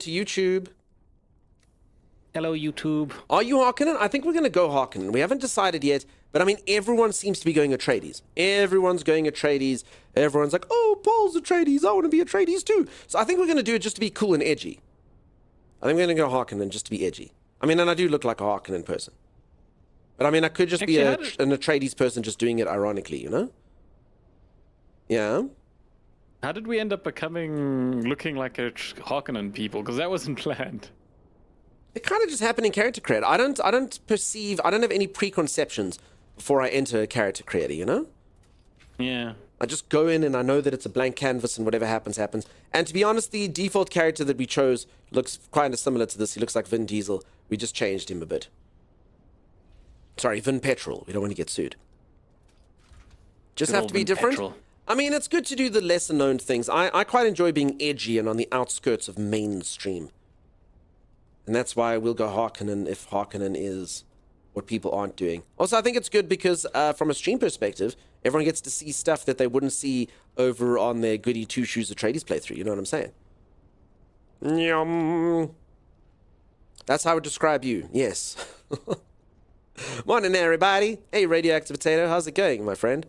to YouTube. Hello, YouTube. Are you Harkonnen? I think we're going to go Harkonnen. We haven't decided yet, but I mean, everyone seems to be going Atreides. Everyone's going Atreides. Everyone's like, oh, Paul's Atreides. I want to be Atreides too. So I think we're going to do it just to be cool and edgy. I think we're going to go Harkonnen just to be edgy. I mean, and I do look like a Harkonnen person. But I mean, I could just be an Atreides person just doing it ironically, you know? Yeah. How did we end up looking like a Harkonnen people? Because that wasn't planned. It kind of just happened in character creator. I don't have any preconceptions before I enter a character creator, you know? Yeah. I just go in and I know that it's a blank canvas and whatever happens, happens. And to be honest, the default character that we chose looks kind of similar to this. He looks like Vin Diesel. We just changed him a bit. Sorry, Vin Petrol. We don't want to get sued. Just have to be different. Petrol. I mean, it's good to do the lesser known things. I quite enjoy being edgy and on the outskirts of mainstream. And that's why we'll go Harkonnen if Harkonnen is what people aren't doing. Also, I think it's good because from a stream perspective, everyone gets to see stuff that they wouldn't see over on their goody two-shoes Atreides playthrough. You know what I'm saying? Yum. That's how I would describe you. Yes. Morning, everybody. Hey, Radioactive Potato. How's it going, my friend?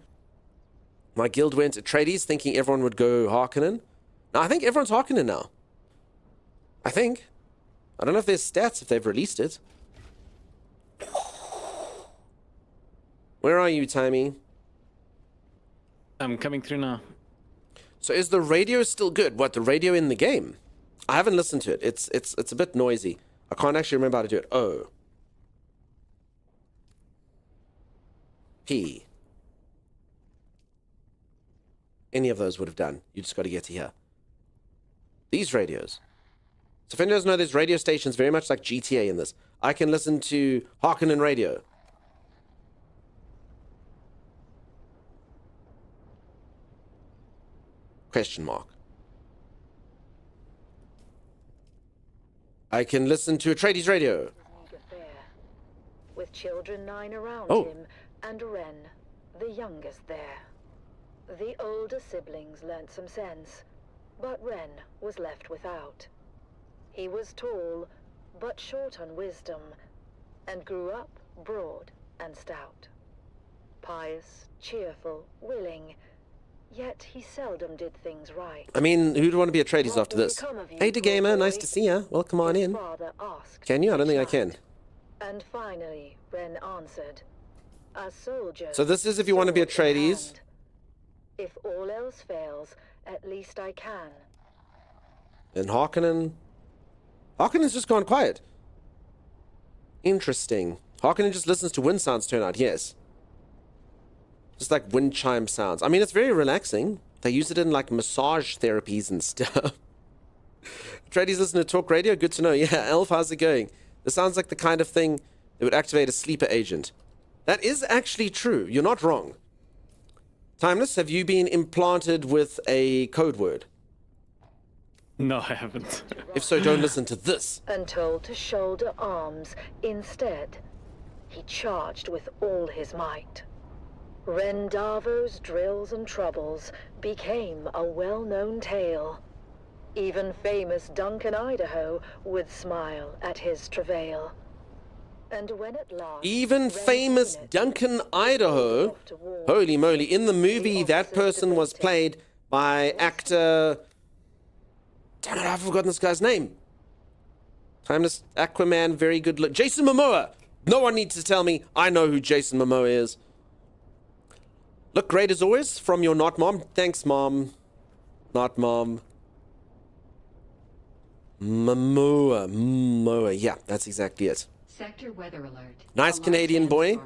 My guild went Atreides thinking everyone would go Harkonnen. Now, I think everyone's Harkonnen now. I think. I don't know if there's stats if they've released it. Where are you, Timey? I'm coming through now. So is the radio still good? What, the radio in the game? I haven't listened to it. It's a bit noisy. I can't actually remember how to do it. O. P. Any of those would have done. You just got to get to here. These radios. So if anyone doesn't know, there's radio stations very much like GTA in this. I can listen to Harkonnen radio. Question mark. I can listen to Atreides radio. With children 9 around him and Ren, the youngest there. The older siblings learnt some sense, but Ren was left without. He was tall, but short on wisdom, and grew up broad and stout. Pious, cheerful, willing, yet he seldom did things right. I mean, who'd want to be Atreides after this? Hey, DeGamer, nice to see ya. Welcome on in. Can you? I don't think I can. And finally, Ren answered, a soldier. So this is if you want to be Atreides. If all else fails, at least I can. And Harkonnen's just gone quiet. Interesting. Harkonnen just listens to wind sounds turn out, yes. Just like wind chime sounds. I mean, it's very relaxing. They use it in like massage therapies and stuff. Atreides listen to talk radio? Good to know. Yeah, Elf, how's it going? This sounds like the kind of thing that would activate a sleeper agent. That is actually true. You're not wrong. Timeless, have you been implanted with a code word? No, I haven't. If so, don't listen to this. And told to shoulder arms instead. He charged with all his might. Ren Darvo's drills and troubles became a well-known tale. Even famous Duncan Idaho would smile at his travail. And when at last, even famous Duncan Idaho, holy moly, in the movie that person was played by actor, damn it, I've forgotten this guy's name. Timeless Aquaman, very good look. Jason Momoa. No one needs to tell me. I know who Jason Momoa is. Look great as always from your not mom. Thanks, mom. Not mom. Momoa. Yeah, that's exactly it. Sector weather alert. Nice Canadian boy.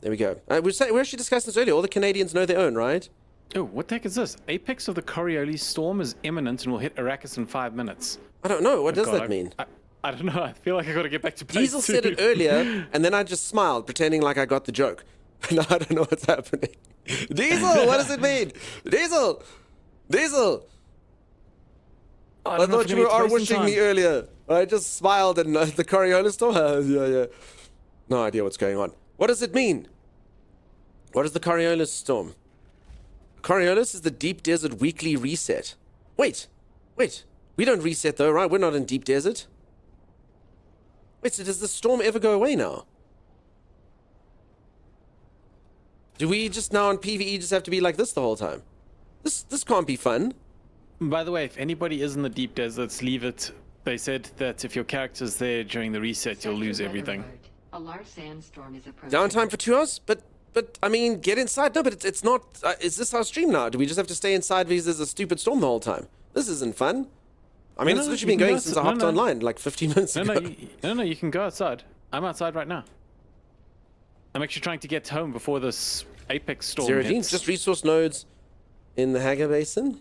There we go. We actually discussed this earlier. All the Canadians know their own, right? Oh, what the heck is this? Apex of the Coriolis storm is imminent and will hit Arrakis in 5 minutes. I don't know. What does that mean? I don't know. I feel like I got to get back to place Diesel said it earlier, and then I just smiled, pretending like I got the joke. Now I don't know what's happening. Diesel, what does it mean? Diesel! I thought you were wishing me earlier. I just smiled and the Coriolis storm. Yeah. No idea what's going on. What does it mean? What is the Coriolis storm? Coriolis is the deep desert weekly reset. Wait. We don't reset though, right? We're not in deep desert. Wait, so does the storm ever go away now? Do we just now on PvE just have to be like this the whole time? This can't be fun. By the way, if anybody is in the deep deserts, leave it. They said that if your character's there during the reset, you'll lose everything. A large sandstorm is approaching. Downtime for 2 hours? But I mean, get inside. No, but it's not. Is this our stream now? Do we just have to stay inside because there's a stupid storm the whole time? This isn't fun. I mean, it's literally been going since I hopped online like 15 minutes ago. No, you can go outside. I'm outside right now. I'm actually trying to get home before this apex storm Zero hits. Deans, just resource nodes in the Hagar Basin.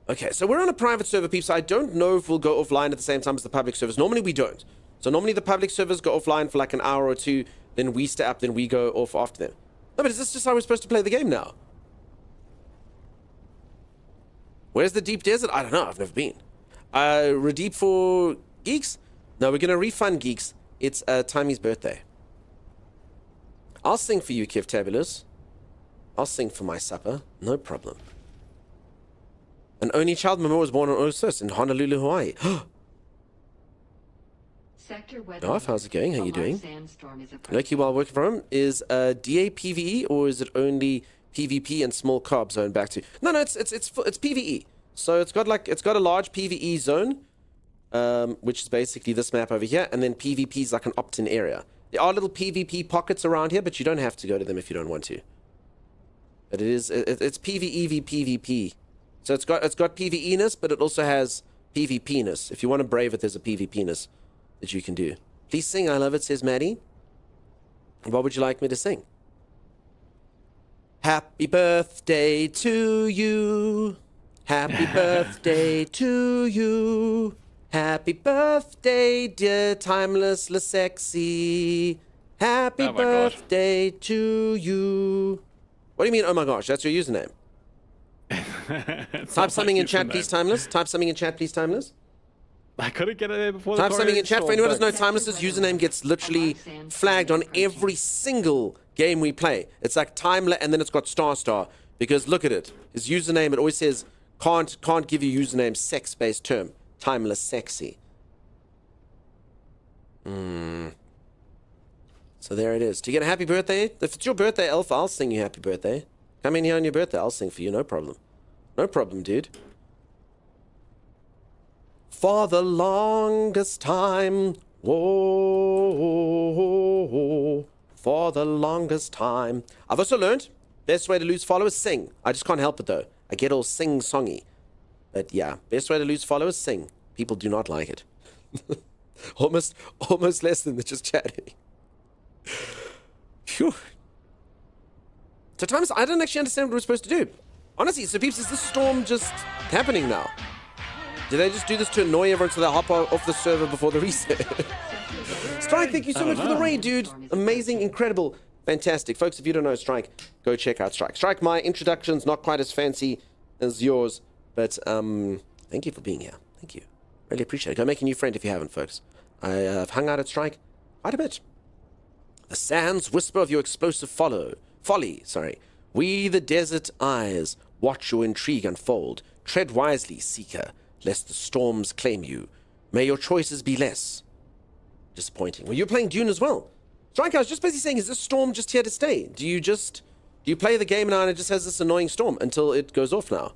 Okay, so we're on a private server, peeps. So I don't know if we'll go offline at the same time as the public servers. Normally we don't. So normally the public servers go offline for like an hour or two, then we stay up, then we go off after them. No, but is this just how we're supposed to play the game now? Where's the deep desert? I don't know. I've never been. Redeem for Geeks? No, we're going to refund Geeks. It's Timey's birthday. I'll sing for you, Kiv Tabulous. I'll sing for my supper. No problem. An only child member was born on August 1st in Honolulu, Hawaii. Sector weather. Garth, how's it going? How you doing? Sandstorm is approaching. Loki, while working from home, is DA PvE or is it only PvP and small carb zone back to? No, it's PvE. So it's got a large PvE zone, which is basically this map over here, and then PvP is like an opt-in area. There are little PvP pockets around here, but you don't have to go to them if you don't want to. But it's PvE v PvP. So it's got PvE-ness, but it also has PvP-ness. If you want to brave it, there's a PvP-ness that you can do. Please sing, I love it, says Maddie. What would you like me to sing? Happy birthday to you. Happy birthday to you. Happy birthday, dear timeless Lesexy. Happy Oh my God. birthday to you. What do you mean, oh my gosh? That's your username. Type something in chat, please, Timeless. Type something in chat, please, Timeless. I couldn't get it there before. Type something in chat. For anyone who doesn't know, Timeless's username gets literally flagged on every single game we play. It's like Timeless, and then it's got ***. Because look at it. His username, it always says, can't give you username, sex-based term. Timeless sexy. So there it is. To get a happy birthday, if it's your birthday, Elf, I'll sing you happy birthday. Come in here on your birthday, I'll sing for you, no problem. No problem, dude. For the longest time, whoa, for the longest time. I've also learned, best way to lose followers, sing. I just can't help it though. I get all sing-songy. But yeah, best way to lose followers, sing. People do not like it. almost less than just chatting. Phew. So times I don't actually understand what we're supposed to do. Honestly, so peeps, is this storm just happening now? Did they just do this to annoy everyone so they hop off the server before the reset? Strike, thank you so much for the raid, dude. Amazing, incredible, fantastic. Folks, if you don't know Strike, go check out Strike. Strike, my introduction's not quite as fancy as yours, but thank you for being here. Thank you. Really appreciate it. Go make a new friend if you haven't, folks. I've hung out at Strike quite a bit. The sands whisper of your explosive folly. We, the desert eyes, watch your intrigue unfold. Tread wisely, seeker, lest the storms claim you. May your choices be less disappointing. Well, you're playing Dune as well. Strike, I was just basically saying, is this storm just here to stay? Do you play the game now and it just has this annoying storm until it goes off now?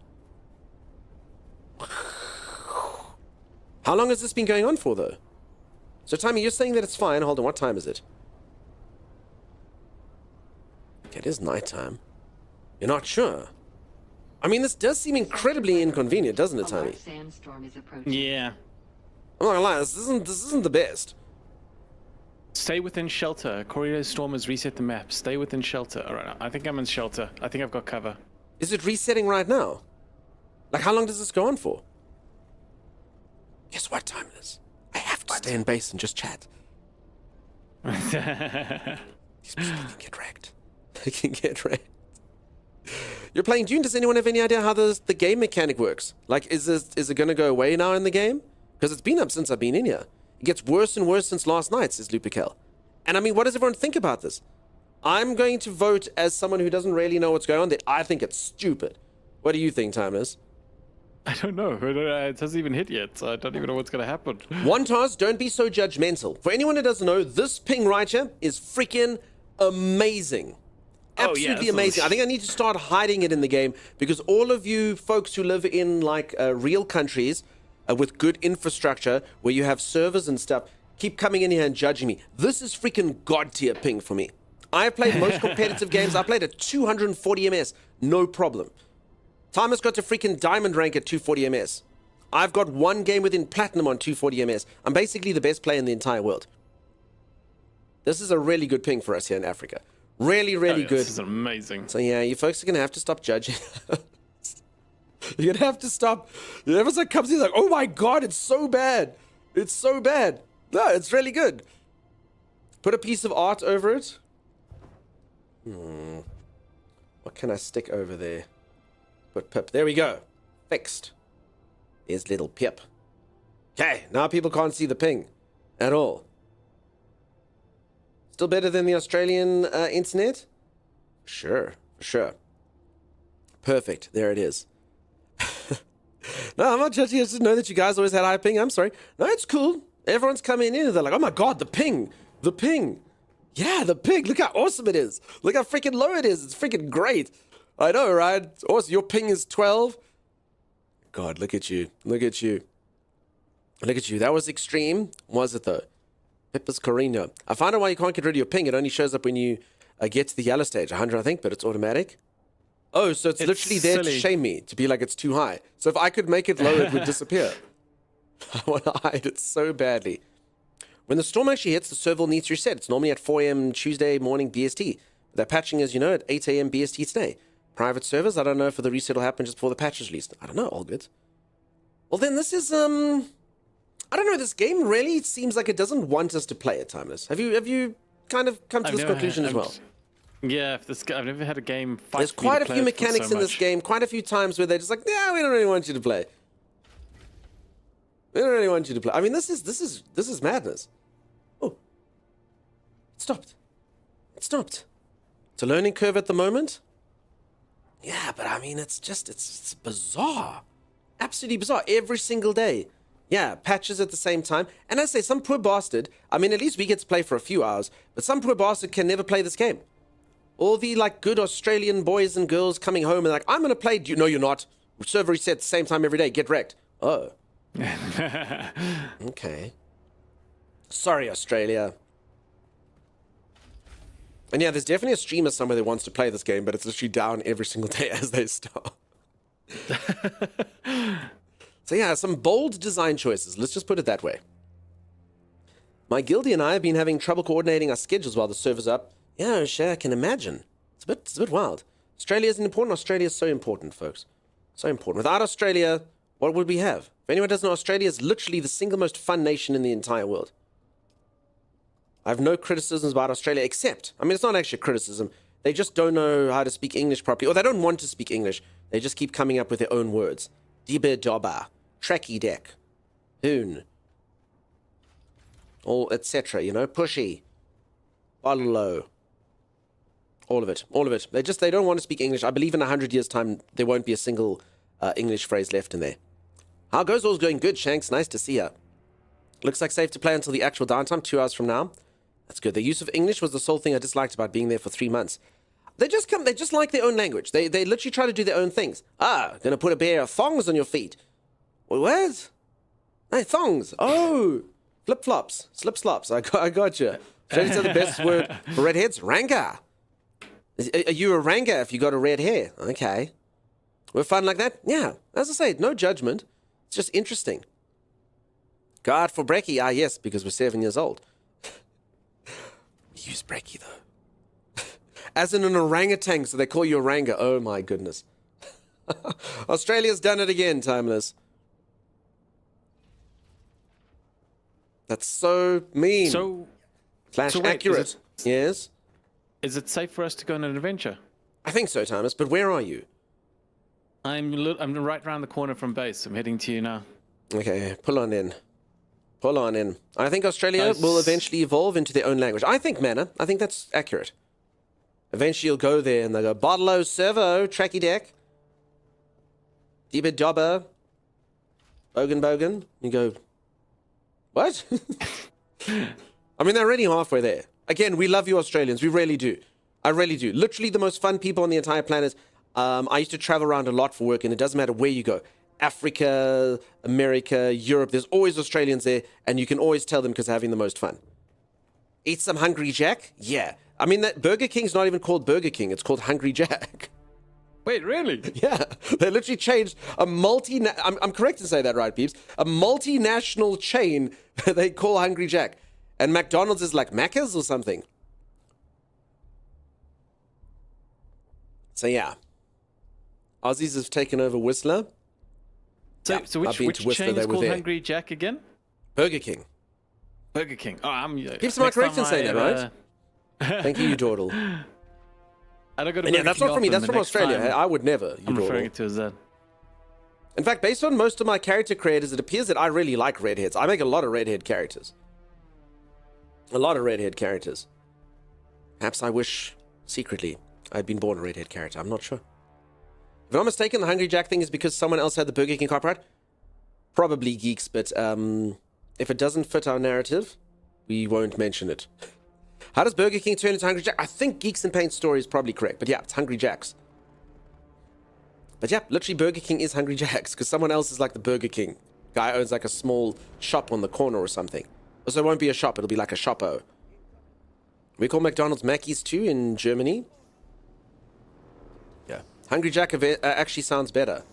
How long has this been going on for, though? So, Timmy, you're saying that it's fine. Hold on, what time is it? Okay, it is nighttime. You're not sure? I mean, this does seem incredibly inconvenient, doesn't it, A large Timmy? sandstorm is approaching. Yeah. I'm not gonna lie, this isn't the best. Stay within shelter. Corridor storm has reset the map. Stay within shelter. All right, I think I'm in shelter. I think I've got cover. Is it resetting right now? Like, how long does this go on for? Guess what time it is? I have to stay in base and just chat. These people can get wrecked. They can get wrecked. You're playing Dune. Does anyone have any idea how the game mechanic works? Like, is it going to go away now in the game? Because it's been up since I've been in here. It gets worse and worse since last night, says Lupikel. And I mean, what does everyone think about this? I'm going to vote as someone who doesn't really know what's going on. That I think it's stupid. What do you think, Timeless? I don't know. It hasn't even hit yet, so I don't even know what's going to happen. Wontas, don't be so judgmental. For anyone who doesn't know, this ping right here is freaking amazing. Absolutely amazing. I think I need to start hiding it in the game because all of you folks who live in like real countries with good infrastructure where you have servers and stuff keep coming in here and judging me. This is freaking god tier ping for me. I've played most competitive games. I played at 240 ms, no problem. Timer's got to freaking diamond rank at 240 ms. I've got one game within platinum on 240 ms. I'm basically the best player in the entire world. This is a really good ping for us here in Africa. Really, really good. This is amazing. So yeah, you folks are going to have to stop judging. You're going to have to stop. Everyone's like comes in like, oh my god, it's so bad. It's so bad. No, it's really good. Put a piece of art over it. What can I stick over there? Put Pip. There we go. Fixed. There's little Pip. Okay, now people can't see the ping at all. Still better than the Australian internet? Sure, sure. Perfect. There it is. No, I'm not judging. I just know that you guys always had high ping. I'm sorry. No, it's cool. Everyone's coming in and they're like, oh my god, the ping. The ping. Yeah, the ping. Look how awesome it is. Look how freaking low it is. It's freaking great. I know, right? It's awesome. Your ping is 12. God, look at you. Look at you. Look at you. That was extreme, was it though? Pippa's Corino. I found out why you can't get rid of your ping. It only shows up when you get to the yellow stage. 100, I think, but it's automatic. Oh, so it's literally there to shame me, to be like it's too high. So if I could make it lower, it would disappear. I want to hide it so badly. When the storm actually hits, the server needs to reset. It's normally at 4 a.m. Tuesday morning BST. They're patching, as you know, at 8 a.m. BST today. Private servers, I don't know if the reset will happen just before the patch is released. I don't know, all good. Well, then this is, I don't know, this game really seems like it doesn't want us to play it, Timeless. Have you kind of come to this conclusion as well? Yeah, I've never had a game fight. There's quite a few mechanics in this game, quite a few times where they're just like, yeah, we don't really want you to play. We don't really want you to play. I mean, this is madness. Oh, it stopped. It stopped. It's a learning curve at the moment. Yeah, but I mean, it's bizarre. Absolutely bizarre. Every single day. Yeah, patches at the same time. And I say, some poor bastard, I mean, at least we get to play for a few hours, but some poor bastard can never play this game. All the, like, good Australian boys and girls coming home and like, I'm going to play... No, you're not. Server reset at the same time every day. Get wrecked. Oh. Okay. Sorry, Australia. And yeah, there's definitely a streamer somewhere that wants to play this game, but it's literally down every single day as they start. So yeah, some bold design choices. Let's just put it that way. My guildie and I have been having trouble coordinating our schedules while the server's up. Yeah, sure, I can imagine. It's a bit wild. Australia isn't important. Australia is so important, folks. So important. Without Australia, what would we have? If anyone doesn't know, Australia is literally the single most fun nation in the entire world. I have no criticisms about Australia except, I mean, it's not actually a criticism. They just don't know how to speak English properly, or they don't want to speak English. They just keep coming up with their own words. Dibe doba, tracky deck, hoon, all etc. You know, pushy, bollo, all of it. They don't want to speak English. I believe in 100 years' time there won't be a single English phrase left in there. How goes? All's going good, Shanks. Nice to see ya. Looks like safe to play until the actual downtime, 2 hours from now. That's good. The use of English was the sole thing I disliked about being there for 3 months. They just like their own language. They literally try to do their own things. Gonna put a pair of thongs on your feet. What? Hey, thongs. Oh, flip-flops, slip-slops. I got you. Australians are the best word for redheads. Ranga. Are you a ranga if you got a red hair? Okay. We're fun like that? Yeah. As I say, no judgment. It's just interesting. God for brekkie. Ah, yes, because we're 7 years old. We use brekkie, though. As in an orangutan, so they call you oranga. Oh, my goodness. Australia's done it again, Timeless. That's so mean. Slash accurate. Yes? Is it safe for us to go on an adventure? I think so, Timeless, but where are you? I'm right around the corner from base. I'm heading to you now. Okay, pull on in. Pull on in. I think Australia will eventually evolve into their own language. I think, Manna. I think that's accurate. Eventually you'll go there and they'll go, Bottle-o servo, tracky deck. Diba dobba. Bogan. You go, what? I mean, they're already halfway there. Again, we love you Australians. We really do. I really do. Literally the most fun people on the entire planet. I used to travel around a lot for work, and it doesn't matter where you go. Africa, America, Europe, there's always Australians there, and you can always tell them because they're having the most fun. Eat some Hungry Jack? Yeah. I mean, that Burger King's not even called Burger King. It's called Hungry Jack. Wait, really? Yeah. They literally changed a I'm correct to say that, right, peeps? A multinational chain they call Hungry Jack. And McDonald's is like Macca's or something. So, yeah. Aussies have taken over Whistler. So, Yeah, so I've which, been which to Whistler, chain they is were called there. Hungry Jack again? Burger King. Burger King. Oh, I'm... Peeps, am I correct in saying that, right? Thank you, Dawdle. I don't go to And yeah, Burger that's King not from me. often. That's The from next Australia. time I would never. I'm referring to as that. In fact, based on most of my character creators, it appears that I really like redheads. I make a lot of redhead characters. A lot of redhead characters. Perhaps I wish, secretly, I'd been born a redhead character. I'm not sure. If I'm not mistaken, the Hungry Jack thing is because someone else had the Burger King copyright. Probably geeks, but if it doesn't fit our narrative, we won't mention it. How does Burger King turn into Hungry Jack? I think Geeks and Paint story is probably correct, but yeah, it's Hungry Jack's. But yeah, literally Burger King is Hungry Jack's because someone else is like the Burger King. Guy owns like a small shop on the corner or something. So it won't be a shop, it'll be like a shoppo. We call McDonald's Mackey's too in Germany. Yeah. Hungry Jack actually sounds better.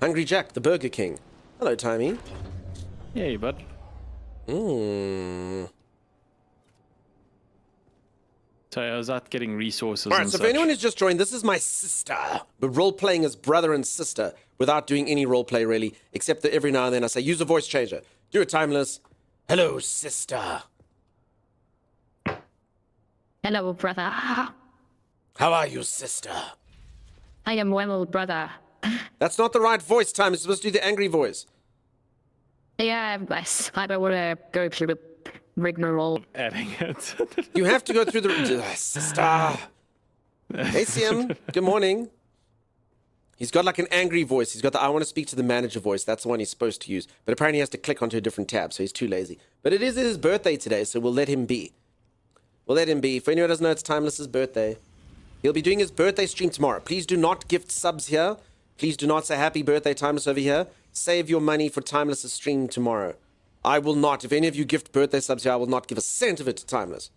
Hungry Jack, the Burger King. Hello, Timey. Hey, bud. So I was out getting resources. Alright, and so such. if anyone has just joined, this is my sister. We're role-playing as brother and sister without doing any roleplay, really, except that every now and then I say, use a voice changer. Do it, Timeless. Hello, sister. Hello, brother. How are you, sister? I am well, brother. That's not the right voice, Time. It's supposed to do the angry voice. Yeah, I don't want to go through the rigmarole. Adding it. You have to go through the... sister. Hey, CM. Good morning. He's got like an angry voice. He's got the I want to speak to the manager voice. That's the one he's supposed to use. But apparently he has to click onto a different tab, so he's too lazy. But it is his birthday today, so we'll let him be. We'll let him be. For anyone who doesn't know, it's Timeless's birthday. He'll be doing his birthday stream tomorrow. Please do not gift subs here. Please do not say happy birthday, Timeless, over here. Save your money for Timeless's stream tomorrow. I will not. If any of you gift birthday subs here, I will not give a cent of it to Timeless.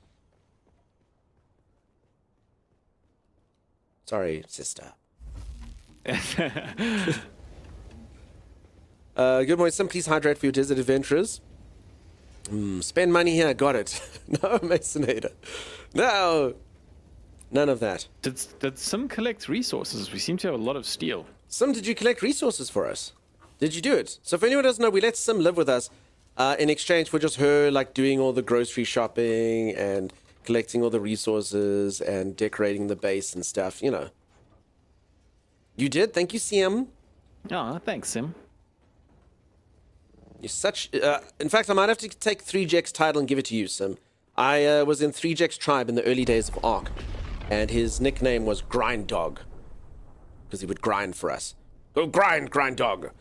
Sorry, sister. Good morning, Sim. Please hydrate for your desert adventurers. Spend money here. Got it. No, Masonator. No. None of that. Did some collect resources? We seem to have a lot of steel. Sim, did you collect resources for us? Did you do it? So if anyone doesn't know, we let Sim live with us in exchange for just her like doing all the grocery shopping and collecting all the resources and decorating the base and stuff, you know. You did? Thank you, CM. Oh, thanks, Sim. You're such... in fact, I might have to take 3Jack's title and give it to you, Sim. I was in 3Jack's tribe in the early days of Ark, and his nickname was Grind Dog, because he would grind for us. Go grind, Grind Dog!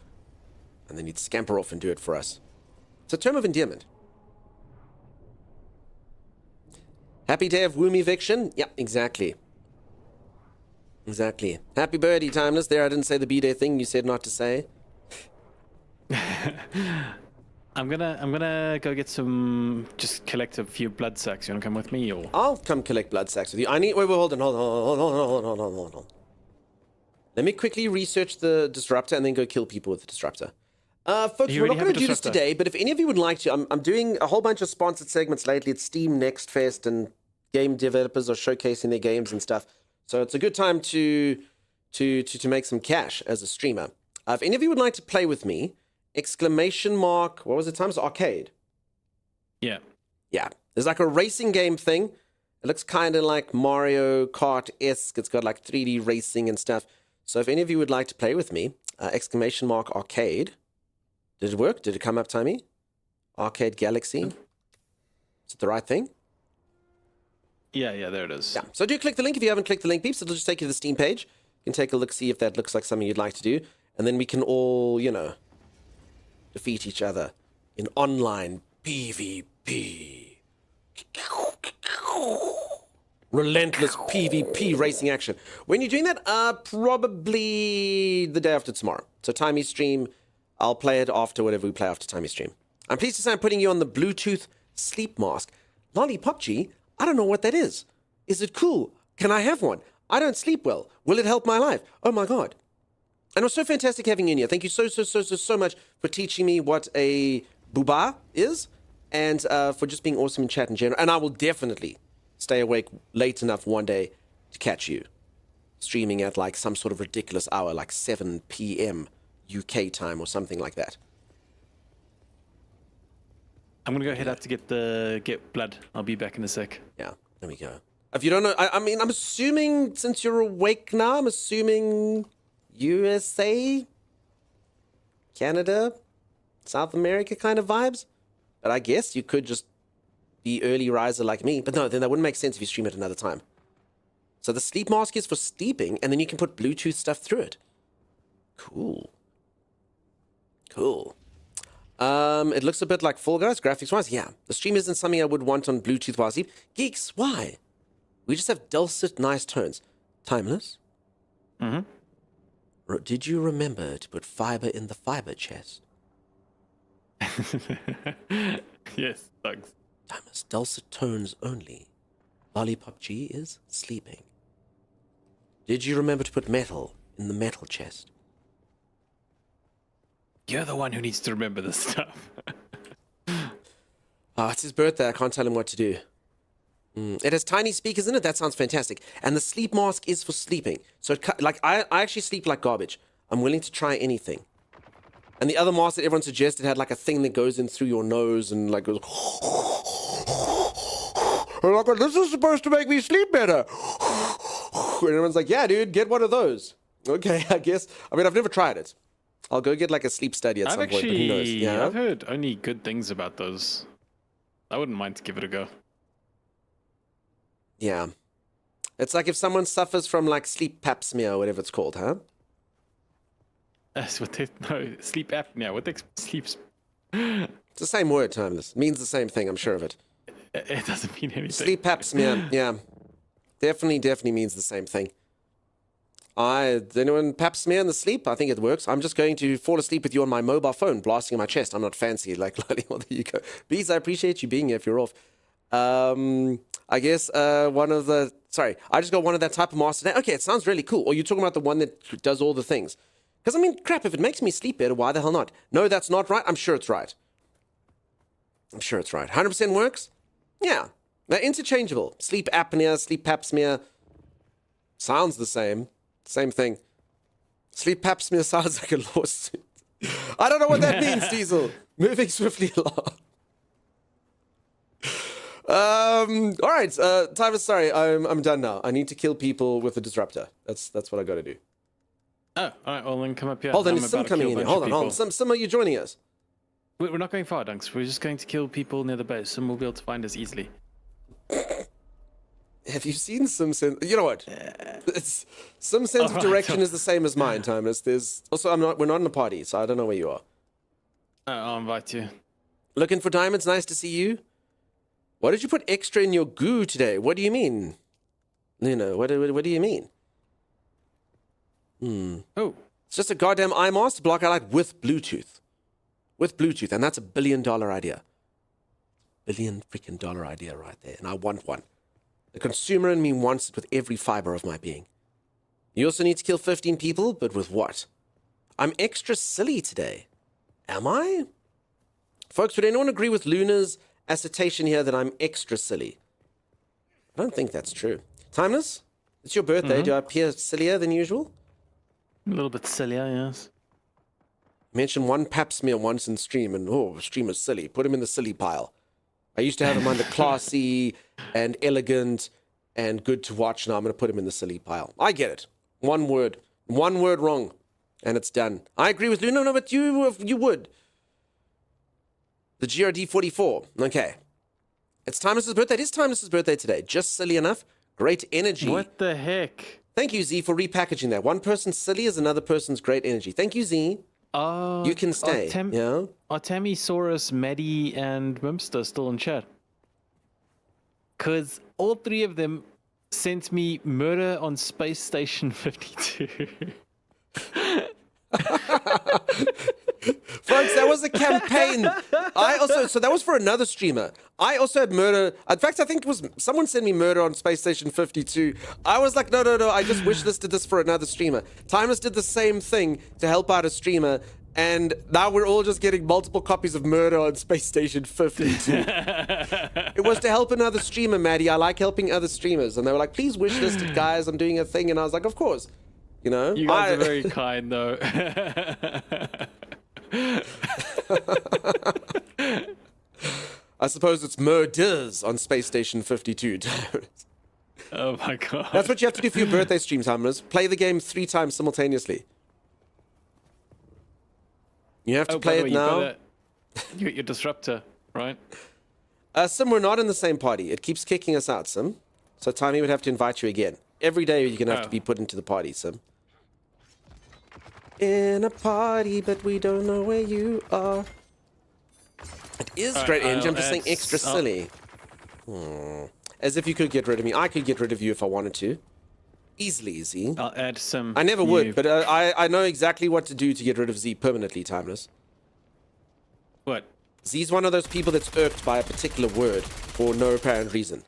And then he'd scamper off and do it for us. It's a term of endearment. Happy day of womb eviction? Yep, exactly. Exactly. Happy birdie, Timeless. There, I didn't say the B-Day thing you said not to say. I'm gonna go get some. Just collect a few blood sacks. You wanna come with me, or? I'll come collect blood sacks with you. I need... Wait, hold on. Let me quickly research the disruptor and then go kill people with the disruptor. Folks, You we're already not have going to a do this disruptor. today, but if any of you would like to, I'm doing a whole bunch of sponsored segments lately at Steam Next Fest, and game developers are showcasing their games and stuff. So it's a good time to make some cash as a streamer. If any of you would like to play with me, ! What was it? Times Arcade. Yeah. Yeah, there's like a racing game thing. It looks kind of like Mario Kart-esque. It's got like 3D racing and stuff. So if any of you would like to play with me, ! Arcade. Did it work? Did it come up, Timey? Arcade Galaxy. Is it the right thing? Yeah, there it is. Yeah. So do click the link if you haven't clicked the link, peeps. It'll just take you to the Steam page. You can take a look, see if that looks like something you'd like to do. And then we can all, you know, defeat each other in online PvP. Relentless PvP racing action. When you're doing that, probably the day after tomorrow. So Timey stream, I'll play it after whatever we play after Timey stream. I'm pleased to say I'm putting you on the Bluetooth sleep mask. Lollipop G, I don't know what that is. Is it cool? Can I have one? I don't sleep well. Will it help my life? Oh my God. And it was so fantastic having you in here. Thank you so much for teaching me what a booba is and for just being awesome in chat in general. And I will definitely stay awake late enough one day to catch you streaming at like some sort of ridiculous hour, like 7 p.m. UK time or something like that. I'm gonna go head out to get blood. I'll be back in a sec. Yeah, there we go. If you don't know, I mean, I'm assuming since you're awake now, I'm assuming USA, Canada, South America kind of vibes. But I guess you could just be early riser like me. But no, then that wouldn't make sense if you stream at another time. So the sleep mask is for sleeping, and then you can put Bluetooth stuff through it. Cool. Cool. It looks a bit like Fall Guys, graphics-wise. Yeah, the stream isn't something I would want on Bluetooth while I sleep. Geeks, why? We just have dulcet, nice tones. Timeless? Mm-hmm. Did you remember to put fiber in the fiber chest? Yes, thanks. Timeless, dulcet tones only. Lollipop G is sleeping. Did you remember to put metal in the metal chest? You're the one who needs to remember this stuff. Oh, it's his birthday. I can't tell him what to do. It has tiny speakers in it. That sounds fantastic. And the sleep mask is for sleeping. So, like, I actually sleep like garbage. I'm willing to try anything. And the other mask that everyone suggested had like a thing that goes in through your nose and like goes. And I'm like, this is supposed to make me sleep better. And everyone's like, yeah, dude, get one of those. Okay, I guess. I mean, I've never tried it. I'll go get like a sleep study at some point, but who knows? Yeah? I've heard only good things about those. I wouldn't mind to give it a go. Yeah. It's like if someone suffers from like sleep pap smear or whatever it's called, huh? That's what they, no, sleep apnea. What the sleeps? It's the same word, Timeless. Means the same thing, I'm sure of it. It doesn't mean anything. Sleep pap smear, yeah. Definitely means the same thing. Does anyone pap smear in the sleep? I think it works. I'm just going to fall asleep with you on my mobile phone, blasting in my chest. I'm not fancy like Lolly. Well, there you go. Bees, I appreciate you being here if you're off. I guess one of the... Sorry, I just got one of that type of master today. Okay, it sounds really cool. Or you're talking about the one that does all the things. Because, I mean, crap, if it makes me sleep better, why the hell not? No, that's not right. I'm sure it's right. I'm sure it's right. 100% works? Yeah. They're interchangeable. Sleep apnea, sleep pap smear. Sounds the same. Same thing. Sleep pap smear sounds like a lawsuit. I don't know what that means, Diesel. Moving swiftly along. All right. Tyvis, sorry. I'm done now. I need to kill people with a disruptor. That's what I got to do. Oh, all right. Well, then come up here. Hold on, I'm is Sim about to coming kill in a here? bunch of Hold on. people. Sim, are you joining us? We're not going far, Dunks. We're just going to kill people near the base. Some will be able to find us easily. Have you seen Sim sense? You know what? Sim sense of direction is the same as mine, Timeless. There's also we're not in a party, so I don't know where you are. I'll invite you. Looking for diamonds? Nice to see you. Why did you put extra in your goo today? What do you mean? You know, what do you mean? Oh. It's just a goddamn eye mask to block out light with Bluetooth. With Bluetooth, and that's $1 billion idea. $1 billion freaking dollar idea right there, and I want one. The consumer in me wants it with every fiber of my being. You also need to kill 15 people, but with what? I'm extra silly today. Am I? Folks, would anyone agree with Luna's assertion here that I'm extra silly? I don't think that's true. Timeless, it's your birthday. Do I appear sillier than usual? A little bit sillier, yes. Mention one pap smear once in stream, and streamer's silly. Put him in the silly pile. I used to have him on the classy and elegant and good to watch. Now I'm going to put him in the silly pile. I get it. One word wrong, and it's done. I agree with Luna. No, but you would. The GRD 44. Okay. It's Timeless's birthday. It is Timeless's birthday today. Just silly enough. Great energy. What the heck? Thank you, Z, for repackaging that. One person's silly is another person's great energy. Thank you, Z. You can stay. Yeah. Are Tamisaurus, Maddie, and Mimster still in chat? Because all three of them sent me Murder on Space Station 52. Folks, that was a campaign. So that was for another streamer. I also had murder. In fact, I think it was someone sent me Murder on Space Station 52. I was like, no. I just wishlisted this for another streamer. Timeless did the same thing to help out a streamer. And now we're all just getting multiple copies of Murder on Space Station 52. It was to help another streamer, Maddie. I like helping other streamers. And they were like, please wishlist it, guys. I'm doing a thing. And I was like, of course. You know? You guys are very kind, though. I suppose it's murders on Space Station 52. Oh my god. That's what you have to do for your birthday stream, Timers. Play the game 3 times simultaneously. You have to play it now. You got your disruptor, right? Sim, we're not in the same party. It keeps kicking us out, Sim. So Timmy would have to invite you again. Every day you're going to have to be put into the party, Sim. In a party, but we don't know where you are. It is great engine. I'm just saying extra silly. As if you could get rid of me. I could get rid of you if I wanted to. Easily, Z. I'll add some. I never would, but I know exactly what to do to get rid of Z permanently, Timeless. What? Z's one of those people that's irked by a particular word for no apparent reason.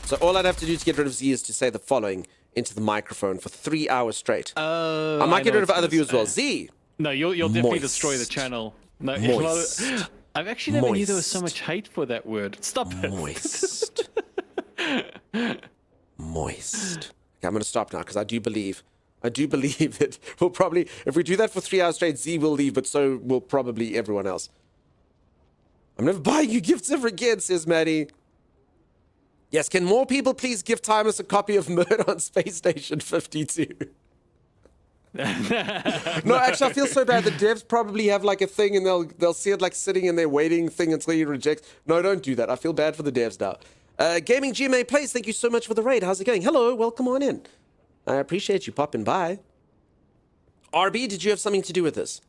So all I'd have to do to get rid of Z is to say the following into the microphone for 3 hours straight. I might get rid of other viewers as well. Z! No, you'll definitely destroy the channel. No, Moist. I've actually never knew there was so much hate for that word. Stop it. Moist. Moist. Okay, I'm going to stop now because I do believe that we'll probably, if we do that for 3 hours straight, Z will leave, but so will probably everyone else. I'm never buying you gifts ever again, says Maddie. Yes, can more people please give Timeless a copy of Murder on Space Station 52? No, actually, I feel so bad. The devs probably have like a thing and they'll see it like sitting in their waiting thing until you reject. No, don't do that. I feel bad for the devs now. Gaming GMA Plays, thank you so much for the raid. How's it going? Hello, welcome on in. I appreciate you popping by. RB, did you have something to do with this?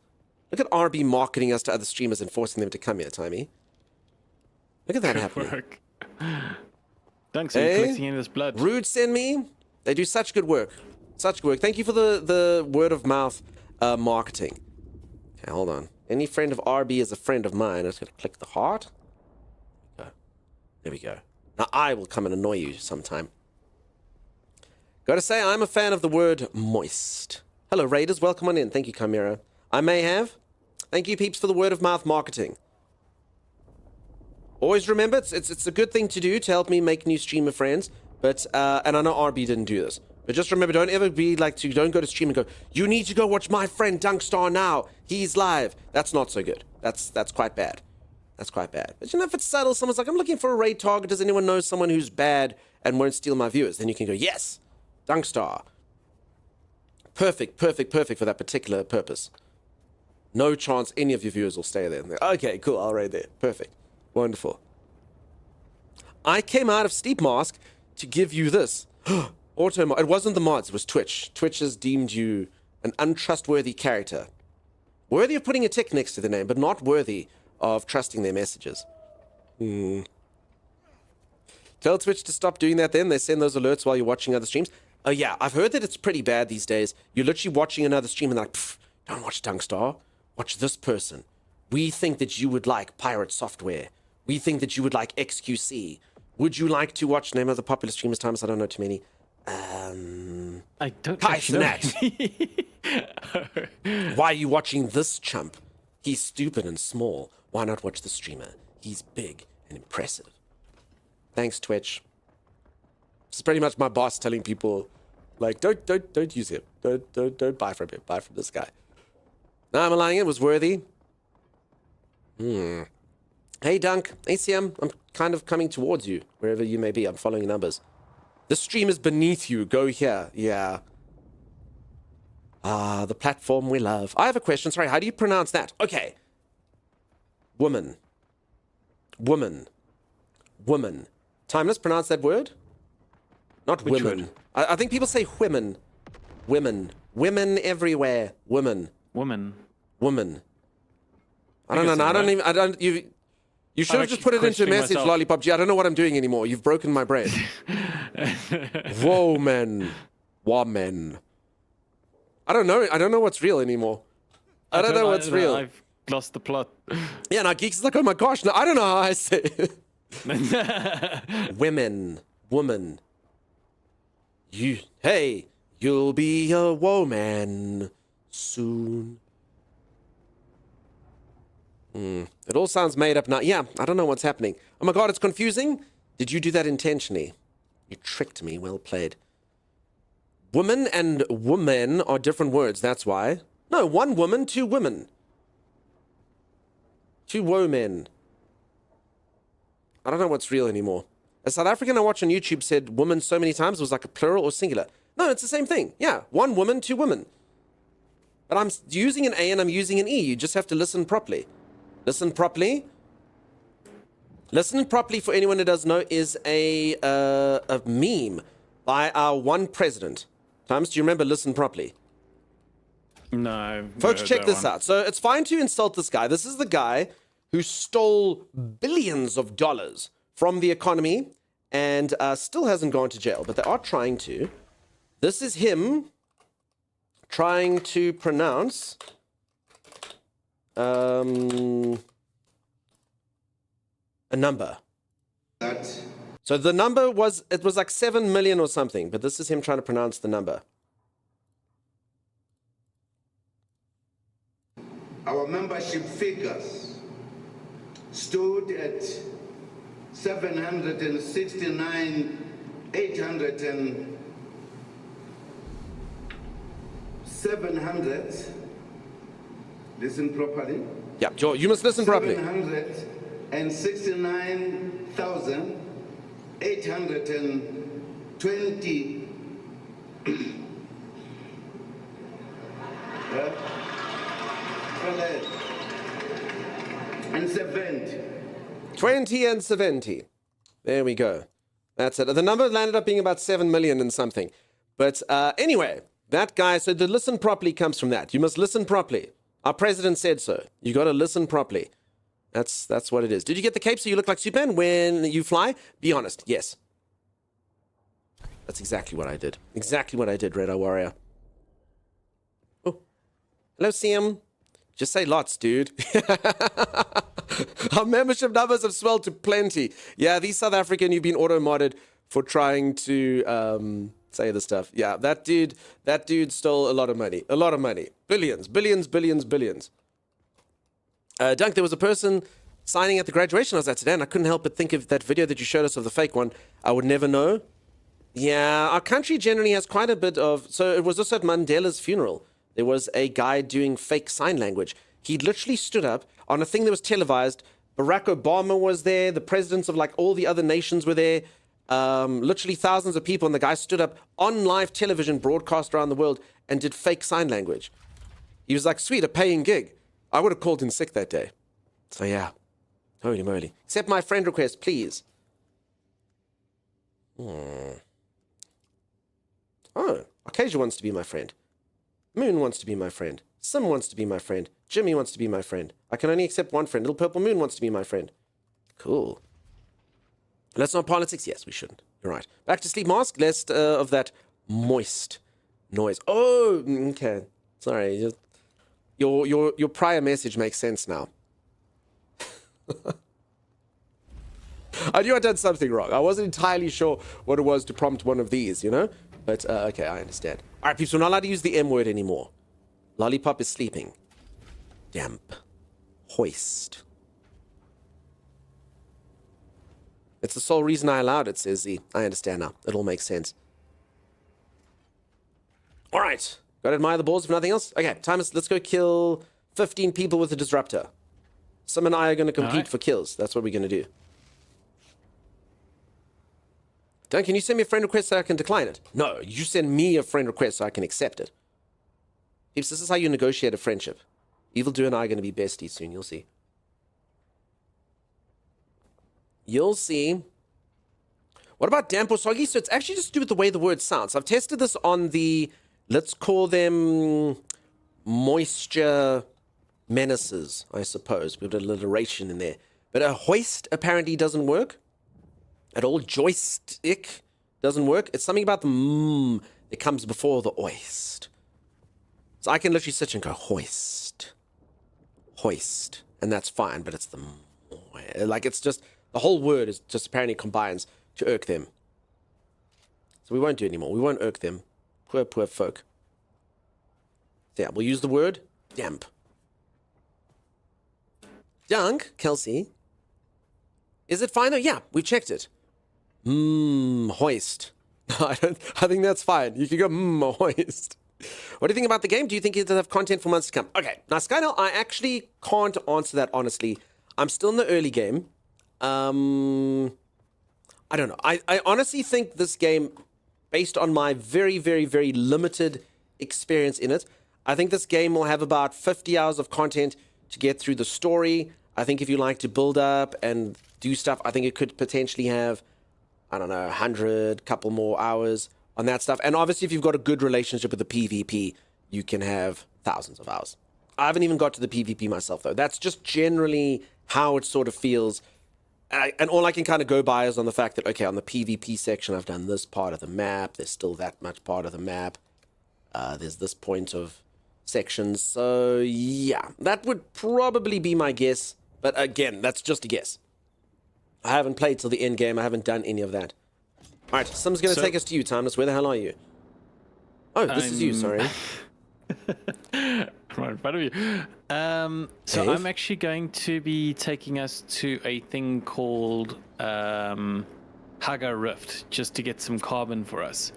Look at RB marketing us to other streamers and forcing them to come here, Timey. Look at that happening. Work. Thanks for collecting in this blood. Rude send me. They do such good work. Such good work. Thank you for the word of mouth marketing. Okay, hold on. Any friend of RB is a friend of mine. I'm just going to click the heart. There we go. Now I will come and annoy you sometime. Gotta say, I'm a fan of the word moist. Hello, Raiders. Welcome on in. Thank you, Chimera. I may have. Thank you, peeps, for the word of mouth marketing. Always remember, it's a good thing to do to help me make new streamer friends. But and I know RB didn't do this. But just remember, don't ever be like don't go to stream and go, you need to go watch my friend Dunkstar now. He's live. That's not so good. That's quite bad. That's quite bad. But you know, if it's subtle, someone's like, I'm looking for a raid target. Does anyone know someone who's bad and won't steal my viewers? Then you can go, yes, Dunkstar. Perfect for that particular purpose. No chance any of your viewers will stay there. Okay, cool, I'll raid there. Perfect. Wonderful. I came out of Steep Mask to give you this. Auto. It wasn't the mods, it was Twitch. Twitch has deemed you an untrustworthy character. Worthy of putting a tick next to the name, but not worthy of trusting their messages. Tell Twitch to stop doing that then. They send those alerts while you're watching other streams. Oh yeah, I've heard that it's pretty bad these days. You're literally watching another stream and they're like, don't watch Dunkstar. Watch this person. We think that you would like Pirate Software. We think that you would like XQC. Would you like to watch name of the popular streamers? Times I don't know too many. I don't Pythonat. Why are you watching this chump? He's stupid and small. Why not watch the streamer? He's big and impressive. Thanks, Twitch. It's pretty much my boss telling people, like, don't use him. Don't buy from him. Buy from this guy. Now I'm lying. It was worthy. Hey, Dunk. ACM, I'm kind of coming towards you, wherever you may be. I'm following your numbers. The stream is beneath you. Go here. Yeah. Ah, the platform we love. I have a question. Sorry, how do you pronounce that? Okay. Woman. Timeless, pronounce that word? Not Which women. word? I think people say women. Women. Women everywhere. Women. Woman. Woman. I think don't know. it's I don't right. even. I don't. You should I'm have just actually put it into a questioning message, myself. Lollipop G. I don't know what I'm doing anymore. You've broken my brain. Woman. Woman. I don't know. I don't know what's real anymore. I don't know what's real. I've lost the plot. Yeah, now Geeks is like, oh my gosh, no, I don't know how I say it. Women. Woman. You'll be a woman soon. It all sounds made up now. Yeah, I don't know what's happening. Oh my god, it's confusing. Did you do that intentionally? You tricked me. Well played. Woman and woman are different words, that's why. No, one woman, two women. Two women. I don't know what's real anymore. A South African I watched on YouTube said woman so many times it was like a plural or singular. No, it's the same thing. Yeah, one woman, two women. But I'm using an A and I'm using an E. You just have to listen properly. Listen properly. Listen properly, for anyone who doesn't know, is a meme by our one president. Times, do you remember Listen Properly? No. Folks, check this out. So it's fine to insult this guy. This is the guy who stole billions of dollars from the economy and still hasn't gone to jail, but they are trying to. This is him trying to pronounce a number. So the number was like 7 million or something, but this is him trying to pronounce the number. Our membership figures stood at 700. Listen properly. Yeah, Joe, you must listen properly. 769,820 and 70. 20 and 70. There we go. That's it. The number landed up being about 7 million and something. But anyway, that guy, so the listen properly comes from that. You must listen properly. Our president said so. You got to listen properly. That's what it is. Did you get the cape so you look like Superman when you fly? Be honest. Yes. That's exactly what I did. Exactly what I did, Red Eye Warrior. Oh. Hello, Sam. Just say lots, dude. Our membership numbers have swelled to plenty. Yeah, these South African, you've been auto-modded for trying to say the stuff. Yeah, that dude stole a lot of money. A lot of money. Billions. Dunk, there was a person signing at the graduation I was at today, and I couldn't help but think of that video that you showed us of the fake one. I would never know. Yeah, our country generally has quite a bit of... So it was also at Mandela's funeral. There was a guy doing fake sign language. He literally stood up on a thing that was televised. Barack Obama was there. The presidents of like all the other nations were there. Literally thousands of people. And the guy stood up on live television broadcast around the world and did fake sign language. He was like, sweet, a paying gig. I would have called in sick that day. So yeah. Holy moly. Accept my friend request, please. Oh, Acacia wants to be my friend. Moon wants to be my friend. Sim wants to be my friend. Jimmy wants to be my friend. I can only accept one friend. Little Purple Moon wants to be my friend. Cool. Let's not politics. Yes, we shouldn't. You're right. Back to sleep mask. Less of that moist noise. Oh, okay. Sorry. Your prior message makes sense now. I knew I'd done something wrong. I wasn't entirely sure what it was to prompt one of these, you know? But, okay, I understand. All right, people, we're not allowed to use the M word anymore. Lollipop is sleeping. Damp. Hoist. It's the sole reason I allowed it, says Z. I understand now. It all makes sense. All right. Gotta admire the balls, if nothing else. Okay, let's go kill 15 people with a disruptor. Sim and I are going to compete for kills. That's what we're going to do. Dan, can you send me a friend request so I can decline it? No, you send me a friend request so I can accept it. Peeps, this is how you negotiate a friendship. Evildoer and I are going to be besties soon. You'll see. You'll see. What about damp or soggy? So it's actually just to do with the way the word sounds. I've tested this on the let's call them moisture menaces, I suppose. We've got a little alliteration in there. But a hoist apparently doesn't work at all. Joystick doesn't work. It's something about the that comes before the oist. So I can literally sit and go hoist, hoist, and that's fine, but it's the like it's just the whole word is just apparently combines to irk them. So we won't do it anymore. We won't irk them. Poor, poor folk. So yeah, we'll use the word damp. Dunk, Kelsey. Is it fine though? Yeah, we checked it. Hoist. I think that's fine. You can go, hoist. What do you think about the game? Do you think it'll have content for months to come? Okay, now Skynell, I actually can't answer that honestly. I'm still in the early game. I don't know. I honestly think this game, based on my very, very, very limited experience in it, I think this game will have about 50 hours of content to get through the story. I think if you like to build up and do stuff, I think it could potentially have, I don't know, 100, couple more hours on that stuff. And obviously, if you've got a good relationship with the PvP, you can have thousands of hours. I haven't even got to the PvP myself, though. That's just generally how it sort of feels. And all I can kind of go by is on the fact that, okay, on the PvP section, I've done this part of the map. There's still that much part of the map. There's this point of sections. So, yeah, that would probably be my guess. But again, that's just a guess. I haven't played till the end game. I haven't done any of that. All right, Sim's going to take us to you, Timeless. Where the hell are you? Oh, this is you, sorry. Right in front of you. So Dave? I'm actually going to be taking us to a thing called Haga Rift, just to get some carbon for us.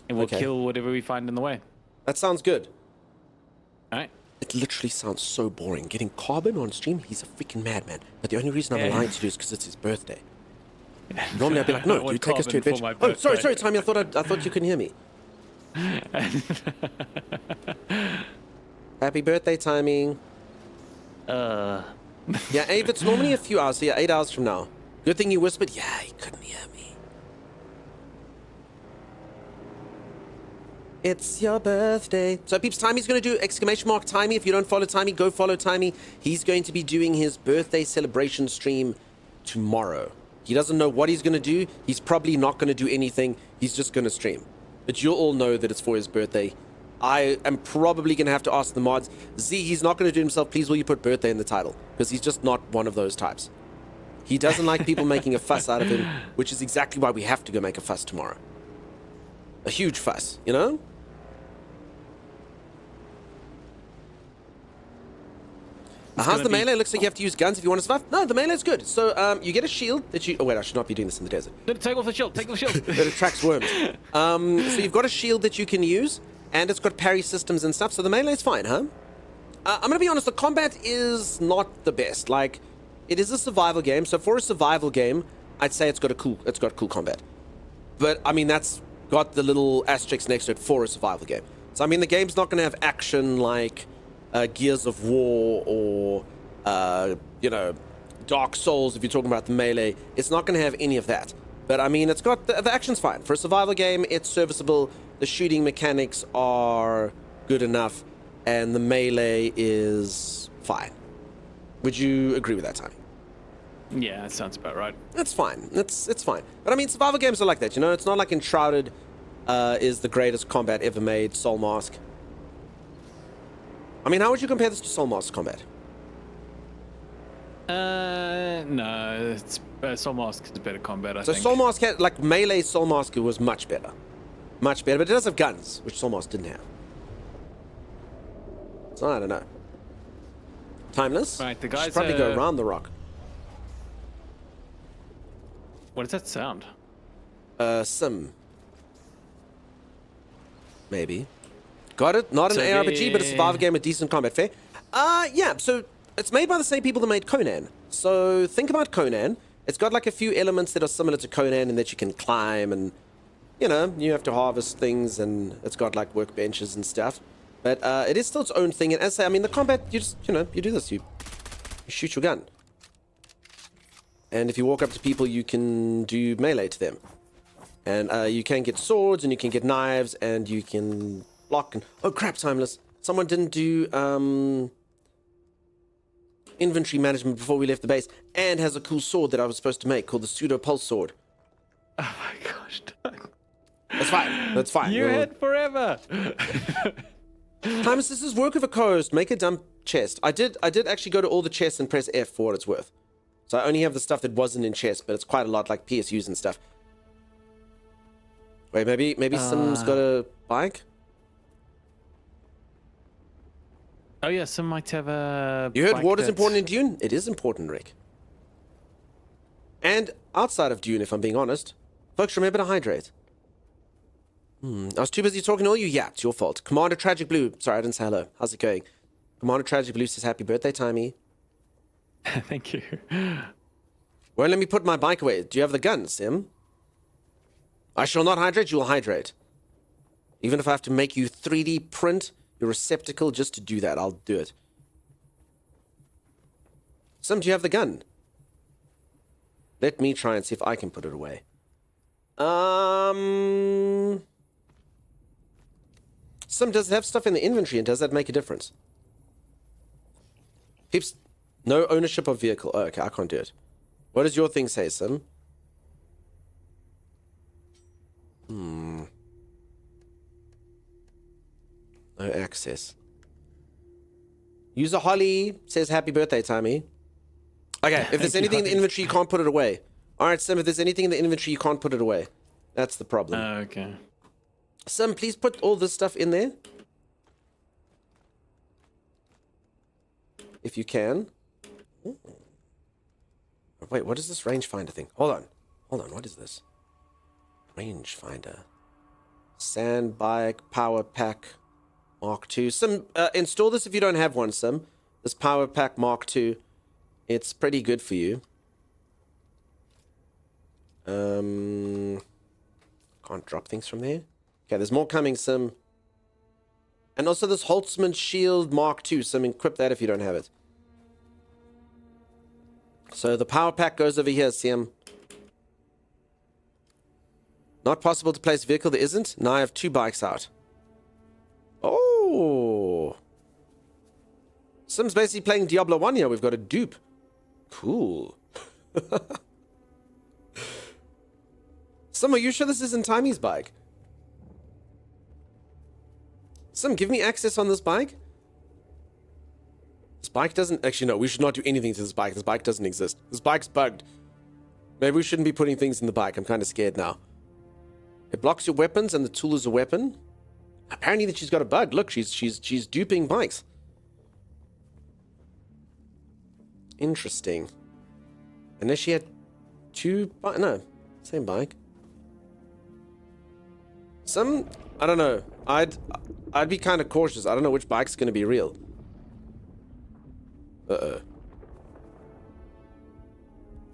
And we'll kill whatever we find in the way. That sounds good. All right. It literally sounds so boring. Getting carbon on stream, he's a freaking madman. But the only reason I'm allowed to do is because it's his birthday. Normally I'd be like, no, do take us to adventure. Oh, sorry, Tommy. I thought you couldn't hear me. Happy birthday, Timing. Yeah, Abe, it's normally a few hours. So yeah, 8 hours from now. Good thing you whispered. Yeah, he couldn't hear me. It's your birthday. So, peeps, Timey's going to do exclamation mark Timey. If you don't follow Timey, go follow Timey. He's going to be doing his birthday celebration stream tomorrow. He doesn't know what he's going to do. He's probably not going to do anything. He's just going to stream. But you'll all know that it's for his birthday. I am probably going to have to ask the mods. Z, he's not going to do it himself. Please, will you put birthday in the title? Because he's just not one of those types. He doesn't like people making a fuss out of him, which is exactly why we have to go make a fuss tomorrow. A huge fuss, you know? How's the melee? Looks like you have to use guns if you want to survive. No, the melee's good. So you get a shield that you... Oh, wait, I should not be doing this in the desert. Take off the shield. Take off the shield. That attracts worms. So you've got a shield that you can use, and it's got parry systems and stuff, so the melee is fine, huh? I'm going to be honest, the combat is not the best. Like, it is a survival game, so for a survival game, I'd say it's got cool combat. But, I mean, that's got the little asterisk next to it for a survival game. So, I mean, the game's not going to have action like... Gears of War or, you know, Dark Souls, if you're talking about the melee. It's not going to have any of that. But, I mean, it's got... The action's fine. For a survival game, it's serviceable. The shooting mechanics are good enough. And the melee is fine. Would you agree with that, Tommy? Yeah, that sounds about right. That's fine. It's fine. But, I mean, survival games are like that, you know? It's not like Enshrouded is the greatest combat ever made. Soul Mask. I mean, how would you compare this to Soul Mask combat? No, it's Soul Mask is better combat, I think. So Soul Mask had, like, melee Soul Mask was much better. Much better, but it does have guns, which Soul Mask didn't have. So, I don't know. Timeless? Right, the guys should probably go around the rock. What does that sound? Sim. Maybe. Got it? Not an ARPG, but a survival game with decent combat. Fair? Yeah, so it's made by the same people that made Conan. So think about Conan. It's got like a few elements that are similar to Conan in that you can climb and, you know, you have to harvest things and it's got like workbenches and stuff. But it is still its own thing. And as I say, I mean, the combat, you just, you know, you do this. You shoot your gun. And if you walk up to people, you can do melee to them. And you can get swords and you can get knives and you can block. And oh crap, Timeless. Someone didn't do inventory management before we left the base, and has a cool sword that I was supposed to make called the pseudo pulse sword. Oh my gosh. That's fine. That's fine. You had forever. Timeless, this is work of a co-host. Make a dump chest. I did actually go to all the chests and press F for what it's worth. So I only have the stuff that wasn't in chests, but it's quite a lot, like PSUs and stuff. Wait, maybe Sim's got a bike? Oh yeah, some might have a. You heard bike water's that's- important in Dune? It is important, Rick. And outside of Dune, if I'm being honest. Folks, remember to hydrate. I was too busy talking to all you. Yeah, it's your fault. Commander Tragic Blue. Sorry, I didn't say hello. How's it going? Commander Tragic Blue says happy birthday, Timey. Thank you. Won't let me put my bike away. Do you have the gun, Sim? I shall not hydrate, you will hydrate. Even if I have to make you 3D print your receptacle just to do that, I'll do it. Sim, do you have the gun? Let me try and see if I can put it away. Sim, does it have stuff in the inventory, and does that make a difference? Peeps, no ownership of vehicle. Oh, okay, I can't do it. What does your thing say, Sim? No access. User Holly says happy birthday, Timey. Okay, if there's anything in the inventory, you can't put it away. Alright, Sim, if there's anything in the inventory, you can't put it away. That's the problem. Okay. Sim, please put all this stuff in there. If you can. Ooh. Wait, what is this rangefinder thing? Hold on, what is this? Rangefinder. Sand bike, power pack, Mark II. Sim, install this if you don't have one, Sim. This power pack Mark II. It's pretty good for you. Can't drop things from there. Okay, there's more coming, Sim. And also this Holtzman Shield Mark II. Sim, equip that if you don't have it. So the power pack goes over here, Sim. Not possible to place vehicle, there isn't? Now I have 2 bikes out. Oh! Sim's basically playing Diablo 1 here. We've got a dupe. Cool. Sim, are you sure this isn't Timey's bike? Sim, give me access on this bike. This bike doesn't... Actually, no, we should not do anything to this bike. This bike doesn't exist. This bike's bugged. Maybe we shouldn't be putting things in the bike. I'm kind of scared now. It blocks your weapons and the tool is a weapon. Apparently that she's got a bug. Look, she's duping bikes. Interesting. Unless she had 2 bikes. No, same bike. I don't know. I'd be kind of cautious. I don't know which bike's going to be real. Uh-oh.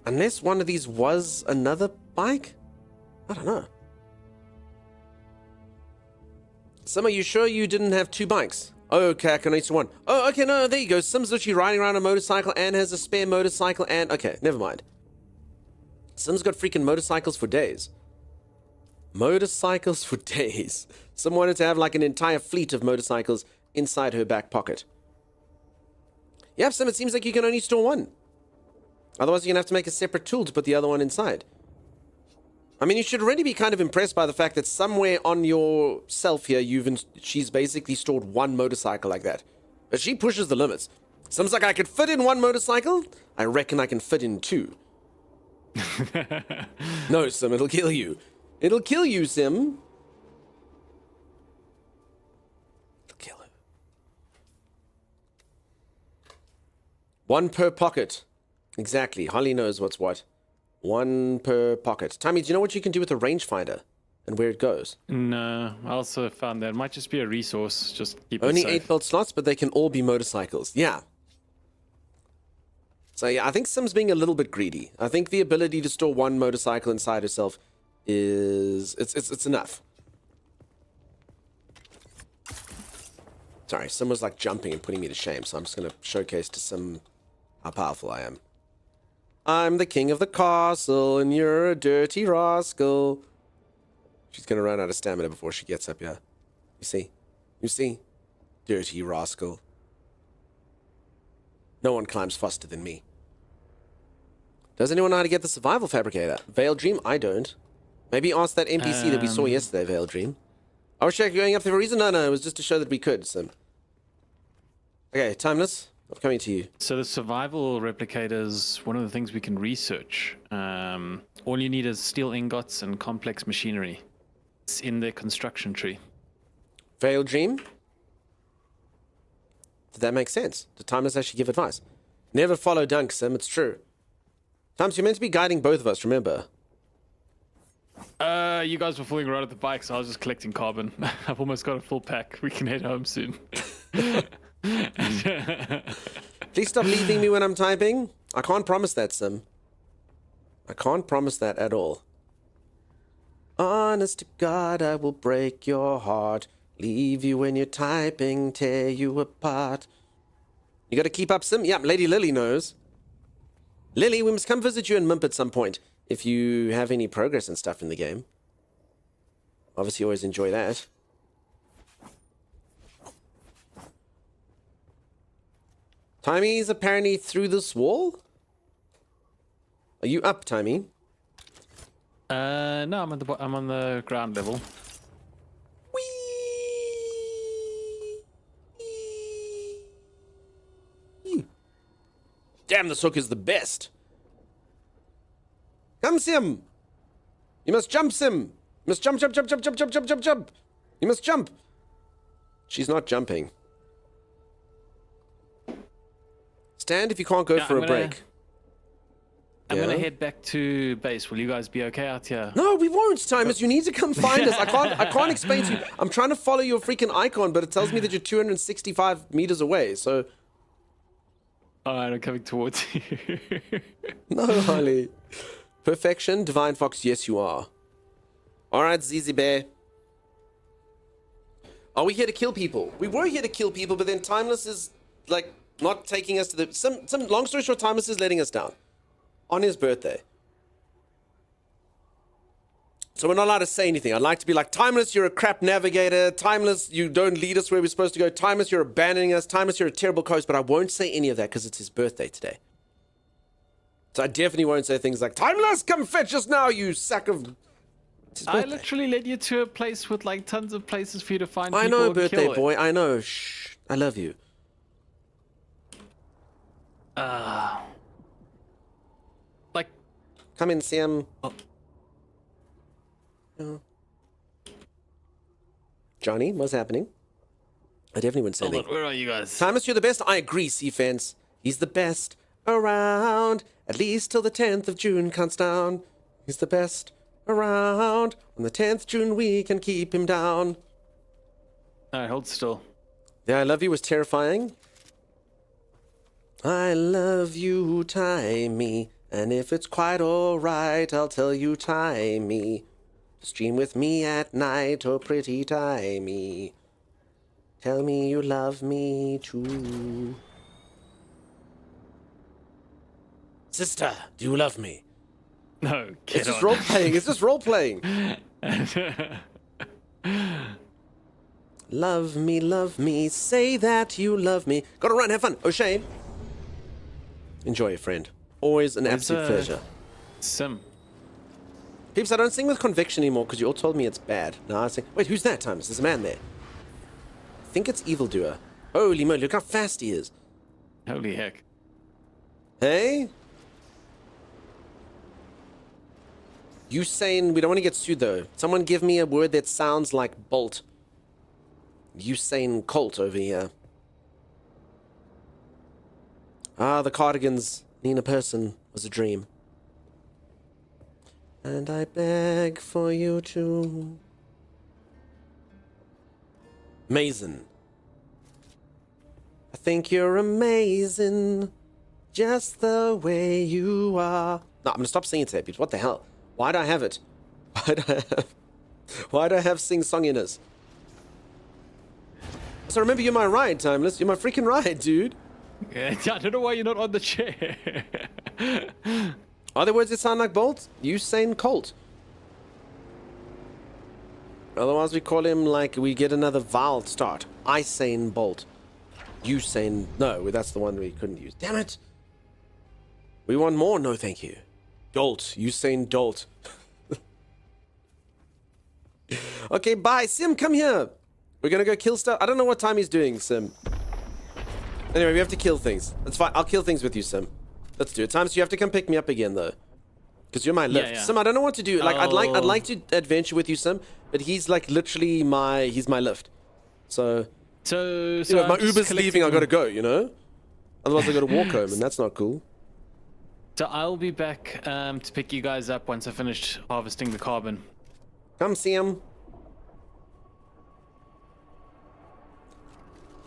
Unless one of these was another bike? I don't know. Sim, are you sure you didn't have 2 bikes? Oh, okay, I can only see 1. Oh, okay, no, there you go. Sim's literally riding around a motorcycle and has a spare motorcycle and... Okay, never mind. Sim's got freaking motorcycles for days. Motorcycles for days. Sim wanted to have like an entire fleet of motorcycles inside her back pocket. Yep, Sim, it seems like you can only store 1. Otherwise, you're going to have to make a separate tool to put the other one inside. I mean, you should already be kind of impressed by the fact that somewhere on your shelf here, she's basically stored 1 motorcycle like that. But she pushes the limits. Sim's like, I could fit in 1 motorcycle. I reckon I can fit in 2. No, Sim, it'll kill you. It'll kill you, Sim. It'll kill her. 1 per pocket. Exactly. Holly knows what's what. 1 per pocket. Timmy, do you know what you can do with a rangefinder and where it goes? No, I also found that it might just be a resource. Just keep it Only safe. 8 belt slots, but they can all be motorcycles. Yeah. So yeah, I think Sim's being a little bit greedy. I think the ability to store 1 motorcycle inside herself is it's enough. Sorry, Sim was like jumping and putting me to shame, so I'm just gonna showcase to Sim how powerful I am. I'm the king of the castle, and you're a dirty rascal. She's gonna run out of stamina before she gets up here. You see? You see? Dirty rascal. No one climbs faster than me. Does anyone know how to get the survival fabricator? Veil Dream? I don't. Maybe ask that NPC that we saw yesterday, Veil Dream. I was checking going up there for a reason? No, it was just to show that we could, so. Okay, Timeless, I'm coming to you. So the survival replicator is one of the things we can research. All you need is steel ingots and complex machinery. It's in the construction tree. Veil Dream? Did that make sense? Did Timeless actually give advice? Never follow Dunk, Sim, it's true. Timeless, you're meant to be guiding both of us, remember? You guys were fooling around at the bike, so I was just collecting carbon. I've almost got a full pack. We can head home soon. Please stop leaving me when I'm typing. I can't promise that, Sim. I can't promise that at all. Honest to God, I will break your heart. Leave you when you're typing, tear you apart. You gotta keep up, Sim. Yeah, Lady Lily knows. Lily, we must come visit you in Mimp at some point. If you have any progress and stuff in the game. Obviously, always enjoy that. Timey's apparently through this wall? Are you up, Timey? No, I'm on the ground level. Whee! Damn, this hook is the best. Come, Sim! You must jump, Sim! You must jump, jump, jump, jump, jump, jump, jump, jump, jump! You must jump! She's not jumping. Stand if you can't go for a break. I'm gonna head back to base. Will you guys be okay out here? No, we won't, Timers. You need to come find us. I can't explain to you. I'm trying to follow your freaking icon, but it tells me that you're 265 meters away, so... Alright, I'm coming towards you. No, Holly. Perfection, Divine Fox, yes you are. Alright, Zizi Bear. Are we here to kill people? We were here to kill people, but then Timeless is, like, not taking us to the... Some long story short, Timeless is letting us down. On his birthday. So we're not allowed to say anything. I'd like to be like, Timeless, you're a crap navigator. Timeless, you don't lead us where we're supposed to go. Timeless, you're abandoning us. Timeless, you're a terrible host. But I won't say any of that because it's his birthday today. So I definitely won't say things like, Timeless, come fetch us now, you sack of... I literally led you to a place with like tons of places for you to find people. I know, birthday boy. I know. Shh. I love you. Like... Come in, Sam. Oh. Oh. Johnny, what's happening? I definitely wouldn't say Hold anything. on, where are you guys? Timeless, you're the best. I agree, Seafence. He's the best around. At least till the 10th of June counts down. He's the best around. On the 10th June we can keep him down. Alright, hold still. Yeah, I love you was terrifying. I love you, Timey. And if it's quite alright, I'll tell you, Timey. Stream with me at night, oh pretty Timey. Tell me you love me too. Sister, do you love me? No, It's just role playing. It's just role playing. Love me, say that you love me. Gotta run, have fun. O'Shea. Enjoy your friend. Always an absolute pleasure. Sim. Peeps, I don't sing with conviction anymore because you all told me it's bad. Now I sing. Wait, who's that, Timeless? There's a man there. I think it's Evildoer. Holy moly, look how fast he is. Holy heck. Hey? You saying we don't want to get sued though. Someone give me a word that sounds like bolt. You saying colt over here. Ah, the cardigans. Nina Person was a dream. And I beg for you to... Mason. I think you're amazing. Just the way you are. No, I'm gonna stop singing today, people. What the hell? Why do I have it? Why do I have sing-songiness? So remember, you're my ride, Timeless. You're my freaking ride, dude. Yeah, I don't know why you're not on the chair. Are there words that sound like bolt? Usain Colt. Otherwise, we call him like we get another vowel start. Isane Bolt. Usain. No, that's the one we couldn't use. Damn it. We want more. No, thank you. Dolt. Usain Dolt. Okay, bye. Sim, come here. We're gonna go kill stuff. I don't know what time he's doing, Sim. Anyway, we have to kill things. That's fine. I'll kill things with you, Sim. Let's do it. Times you have to come pick me up again, though. Because you're my lift. Yeah. Sim, I don't know what to do. Like, I'd like to adventure with you, Sim, but he's like literally he's my lift. So So you know, if my I'm just Uber's leaving, I gotta go, you know? Otherwise I gotta walk home, and that's not cool. So I'll be back to pick you guys up once I finish harvesting the carbon. Come, Sam.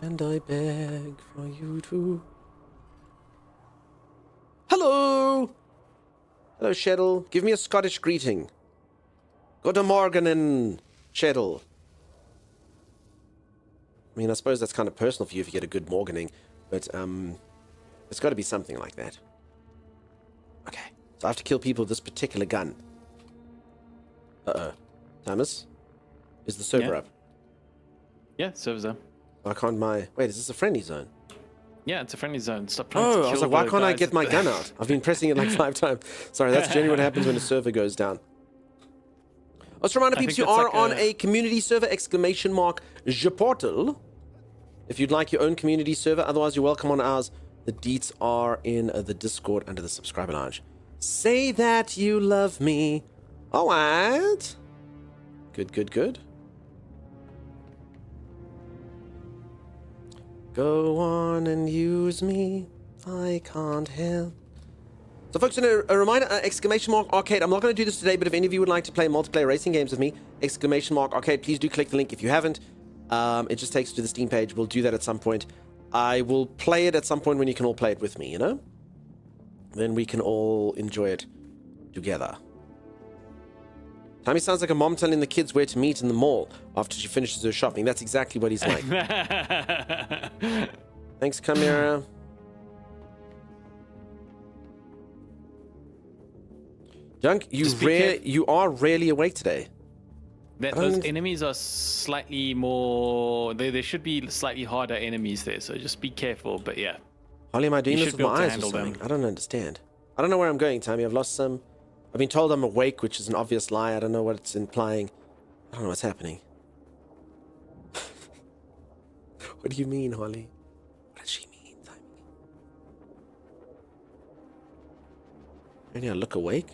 And I beg for you to... Hello! Hello, Sheddle. Give me a Scottish greeting. Good morning, Sheddle. I mean, I suppose that's kind of personal for you if you get a good morning, but it's got to be something like that. Okay, so I have to kill people with this particular gun. Uh-oh. Thomas? Is the server up? Yeah, server's up. Why can't my... Wait, is this a friendly zone? Yeah, it's a friendly zone. Stop trying to kill I was like, why the can't I guys get at my the- gun out? I've been pressing it like 5 times. Sorry, that's generally what happens when a server goes down. Let's remind I people think you that's are like on a community server, !Portal. If you'd like your own community server, otherwise you're welcome on ours. The deets are in the Discord under the subscriber lounge. Say that you love me. All right. Good, good, good. Go on and use me. I can't help. So folks, a reminder, ! Arcade. I'm not going to do this today, but if any of you would like to play multiplayer racing games with me, ! Arcade, please do click the link if you haven't. It just takes you to the Steam page. We'll do that at some point. I will play it at some point when you can all play it with me, you know? Then we can all enjoy it together. Tommy sounds like a mom telling the kids where to meet in the mall after she finishes her shopping. That's exactly what he's like. Thanks, Chimera. Junk, you are rarely awake today. Those enemies are slightly more... There should be slightly harder enemies there, so just be careful, but yeah. Holly, am I doing You this should with be able my to eyes or handle something? them. I don't understand. I don't know where I'm going, Tommy. I've lost some... I've been told I'm awake, which is an obvious lie. I don't know what it's implying. I don't know what's happening. What do you mean, Holly? What does she mean, Tommy? Really, I look awake?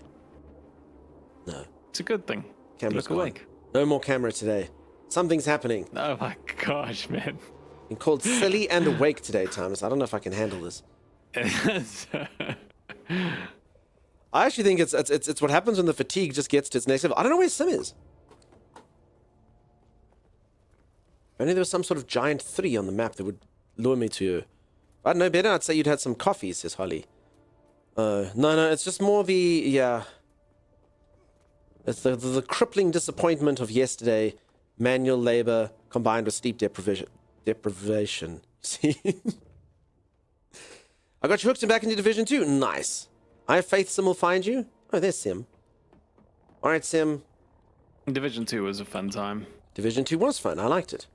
No. It's a good thing. Camera's Look gone. awake. No more camera today. Something's happening. Oh my gosh, man. I'm called silly and awake today, Thomas. I don't know if I can handle this. I actually think it's what happens when the fatigue just gets to its next level. I don't know where Sim is. If only there was some sort of giant 3 on the map that would lure me to you. If I'd know better, I'd say you'd had some coffee, says Holly. No, it's just more the, it's the crippling disappointment of yesterday, manual labor combined with steep deprivation. See? I got you hooked and back into Division 2. Nice. I have faith Sim will find you. Oh, there's Sim. All right, Sim. Division 2 was a fun time. Division 2 was fun. I liked it.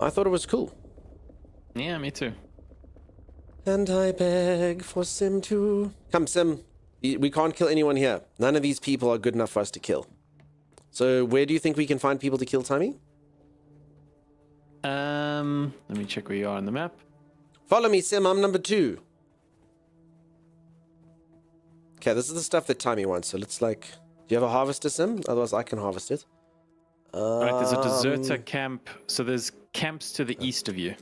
I thought it was cool. Yeah, me too. And I beg for Sim to... Come, Sim. We can't kill anyone here. None of these people are good enough for us to kill. So where do you think we can find people to kill, Tommy? Let me check where you are on the map. Follow me, Sim. I'm number 2. Okay, this is the stuff that Tommy wants. So let's like... Do you have a harvester, Sim? Otherwise I can harvest it. Alright, there's a deserter camp. So there's camps to the east of you.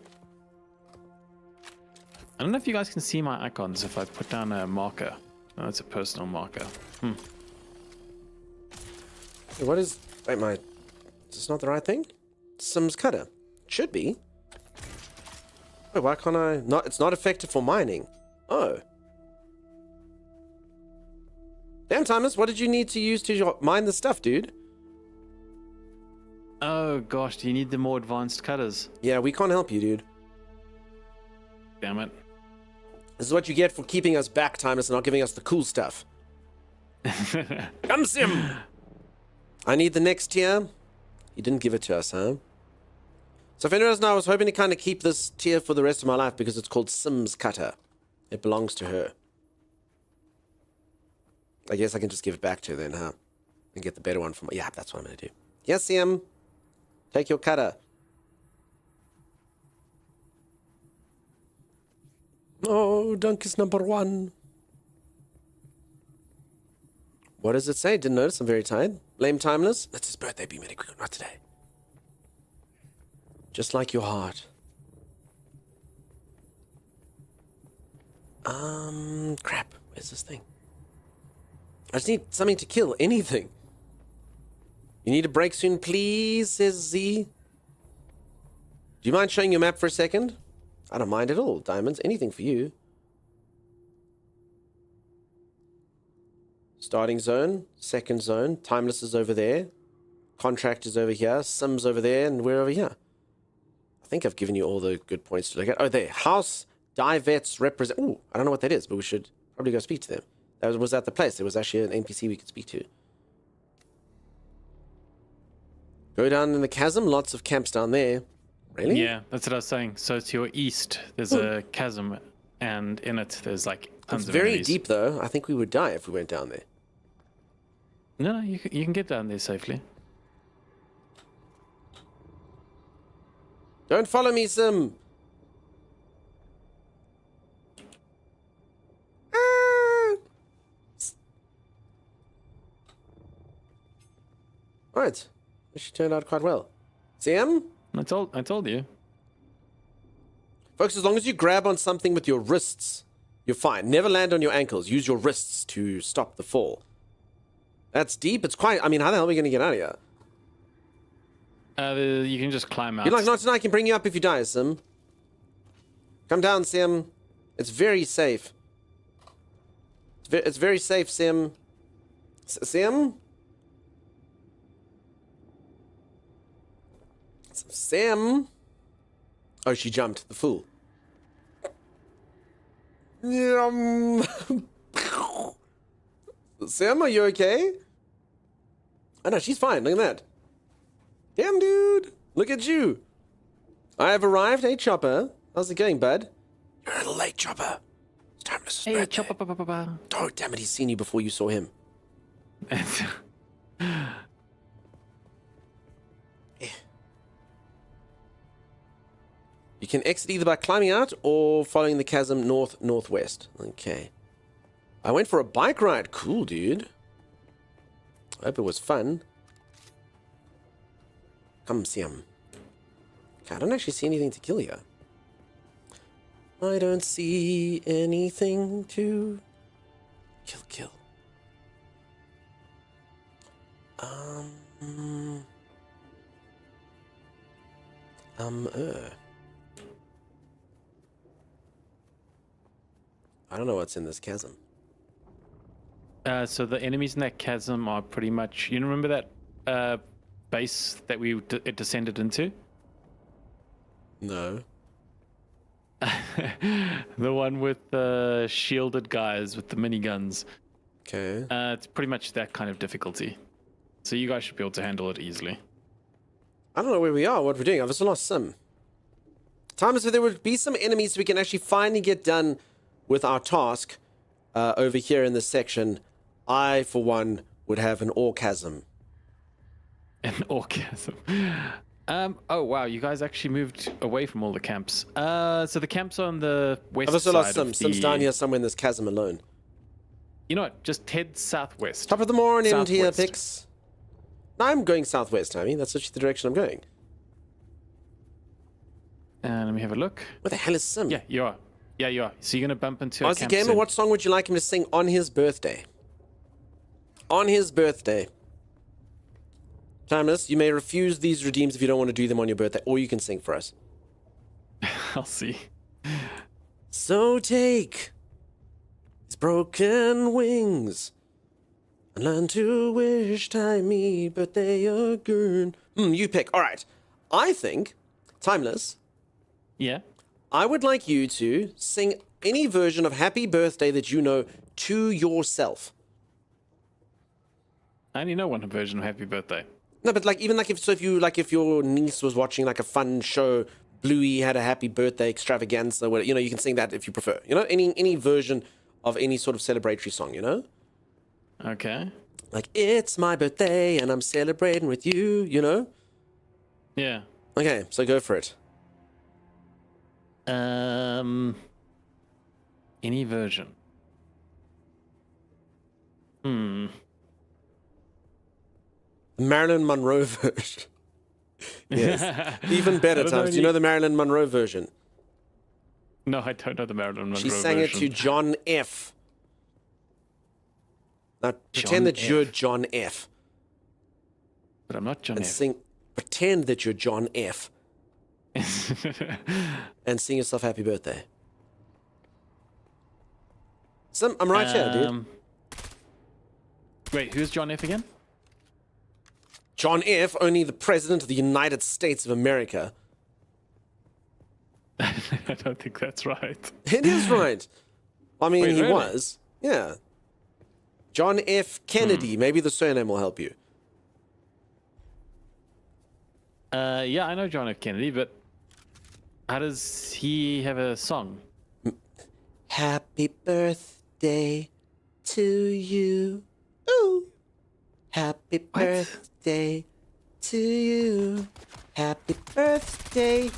I don't know if you guys can see my icons if I put down a marker. No, it's a personal marker. Hey, what is... Wait, is this not the right thing? Sim's cutter. Should be. Wait, why can't I... It's not effective for mining. Oh. Damn, Thomas, what did you need to use to mine the stuff, dude? Oh gosh, do you need the more advanced cutters? Yeah, we can't help you, dude. Damn it. This is what you get for keeping us back, Thomas, and not giving us the cool stuff. Come, Sim! I need the next tier. He didn't give it to us, huh? So if anyone doesn't know, I was hoping to kind of keep this tier for the rest of my life because it's called Sim's Cutter. It belongs to her. I guess I can just give it back to her then, huh? And get the better one from... Yeah, that's what I'm going to do. Yes, Sim. Take your cutter. Oh, Dunk is number 1. What does it say? Didn't notice. I'm very tired. Blame Timeless. That's his birthday. Be medical. Not today. Just like your heart. Crap. Where's this thing? I just need something to kill. Anything. You need a break soon, please, says Z. Do you mind showing your map for a second? I don't mind at all. Diamonds. Anything for you. Starting zone. Second zone. Timeless is over there. Contract is over here. Sims over there. And we're over here. I think I've given you all the good points to look at. Oh, there. House Divets represent... Ooh, I don't know what that is, but we should probably go speak to them. That was at the place. There was actually an NPC we could speak to. Go down in the chasm. Lots of camps down there. Really? Yeah, that's what I was saying. So to your east, there's a chasm, and in it, there's like tons it's of very enemies. deep, though. I think we would die if we went down there. No, you can get down there safely. Don't follow me, Sim. Right. She turned out quite well. Sim? I told you. Folks, as long as you grab on something with your wrists, you're fine. Never land on your ankles. Use your wrists to stop the fall. That's deep. It's quite... I mean, how the hell are we going to get out of here? You can just climb out. You're like, not tonight. I can bring you up if you die, Sim. Come down, Sim. It's very safe. It's very safe, Sim. Sim? Sim? Oh, she jumped. The fool. Sim, are you okay? Oh, no, she's fine. Look at that. Damn, dude. Look at you. I have arrived. Hey, Chopper. How's it going, bud? You're a little late, Chopper. It's Timeless's Hey, birthday. Chopper. Oh, damn it. He's seen you before you saw him. You can exit either by climbing out or following the chasm north-northwest. Okay. I went for a bike ride. Cool, dude. I hope it was fun. Come see him. Okay, I don't actually see anything to kill here. I don't see anything to kill. I don't know what's in this chasm. So the enemies in that chasm are pretty much... You remember that base that it descended into? No. The one with the shielded guys with the miniguns. Okay. It's pretty much that kind of difficulty. So you guys should be able to handle it easily. I don't know where we are, what we're doing. I've just lost Sim. Time is if there would be some enemies so we can actually finally get done with our task over here in this section. I, for one, would have an orgasm. An orgasm. Oh wow, you guys actually moved away from all the camps. So the camps are on the west I've also side lost Sim. of Sim's the... down here somewhere in this chasm alone. You know what? Just head southwest. Top of the morning here, Southwest. Pix. No, I'm going southwest, Tammy. That's actually the direction I'm going. And let me have a look. Where the hell is Sim? Yeah, you are. Yeah, you are. So you're gonna bump into a Aussie camp Gamer, soon. what song would you like him to sing on his birthday? On his birthday. Timeless, you may refuse these redeems if you don't want to do them on your birthday, or you can sing for us. I'll see. So take these broken wings and learn to wish Timey birthday again. You pick. All right. I think, Timeless, Yeah. I would like you to sing any version of Happy Birthday that you know to yourself. I only know one version of Happy Birthday. No, but like even like if your niece was watching like a fun show, Bluey had a happy birthday extravaganza, where you can sing that if you prefer. Any version of any sort of celebratory song. Okay. Like it's my birthday and I'm celebrating with you. Yeah. Okay, so go for it. Any version. Marilyn Monroe version. Yes. Even better times. Do you know the Marilyn Monroe version? No, I don't know the Marilyn Monroe She sang version. it to John F. Now pretend that you're John F. But I'm not John And F. pretend that you're John F. And sing yourself happy birthday. I'm right here, dude. Wait, who's John F again? John F., only the President of the United States of America. I don't think that's right. It is right. I mean, Wait, he really? was. Yeah. John F. Kennedy. Maybe the surname will help you. Yeah, I know John F. Kennedy, but how does he have a song? Happy birthday to you. Ooh. Happy birthday to you. Happy birthday,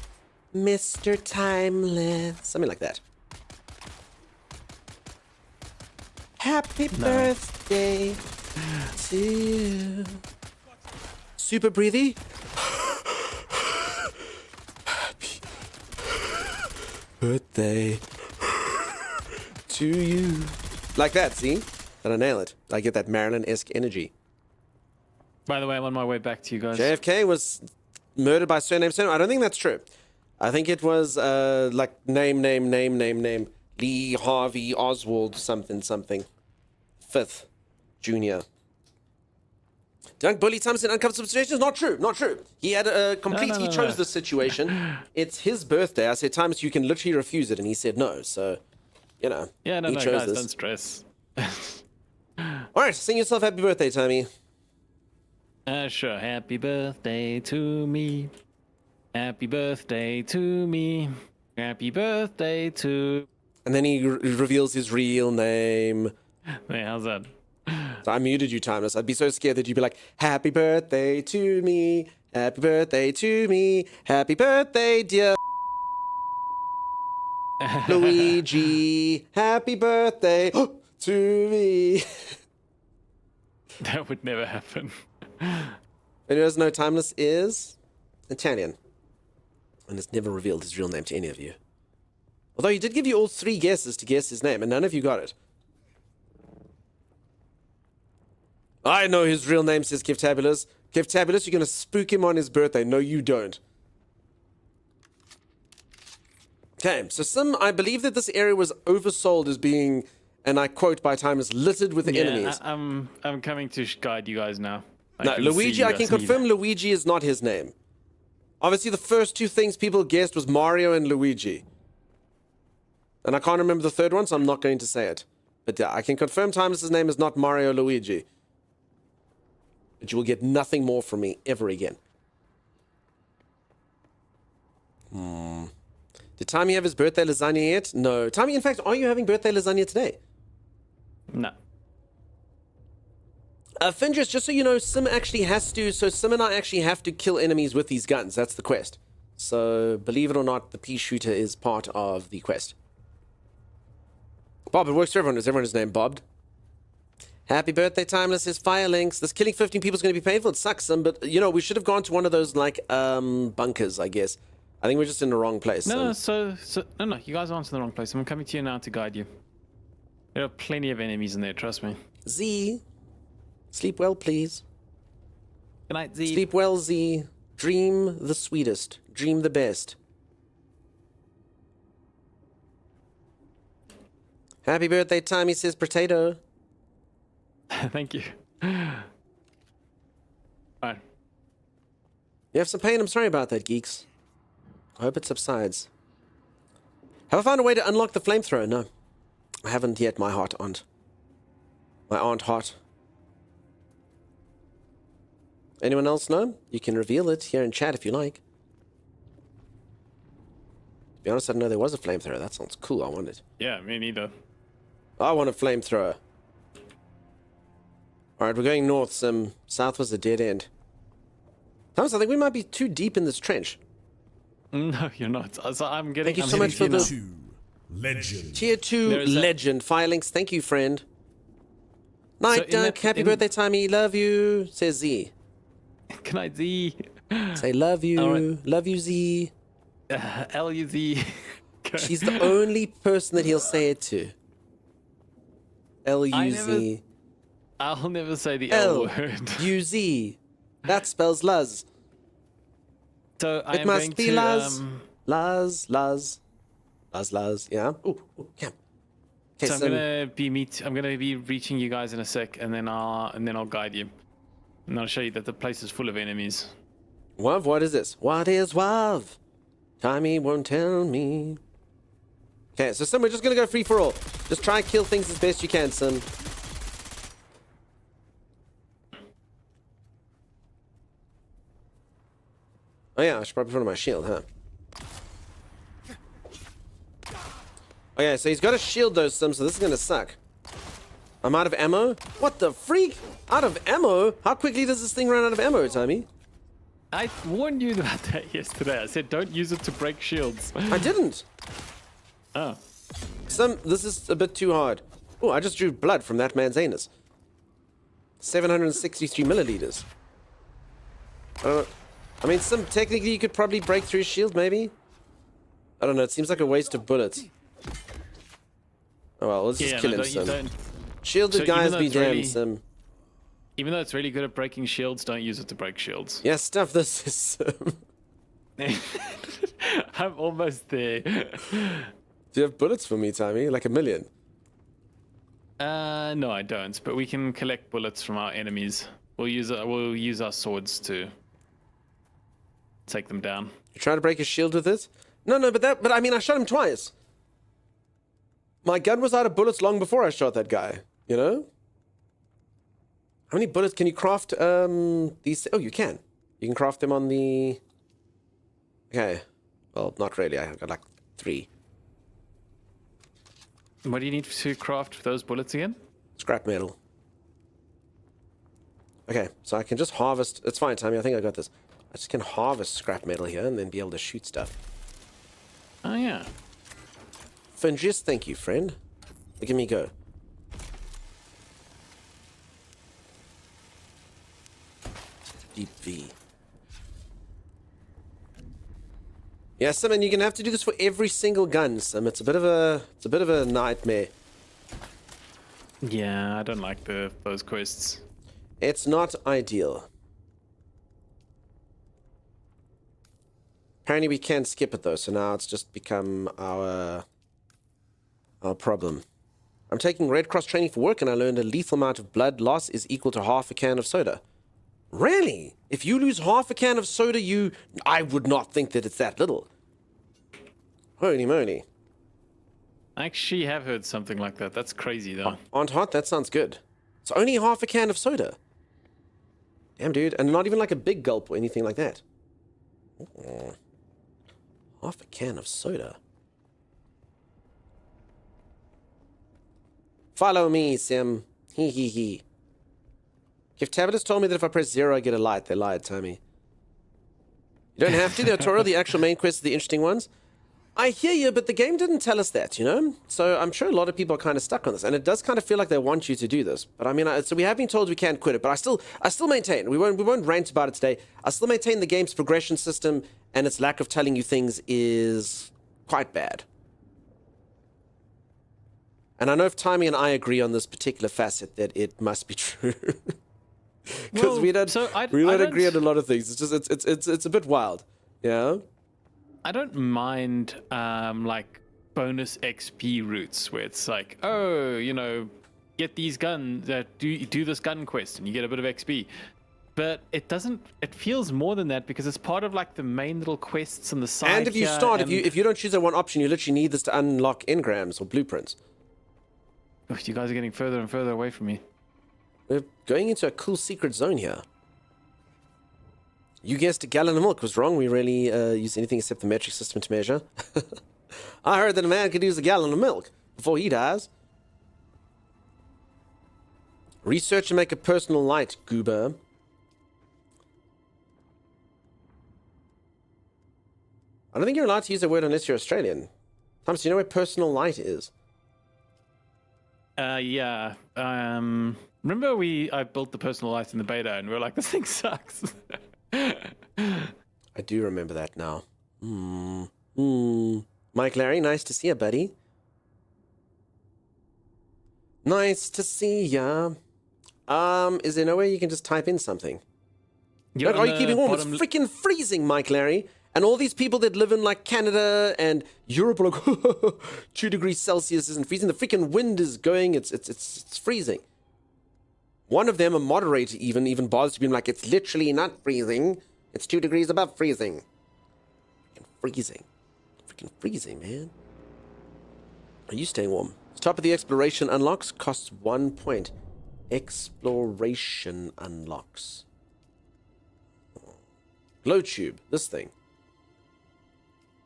Mr. Timeless. Something like that. Happy birthday to you. Super breathy. Happy birthday to you. Like that, see? Did I nail it? I get that Marilyn-esque energy. By the way, I'm on my way back to you guys. JFK was murdered by surname. I don't think that's true. I think it was like name. Lee Harvey Oswald something. Fifth Junior. Don't bully Thomas in uncomfortable situations. Not true. He had a complete. No. He chose this situation. It's his birthday. I said, Thomas, you can literally refuse it, and he said no. So, Yeah, no, he guys, chose this. don't stress. All right, sing yourself happy birthday, Tommy. Sure. Happy birthday to me. Happy birthday to me. Happy birthday to... And then he reveals his real name. Hey, how's that? So I muted you, Timeless. I'd be so scared that you'd be like, happy birthday to me. Happy birthday to me. Happy birthday, dear Luigi. Happy birthday to me. That would never happen. And who doesn't know, Timeless is Italian. And has never revealed his real name to any of you. Although he did give you all 3 guesses to guess his name, and none of you got it. I know his real name, says Kevtabulous. Kevtabulous, you're going to spook him on his birthday. No, you don't. Okay, so Sim, I believe that this area was oversold as being, and I quote by Timeless, littered with enemies. I'm coming to guide you guys now. No, Luigi, I can confirm Luigi is not his name. Obviously, the first 2 things people guessed was Mario and Luigi. And I can't remember the third one, so I'm not going to say it. But yeah, I can confirm Timeless's name is not Mario Luigi. But you will get nothing more from me ever again. Did Tommy have his birthday lasagna yet? No. Tommy, in fact, are you having birthday lasagna today? No. Findris, just so you know, Sim actually has to... So Sim and I actually have to kill enemies with these guns. That's the quest. So, believe it or not, the pea shooter is part of the quest. Bob, it works for everyone. Is everyone named Bob? Happy birthday, Timeless, is Firelinks. This killing 15 people is going to be painful. It sucks, Sim, but, we should have gone to one of those, like, bunkers, I guess. I think we're just in the wrong place. No, no, you guys aren't in the wrong place. I'm coming to you now to guide you. There are plenty of enemies in there, trust me. Z, sleep well, please. Good night, Z. Sleep well, Z. Dream the sweetest. Dream the best. Happy birthday, Tommy, says Potato. Thank you. Alright. You have some pain? I'm sorry about that, geeks. I hope it subsides. Have I found a way to unlock the flamethrower? No. I haven't yet, my aunt. My aunt hot. Anyone else know? You can reveal it here in chat if you like. To be honest, I didn't know there was a flamethrower. That sounds cool. I want it. Yeah, me neither. I want a flamethrower. Alright, we're going north. South was a dead end. Thomas, I think we might be too deep in this trench. No, you're not. So I'm getting. Thank you I'm so much for hitting the you Legend. Tier 2 There's a- legend. Firelinks. Thank you, friend. Night, in Dunk. that- Happy in- birthday, Tommy. Love you. Says Z. now. Can I see? Say love you. Alright. Love you, Z. LUZ. She's the only person that he'll say it to. L-U-Z. I'll never say the L word. L-U-Z. That spells Luz. So I It am must going be to. Luz. Luz, Luz. Luz, Luz. Yeah. Ooh, Cam. Okay, So I'm gonna be reaching you guys in a sec, and then I'll guide you, and I'll show you that the place is full of enemies. Wav, what is this? What is Wav? Tommy won't tell me. Okay, so Sim, we're just gonna go free for all. Just try and kill things as best you can, Sim. Oh yeah, I should probably put on my shield, huh? Okay, so he's got a shield though, Sim, so this is gonna suck. I'm out of ammo? What the freak? Out of ammo? How quickly does this thing run out of ammo, Tommy? I warned you about that yesterday. I said don't use it to break shields. I didn't. Oh. This is a bit too hard. Oh, I just drew blood from that man's anus. 763 milliliters. I don't know. I mean, technically you could probably break through his shield, maybe? I don't know, it seems like a waste of bullets. Oh well, let's just kill him, Sim. Shielded So guys even though be it's damned, really- Sim. Even though it's really good at breaking shields, don't use it to break shields. Yeah, stuff this is Sim. I'm almost there. Do you have bullets for me, Tommy? Like 1,000,000? No, I don't. But we can collect bullets from our enemies. We'll use our swords to take them down. You trying to break his shield with it? No, but I mean, I shot him twice. My gun was out of bullets long before I shot that guy, you know? How many bullets can you craft, these? Oh, you can. You can craft them on the... Okay. Well, not really. I got like 3. What do you need to craft those bullets again? Scrap metal. Okay, so I can just harvest... It's fine, Tommy. I think I got this. I just can harvest scrap metal here and then be able to shoot stuff. Oh, yeah. Fingis, thank you, friend. Look at me go. Deep V. Yeah, Simon, you're gonna have to do this for every single gun, Sim. It's a bit of a nightmare. Yeah, I don't like those quests. It's not ideal. Apparently we can skip it though, so now it's just become our problem. I'm taking Red Cross training for work and I learned a lethal amount of blood loss is equal to half a can of soda. Really? If you lose half a can of soda, I would not think that it's that little. Holy moly. I actually have heard something like that. That's crazy, though. Aunt Hot, that sounds good. It's only half a can of soda. Damn, dude. And not even like a big gulp or anything like that. Ooh. Half a can of soda. Follow me, Sim. Hee hee hee. If Tabitha's told me that if I press 0, I get a light, they lied, Tommy. You don't have to. The tutorial, the actual main quests, are the interesting ones. I hear you, but the game didn't tell us that, you know? So I'm sure a lot of people are kind of stuck on this, and it does kind of feel like they want you to do this. But I mean, so we have been told we can't quit it, but I still maintain, we won't rant about it today. I still maintain the game's progression system and its lack of telling you things is quite bad. And I know if Tommy and I agree on this particular facet that it must be true. Because Well, we don't so I agree don't- on a lot of things. It's just it's a bit wild. Yeah. I don't mind like bonus XP routes where it's like, oh, you know, get these guns, do this gun quest and you get a bit of XP. But it doesn't. It feels more than that because it's part of like the main little quests on the side. And if you here, start, and... if you don't choose that one option, you literally need this to unlock engrams or blueprints. Oh, you guys are getting further and further away from me. We're going into a cool secret zone here. You guessed a gallon of milk was wrong. We rarely use anything except the metric system to measure. I heard that a man could use a gallon of milk before he dies. Research and make a personal light, goober. I don't think you're allowed to use that word unless you're Australian. Thomas, do you know where personal light is? Yeah. Remember I built the personal light in the beta and we were like, this thing sucks. I do remember that now. Mike Larry, nice to see you, buddy. Nice to see ya. Is there no way you can just type in something? Look, are you keeping warm? It's freaking freezing, Mike Larry. And all these people that live in like Canada and Europe are like 2 degrees Celsius isn't freezing. The freaking wind is going. It's freezing. One of them, a moderator, even bothers to be like, it's literally not freezing. It's 2 degrees above freezing. Freaking freezing, man. Are you staying warm? Top of the exploration unlocks costs 1 point. Exploration unlocks. Glow tube. This thing.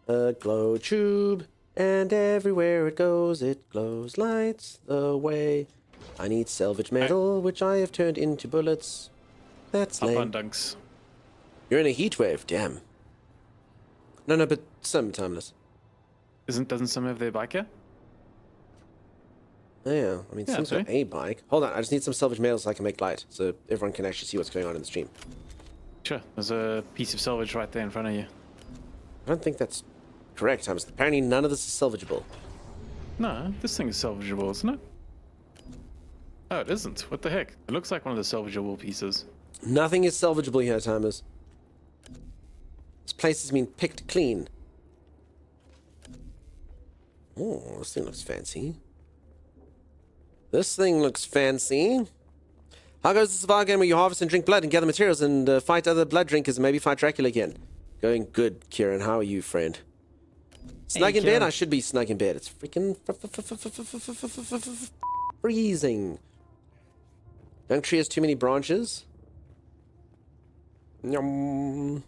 A glow tube, and everywhere it goes, it glows, lights the way. I need salvage metal, which I have turned into bullets. That's lame. Up on dunks. You're in a heat wave, damn. No, but some timeless. Doesn't some have their bike here? Yeah, I mean, Yeah, Sim's got a bike. Hold on, I just need some salvage metal so I can make light, so everyone can actually see what's going on in the stream. Sure. There's a piece of salvage right there in front of you. I don't think that's correct, Thomas. Apparently none of this is salvageable. No, this thing is salvageable, isn't it? Oh, it isn't. What the heck? It looks like one of the salvageable pieces. Nothing is salvageable here, Thomas. This place has been picked clean. Oh, this thing looks fancy. This thing looks fancy. How goes the survival game where you harvest and drink blood and gather materials and fight other blood drinkers and maybe fight Dracula again? Going good, Kieran. How are you, friend? Snug in bed? I should be snug in bed. It's freaking freezing. Young tree has too many branches. Yum.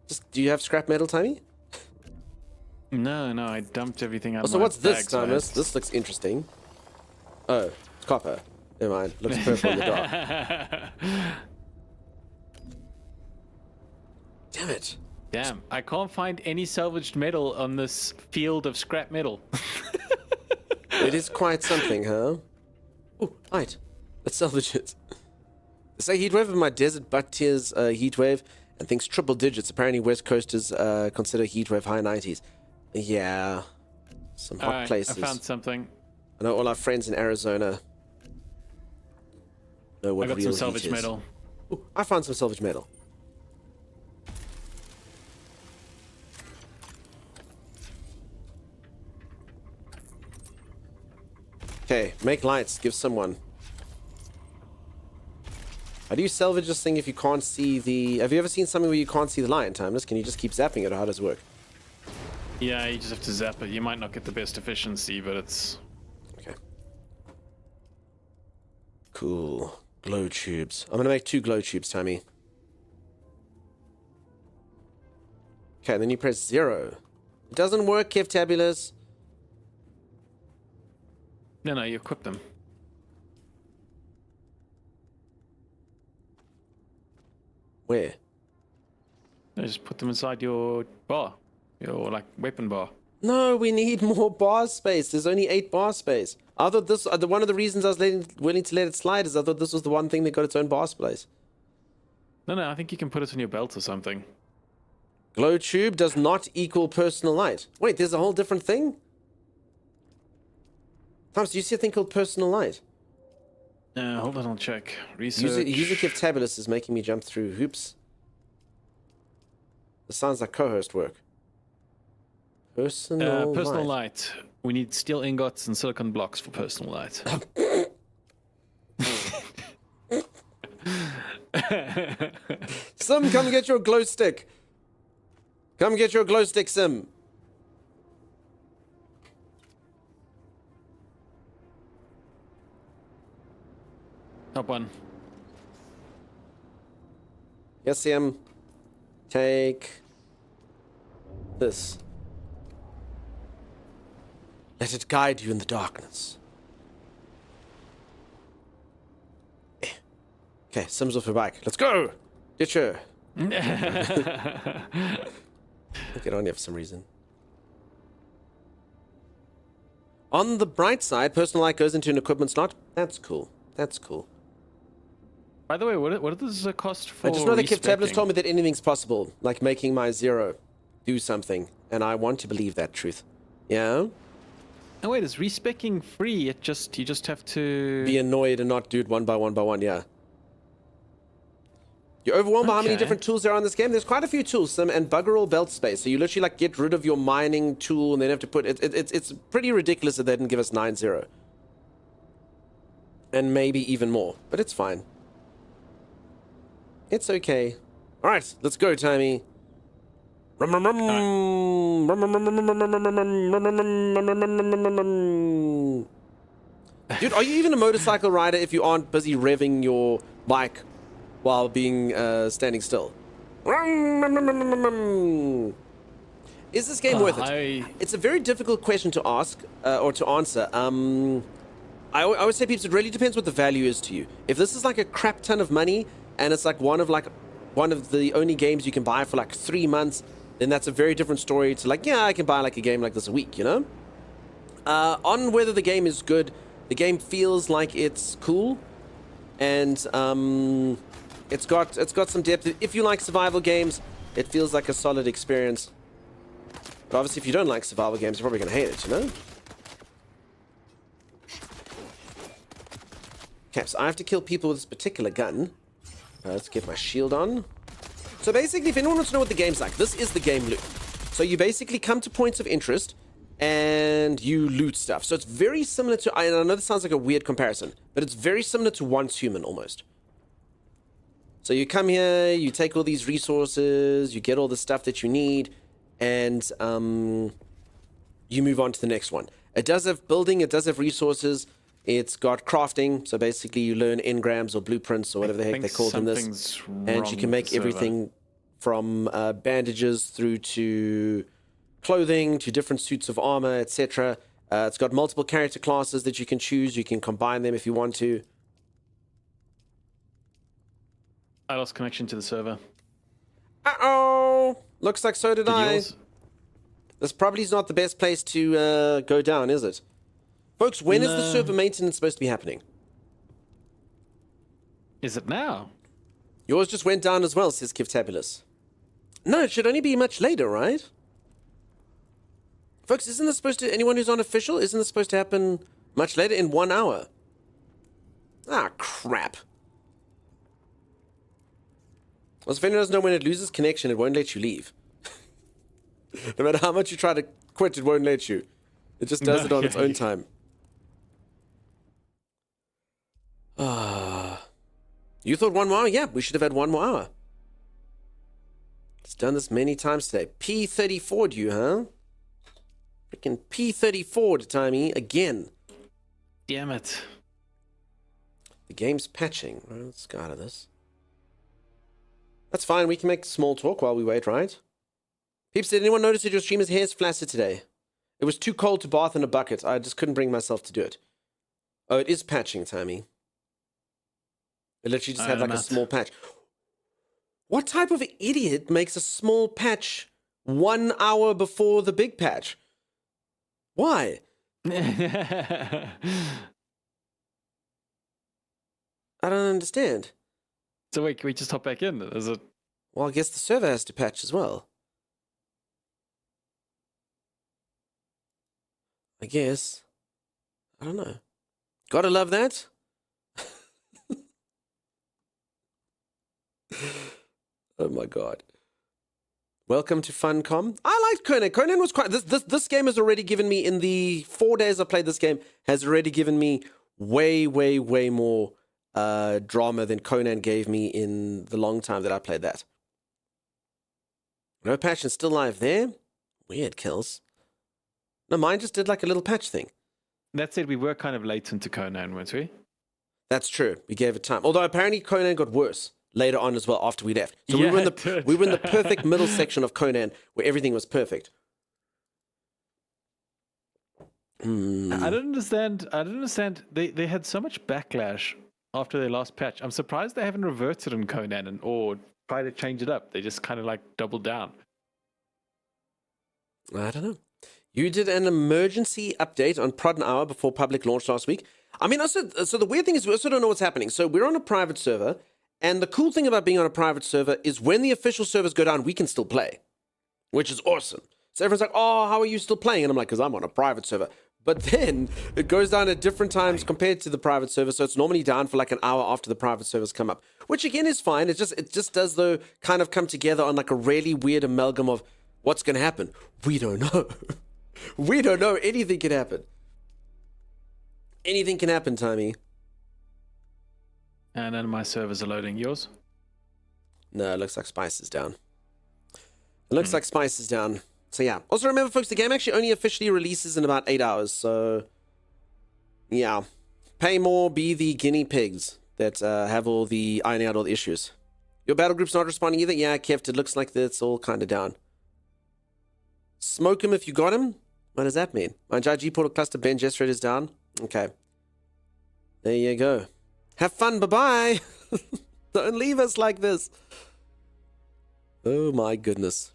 Just, do you have scrap metal, Timmy? No, I dumped everything out. So what's this, bags, Thomas? This looks interesting. Oh, it's copper. Never mind. Looks purple in the dark. Damn it. Damn, I can't find any salvaged metal on this field of scrap metal. It is quite something, huh? Oh, light. Let's salvage it. They say heatwave in my desert butt tiers heatwave and thinks triple digits. Apparently West Coasters consider heatwave high 90s. Yeah. Some hot Alright, places. I found something. I know all our friends in Arizona know what I got real some heat salvage is. metal. Ooh, I found some salvage metal. Okay, make lights. Give someone. How do you salvage this thing if you can't see the... Have you ever seen something where you can't see the light, Timeless? Can you just keep zapping it, or how does it work? Yeah, you just have to zap it. You might not get the best efficiency, but it's... Okay. Cool. Glow tubes. I'm gonna make 2 glow tubes, Timmy. Okay, and then you press 0. It doesn't work, Kevtabulous. No, you equip them. Where? You just put them inside your bar. Your, like, weapon bar. No, we need more bar space. There's only 8 bar space. I thought this... one of the reasons I was willing to let it slide is I thought this was the one thing that got its own bar space. No, I think you can put it on your belt or something. Glow tube does not equal personal light. Wait, there's a whole different thing? Thomas, do you see a thing called personal light? Hold on, I'll check. Research. User Kevtabulous is making me jump through hoops. This sounds like co-host work. Personal light. We need steel ingots and silicon blocks for personal light. Sim, come get your glow stick. Come get your glow stick, Sim. Top one. Yes, Sam. Take this. Let it guide you in the darkness. Okay, Sims off her bike. Let's go! Get her. I'll get on here for some reason. On the bright side, personal light goes into an equipment slot. That's cool. That's cool. By the way, what does it cost for I just know that Kip Tablets respecing? told me that anything's possible, like making my zero do something, and I want to believe that truth. Yeah? Oh wait, is respecking free? You just have to Be annoyed and not do it one by one, yeah. You're overwhelmed by how many Okay. different tools there are in this game. There's quite a few tools, Sim, and bugger all belt space. So you literally like get rid of your mining tool and then have to put it. It's pretty ridiculous that they didn't give us 9-0. And maybe even more, but it's fine. It's okay. All right, let's go, Timey. Dude, are you even a motorcycle rider if you aren't busy revving your bike while being standing still? Is this game worth it? It's a very difficult question to ask or to answer. I would say, peeps, it really depends what the value is to you. If this is like a crap ton of money and it's like one of the only games you can buy for like 3 months, then that's a very different story to like, yeah, I can buy like a game like this a week, you know? On whether the game is good, the game feels like it's cool, and it's got some depth. If you like survival games, it feels like a solid experience. But obviously, if you don't like survival games, you're probably gonna hate it, you know? Okay, so I have to kill people with this particular gun. Let's get my shield on. So basically, if anyone wants to know what the game's like, this is the game loop. So you basically come to points of interest and you loot stuff. So it's very similar to, I know this sounds like a weird comparison, but it's very similar to Once Human almost. So you come here, you take all these resources, you get all the stuff that you need, and you move on to the next one. It does have building, it does have resources, it's got crafting, so basically you learn engrams or blueprints or whatever the heck they're called in this. And you can make everything from bandages through to clothing, to different suits of armor, etc. It's got multiple character classes that you can choose. You can combine them if you want to. I lost connection to the server. Uh-oh! Looks like so did I. Yours? This probably is not the best place to go down, is it? Folks, when is the server maintenance supposed to be happening? Is it now? Yours just went down as well, says Kivtabulous. No, it should only be much later, right? Folks, isn't this supposed to... Anyone who's unofficial, isn't this supposed to happen much later, in 1 hour? Ah, crap. Also, if anyone doesn't know, when it loses connection, it won't let you leave. No matter how much you try to quit, it won't let you. It just does it on its own time. You thought 1 more hour? Yeah, we should have had 1 more hour. It's done this many times today. P34'd you, huh? Freaking P34'd, Timey, again. Damn it. The game's patching. Right, let's go out of this. That's fine, we can make small talk while we wait, right? Peeps, did anyone notice that your streamer's hair's flaccid today? It was too cold to bath in a bucket. I just couldn't bring myself to do it. Oh, it is patching, Timey. It literally just had like a small patch. What type of idiot makes a small patch 1 hour before the big patch? Why? I don't understand. So wait, can we just hop back in? Is it? Well, I guess the server has to patch as well. I guess. I don't know. Gotta love that. Oh my god. Welcome to Funcom. I liked Conan. Conan was quite... This game has already given me, in the 4 days I played this game, has already given me way more drama than Conan gave me in the long time that I played that. No patch and still live there? Weird, kills. No, mine just did like a little patch thing. That said, we were kind of late into Conan, weren't we? That's true. We gave it time. Although apparently Conan got worse later on as well after we left. So we were in it did. we were in the perfect middle section of Conan where everything was perfect. I don't understand. They had so much backlash after their last patch. I'm surprised they haven't reverted on Conan or tried to change it up. They just kind of like doubled down. I don't know. You did an emergency update on Prod an Hour before public launch last week. I mean, so the weird thing is we also don't know what's happening. So we're on a private server, and the cool thing about being on a private server is when the official servers go down, we can still play, which is awesome. So everyone's like, oh, how are you still playing? And I'm like, because I'm on a private server. But then it goes down at different times compared to the private server. So it's normally down for like an hour after the private servers come up, which again is fine. It just does though kind of come together on like a really weird amalgam of what's going to happen. We don't know. We don't know. Anything can happen. Anything can happen, Tommy. And then my servers are loading. Yours? No, it looks like Spice is down. It looks like Spice is down. So yeah. Also remember, folks, the game actually only officially releases in about 8 hours. So yeah. Pay more, be the guinea pigs that have all the ironing out all the issues. Your battle group's not responding either? Yeah, Keft, it looks like it's all kind of down. Smoke him if you got him? What does that mean? My G portal cluster bench rate is down. Okay. There you go. Have fun. Bye-bye. Don't leave us like this. Oh, my goodness.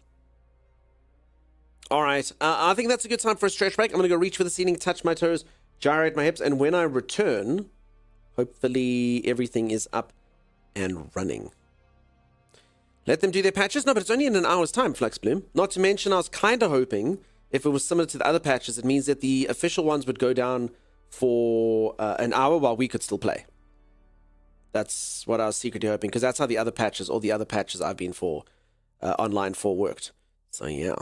All right. I think that's a good time for a stretch break. I'm going to go reach for the ceiling, touch my toes, gyrate my hips, and when I return, hopefully everything is up and running. Let them do their patches? No, but it's only in an hour's time, Fluxbloom. Not to mention, I was kind of hoping if it was similar to the other patches, it means that the official ones would go down for an hour while we could still play. That's what I was secretly hoping, because that's how the other patches, all the other patches I've been for online for worked. So yeah.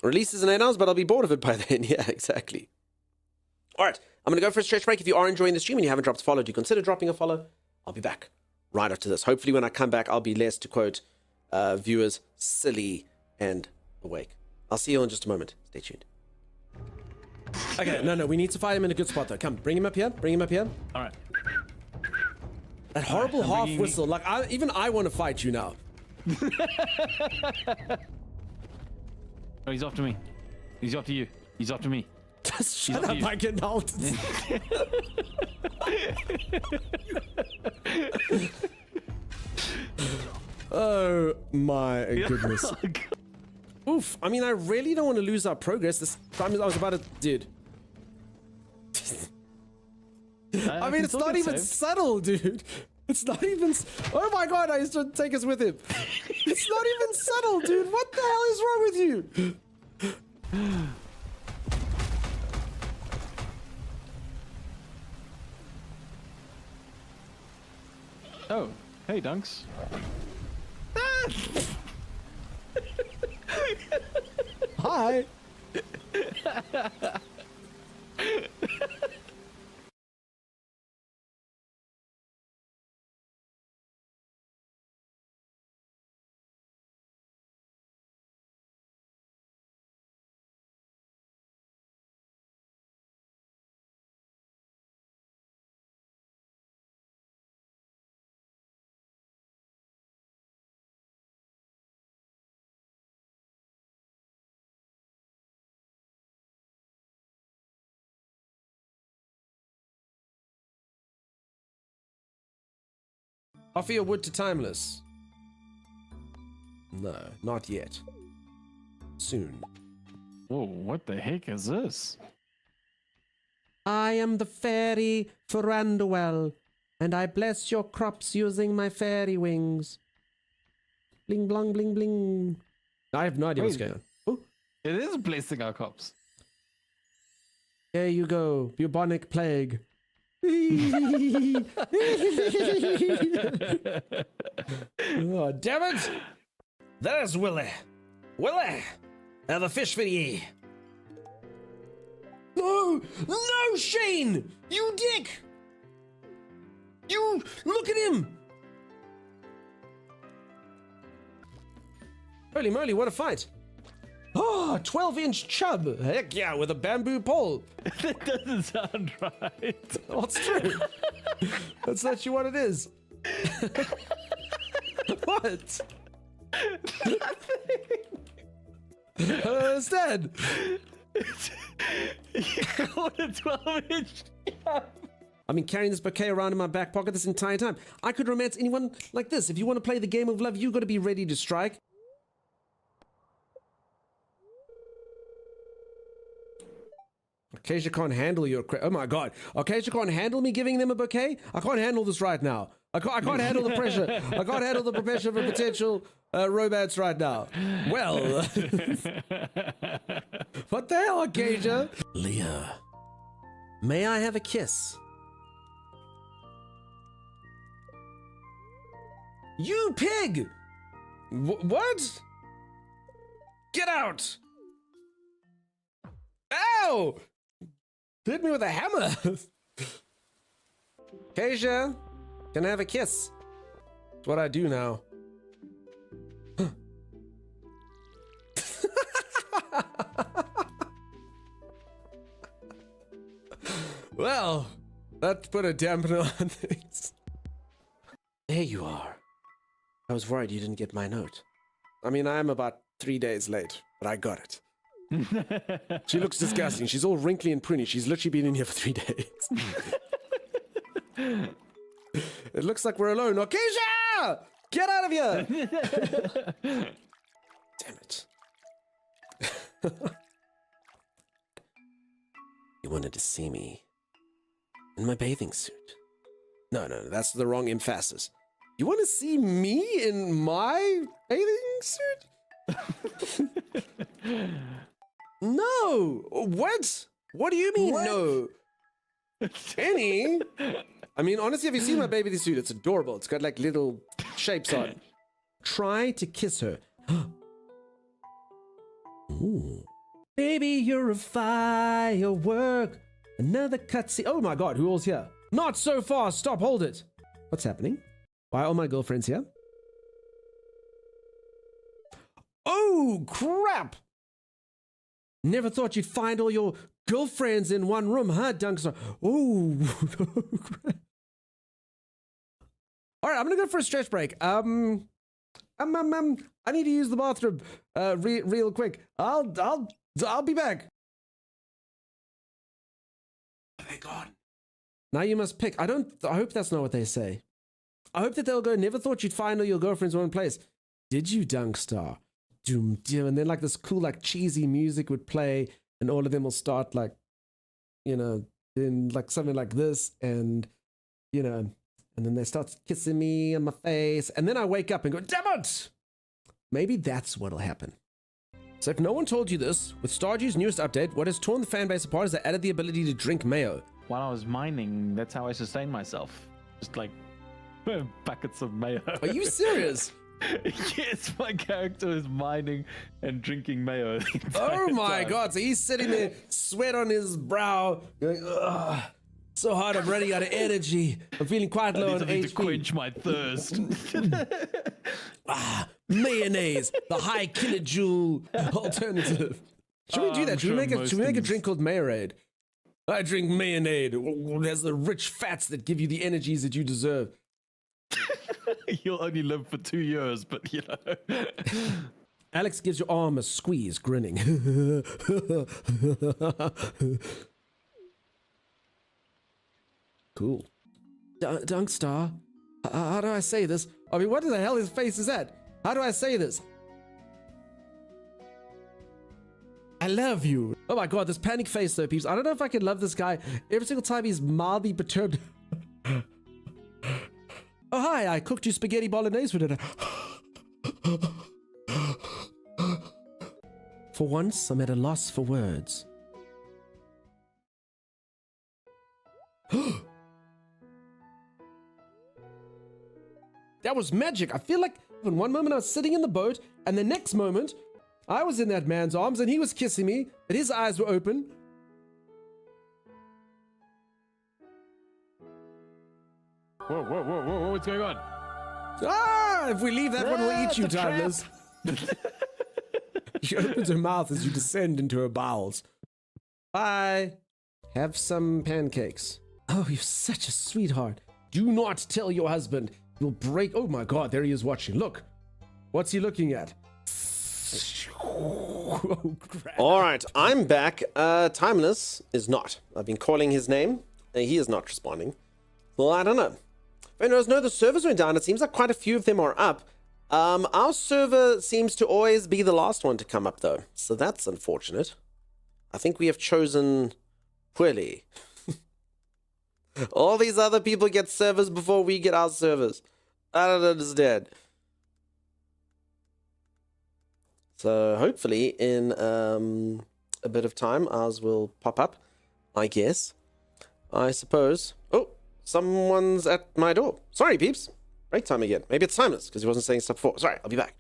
Releases in 8 hours, but I'll be bored of it by then. Yeah, exactly. All right, I'm going to go for a stretch break. If you are enjoying the stream and you haven't dropped a follow, do consider dropping a follow. I'll be back right after this. Hopefully when I come back, I'll be less, to quote viewers, silly and awake. I'll see you in just a moment. Stay tuned. Okay, no, we need to fight him in a good spot though. Come, bring him up here. Bring him up here. All right. That horrible half whistle. Like, even I want to fight you now. Oh, he's after me. He's after you. He's after me. Just shut up, I can out. Oh my goodness. Oof. I mean, I really don't want to lose our progress. This time I was about to... Dude. I mean, it's not even subtle, dude. It's not even... Oh my god, I used to take us with him. It's not even subtle, dude. What the hell is wrong with you? Oh, hey, Dunks. Hi. Offer your wood to Timeless. No, not yet. Soon. Whoa, what the heck is this? I am the fairy Ferranduel, and I bless your crops using my fairy wings. Bling, blong, bling, bling. I have no idea what's going on. Oh, It is blessing our cops. there you go, bubonic plague. Oh, damn it! There's Willie. Willie! Have a fish for ye. No! No, Shane! You dick! You... Look at him! Holy moly, what a fight! Oh, 12-inch chub! Heck yeah, with a bamboo pole! That doesn't sound right. What's true? That's actually what it is. What? I don't understand. What a 12-inch. I've been carrying this bouquet around in my back pocket this entire time. I could romance anyone like this. If you want to play the game of love, you got to be ready to strike. Acacia can't handle your oh my god. Acacia can't handle me giving them a bouquet? I can't handle this right now. I can't handle the pressure. I can't handle the pressure of a potential romance right now. Well. What the hell, Acacia? Leah. May I have a kiss? You pig! What? Get out! Ow! Hit me with a hammer! Acacia, can I have a kiss? That's what I do now. Well, that put a dampener on things. There you are. I was worried you didn't get my note. I mean, I am about 3 days late, but I got it. She looks disgusting. She's all wrinkly and pruny. She's literally been in here for 3 days. It looks like we're alone. Acacia! Get out of here! Damn it. You wanted to see me in my bathing suit. No, that's the wrong emphasis. You want to see me in my bathing suit? No! What? What do you mean, What? no? Any? I mean, honestly, have you seen my bathing suit? It's adorable. It's got like little shapes on. Try to kiss her. Ooh. Baby, you're a firework. Another cutscene. Oh my god, who all's here? Not so fast. Stop, hold it. What's happening? Why are all my girlfriends here? Oh, crap! Never thought you'd find all your girlfriends in one room, huh, Dunkster? Oh, crap. All right, I'm gonna go for a stretch break. I need to use the bathroom, real quick. I'll be back. Are they gone? Now you must pick. I hope that's not what they say. I hope that they'll go, never thought you'd find all your girlfriends in one place. Did you, Dunkstar? Doom, doom. And then like this cool, like cheesy music would play and all of them will start like, you know, in like something like this and, you know, and then they start kissing me on my face. And then I wake up and go, damn it! Maybe that's what'll happen. So if no one told you this, with Stardew's newest update, what has torn the fanbase apart is they added the ability to drink mayo. While I was mining, that's how I sustained myself. Just like buckets of mayo. Are you serious? Yes, my character is mining and drinking mayo. the Oh entire my time. god, so he's sitting there, sweat on his brow, going, ugh, so hard, I'm running out of energy. I'm feeling quite I low need on something to HP. quench my thirst. Mayonnaise, the high kilojoule alternative. Should we do I'm that? Should we sure make a most drink things- called Mayorade? I drink Mayonnaise. There's the rich fats that give you the energies that you deserve. You'll only live for 2 years, but you know. Alex gives your arm a squeeze, grinning. Cool. Dunkstar, how do I say this? I mean, what the hell his face is that? How do I say this? I love you. Oh my god, this panic face though, peeps. I don't know if I can love this guy every single time he's mildly perturbed. Oh hi, I cooked you spaghetti bolognese for dinner. For once, I'm at a loss for words. That was magic. I feel like in one moment I was sitting in the boat, and the next moment I was in that man's arms and he was kissing me, but his eyes were open. Whoa, what's going on? Ah, if we leave that one, we'll eat you, it's a trap. Timeless. She opens her mouth as you descend into her bowels. Bye. Have some pancakes. Oh, you're such a sweetheart. Do not tell your husband. will break. Oh my god, there he is watching. Look. What's he looking at? Oh, crap. All right, I'm back. Timeless is not. I've been calling his name. He is not responding. Well, I don't know. Vendors, no, the servers went down. It seems like quite a few of them are up. Our server seems to always be the last one to come up, though. So that's unfortunate. I think we have chosen poorly. All these other people get servers before we get our servers. I don't understand. So hopefully in a bit of time, ours will pop up, I guess. I suppose. Oh, someone's at my door. Sorry, peeps. Break time again. Maybe it's Timeless, because he wasn't saying stuff before. Sorry, I'll be back.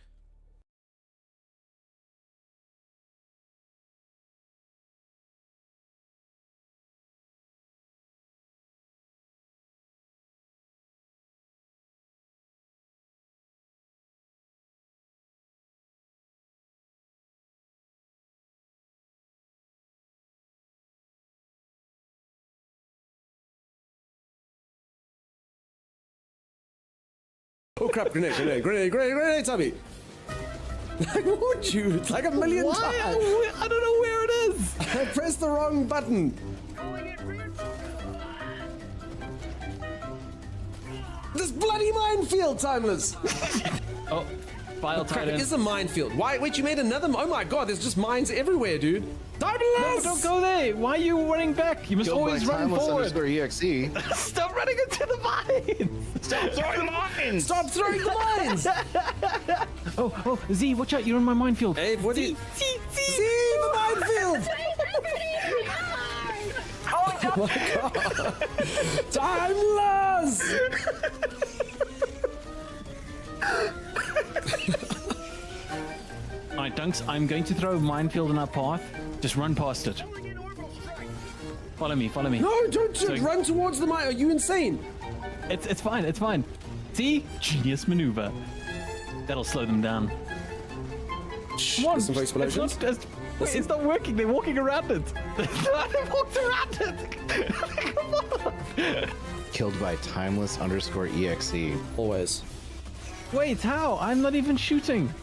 Oh crap, grenade, Tommy. Would you? It's like a million times. I don't know where it is. I pressed the wrong button. This bloody minefield, Timeless. Oh, file Crap, titan. it is a minefield. Why? Wait, you made another? Oh my god, there's just mines everywhere, dude. Timeless! No, don't go there. Why are you running back? You must always run forward. _exe. Stop running into the mines. Stop throwing the mines! Stop throwing the mines! Oh, Z, watch out. You're in my minefield. Hey, what do you... Z. See the minefield! Oh my god! Timeless! Alright, Dunks, I'm going to throw a minefield in our path. Just run past it. Follow me. No, don't So- run towards the mine. Are you insane? It's fine. See? Genius maneuver. That'll slow them down. Come on. Listen for explosions. It's not working. They're walking around it. They walked around it. Come on. Killed by timeless _exe. Always. Wait, how? I'm not even shooting.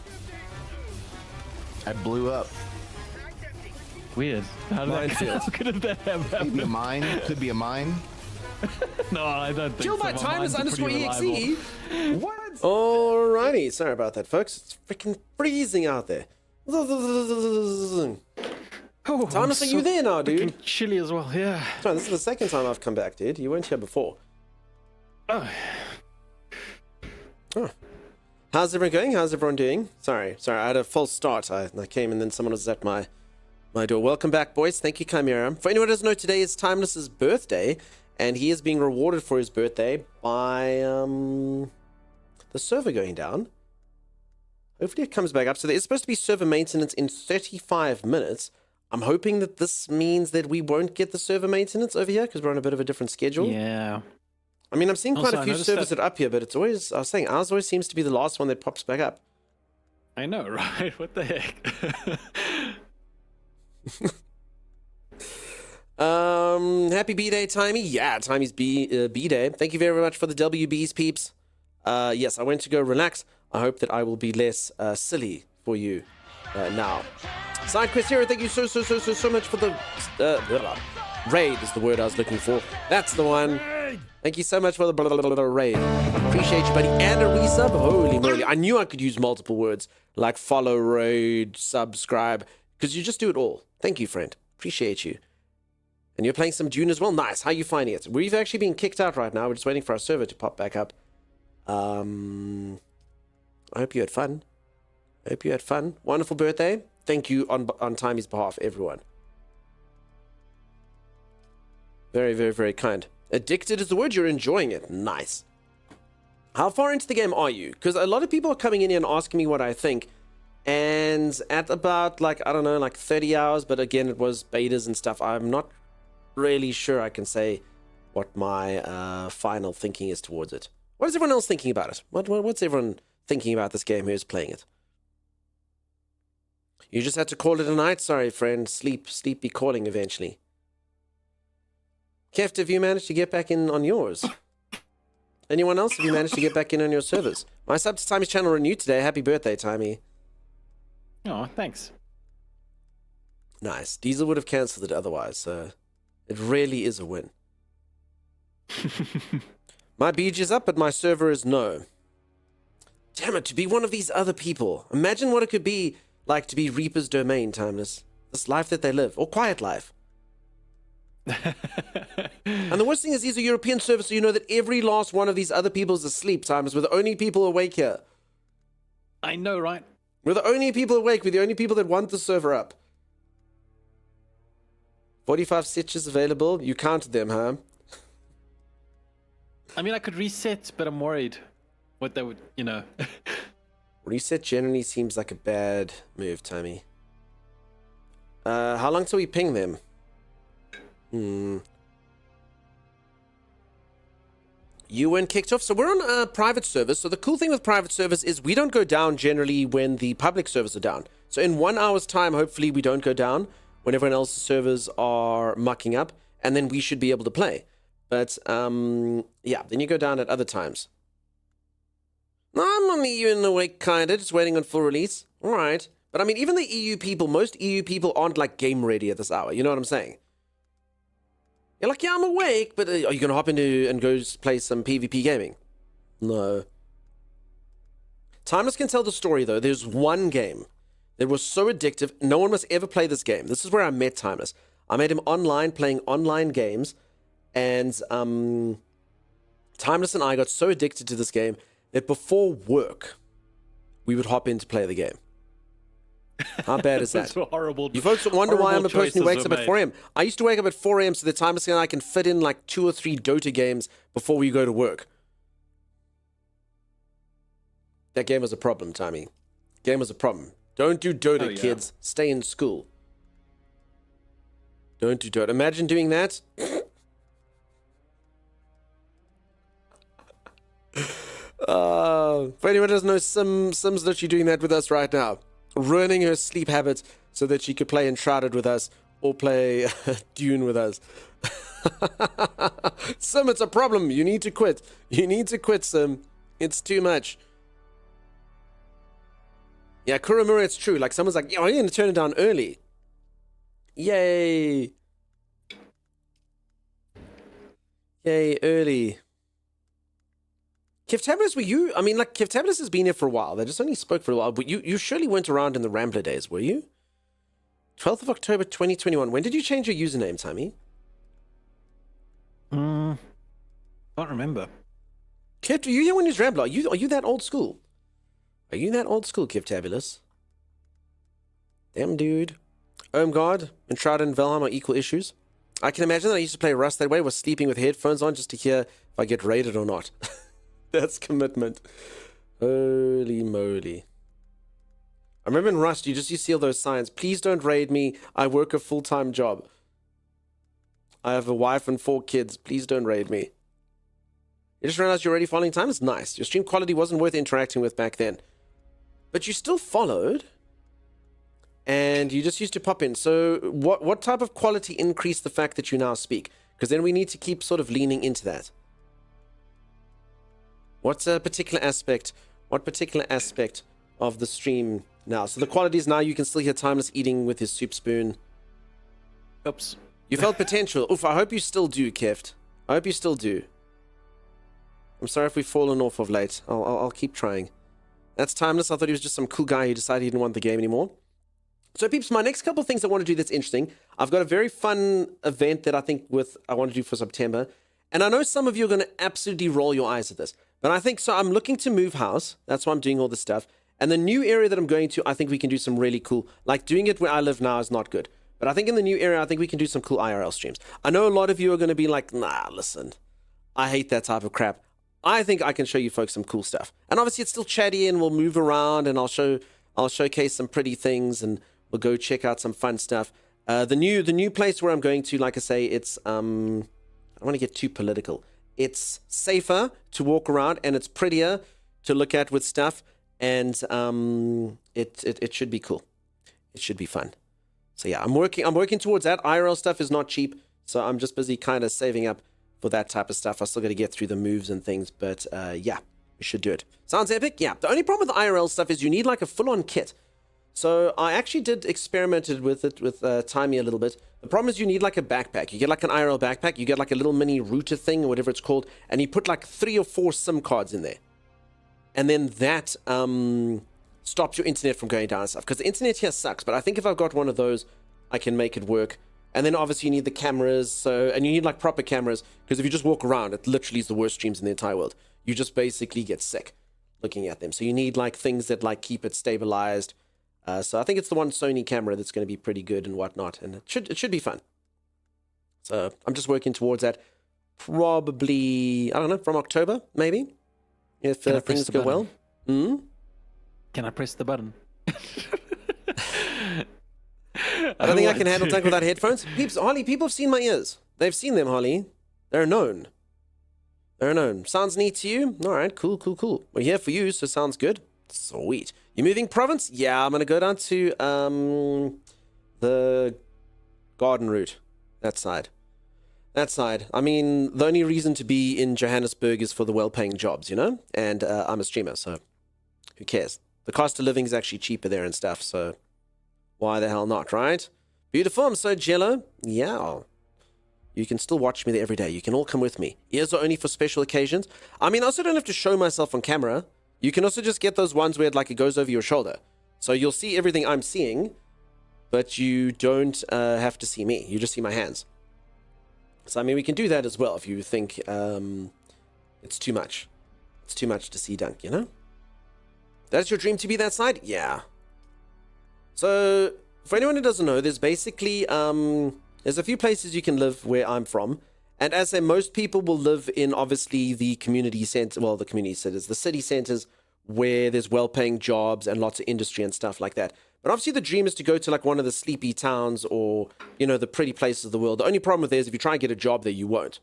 I blew up. Weird. How did Minefield. How could that have Could be a happened? mine. Could be a mine. No, I don't think Killed so. by My Timeless mines are pretty reliable. _exe? What? Alrighty, sorry about that, folks. It's freaking freezing out there. Oh, Timeless, I'm are you so there now, dude? freaking chilly as well, yeah. Sorry, this is the second time I've come back, dude. You weren't here before. Oh. How's everyone going? How's everyone doing? Sorry, I had a false start. I came and then someone was at my door. Welcome back, boys. Thank you, Chimera. For anyone who doesn't know, today is Timeless's birthday, and he is being rewarded for his birthday by the server going down. Hopefully it comes back up. So there is supposed to be server maintenance in 35 minutes. I'm hoping that this means that we won't get the server maintenance over here because we're on a bit of a different schedule. Yeah. I mean, I'm seeing quite Also, a I few noticed servers that- that are up here, but it's always, I was saying, ours always seems to be the last one that pops back up. I know, right? What the heck? Happy B-Day, Timey. Yeah, Timey's B-Day. Thank you very much for the WBs, peeps. Yes, I went to go relax. I hope that I will be less silly for you now. Side quest hero, thank you so much for the raid is the word I was looking for. That's the one. Thank you so much for the raid. Appreciate you, buddy. And a resub. Holy moly. I knew I could use multiple words like follow, raid, subscribe, because you just do it all. Thank you, friend. Appreciate you. And you're playing some Dune as well? Nice. How are you finding it? We've actually been kicked out right now. We're just waiting for our server to pop back up. I hope you had fun. Wonderful birthday. Thank you on Timey's behalf, everyone. Very kind. Addicted is the word. You're enjoying it. Nice. How far into the game are you? Because a lot of people are coming in here and asking me what I think. And at about, I don't know, 30 hours, but again, it was betas and stuff. I'm not really sure I can say what my final thinking is towards it. What is everyone else thinking about it? What's everyone thinking about this game who's playing it? You just had to call it a night? Sorry, friend. Sleep be calling eventually. Keft, have you managed to get back in on yours? Anyone else? Have you managed to get back in on your servers? My sub to Timmy's channel renewed today. Happy birthday, Timmy. Oh, thanks. Nice. Diesel would have cancelled it otherwise, so it really is a win. My beach is up, but my server is no. Damn it, to be one of these other people. Imagine what it could be like to be Reaper's domain, Timeless. This life that they live, or quiet life. And the worst thing is these are European servers, so you know that every last one of these other people is asleep, Timeless. We're the only people awake here. I know, right? We're the only people awake. We're the only people that want the server up. 45 stitches available. You counted them, huh? I mean, I could reset, but I'm worried what that would, you know. Reset generally seems like a bad move, Tommy. How long till we ping them? You weren't kicked off. So we're on a private service. So the cool thing with private service is we don't go down generally when the public servers are down. So in 1 hour's time, hopefully we don't go down when everyone else's servers are mucking up, and then we should be able to play. But yeah, then you go down at other times. I'm on the EU in the wake, kinda, just waiting on full release. All right. But I mean, even the EU people, most EU people aren't like game ready at this hour. You know what I'm saying? You're like, yeah, I'm awake, but are you going to hop into and go play some PvP gaming? No. Timeless can tell the story, though. There's one game that was so addictive, no one must ever play this game. This is where I met Timeless. I met him online, playing online games, and Timeless and I got so addicted to this game that before work, we would hop in to play the game. How bad is that? Those were horrible. You folks wonder why I'm a person who wakes up at made. 4 a.m. I used to wake up at 4 a.m. so that Timeless and I can fit in like 2 or 3 Dota games before we go to work. That game was a problem, Timmy. Game was a problem. Don't do Dota, kids. Stay in school. Don't do Dota. Imagine doing that. For anyone who doesn't know, Sim's literally doing that with us right now. Ruining her sleep habits so that she could play Enshrouded with us or play Dune with us. Sim, it's a problem. You need to quit. You need to quit, Sim. It's too much. Yeah, Kuromura, it's true. Like, someone's like, yo, I'm going to turn it down early. Yay. Yay, early. Kiftabulous, were you? I mean, like, Kiftabulous has been here for a while. They just only spoke for a while. But you surely weren't around in the Rambler days, were you? 12th of October, 2021. When did you change your username, Tammy? Can't remember. Kift, were you here when he was Rambler? Are you that old school? Are you that old school, Kiftabulous? Damn, dude. God and Shroud and Valheim are equal issues. I can imagine that I used to play Rust that way, was sleeping with headphones on just to hear if I get raided or not. That's commitment. Holy moly. I remember in Rust, you just used to see all those signs. Please don't raid me. I work a full-time job. I have a wife and 4 kids. Please don't raid me. You just realized you're already following time? It's nice. Your stream quality wasn't worth interacting with back then. But you still followed. And you just used to pop in. So what type of quality increased the fact that you now speak? Because then we need to keep sort of leaning into that. What particular aspect of the stream now? So the quality is now you can still hear Timeless eating with his soup spoon. Oops. You felt potential. Oof, I hope you still do, Keft. I hope you still do. I'm sorry if we've fallen off of late. I'll keep trying. That's Timeless. I thought he was just some cool guy who decided he didn't want the game anymore. So, peeps, my next couple of things I want to do that's interesting. I've got a very fun event that I want to do for September. And I know some of you are going to absolutely roll your eyes at this. But I think, so I'm looking to move house. That's why I'm doing all this stuff. And the new area that I'm going to, I think we can do some really cool, like doing it where I live now is not good. But I think in the new area, I think we can do some cool IRL streams. I know a lot of you are going to be like, nah, listen, I hate that type of crap. I think I can show you folks some cool stuff. And obviously it's still chatty and we'll move around and I'll showcase some pretty things and we'll go check out some fun stuff. The new place where I'm going to, like I say, it's, I don't want to get too political. It's safer to walk around and it's prettier to look at with stuff. And it should be cool. It should be fun. So yeah, I'm working towards that. IRL stuff is not cheap. So I'm just busy kind of saving up for that type of stuff. I still got to get through the moves and things, but yeah, we should do it. Sounds epic? Yeah. The only problem with the IRL stuff is you need like a full-on kit. So I actually experimented with it with Timey a little bit. The problem is you need like a backpack. You get like an IRL backpack, you get like a little mini router thing or whatever it's called, and you put like 3 or 4 SIM cards in there. And then that stops your internet from going down and stuff. Because the internet here sucks, but I think if I've got one of those, I can make it work. And then obviously you need the cameras, and you need like proper cameras, because if you just walk around, it literally is the worst streams in the entire world. You just basically get sick looking at them. So you need like things that like keep it stabilized. So I think it's the one Sony camera that's going to be pretty good and whatnot, and it should be fun. So I'm just working towards that. Probably, I don't know, from October maybe, if things go well. Can I press the button? I don't think I can handle tank without headphones. Harley, people have seen my ears. They've seen them, Harley. They're known. They're known. Sounds neat to you? All right, cool. We're here for you, so sounds good. Sweet. You moving province? Yeah, I'm going to go down to the garden route. That side. I mean, the only reason to be in Johannesburg is for the well-paying jobs, you know? And I'm a streamer, so who cares? The cost of living is actually cheaper there and stuff, so why the hell not, right? Beautiful, I'm so jello. Yeah. You can still watch me there every day. You can all come with me. Ears are only for special occasions. I mean, I also don't have to show myself on camera. You can also just get those ones where it goes over your shoulder. So you'll see everything I'm seeing, but you don't have to see me. You just see my hands. So, I mean, we can do that as well if you think it's too much. It's too much to see Dunk, you know? That's your dream to be that side? Yeah. So, for anyone who doesn't know, there's basically, there's a few places you can live where I'm from. And as I say, most people will live in, obviously, the community center, well, the community centers, the city centers, where there's well-paying jobs and lots of industry and stuff like that. But obviously the dream is to go to like one of the sleepy towns or, you know, the pretty places of the world. The only problem with there is if you try and get a job there, you won't.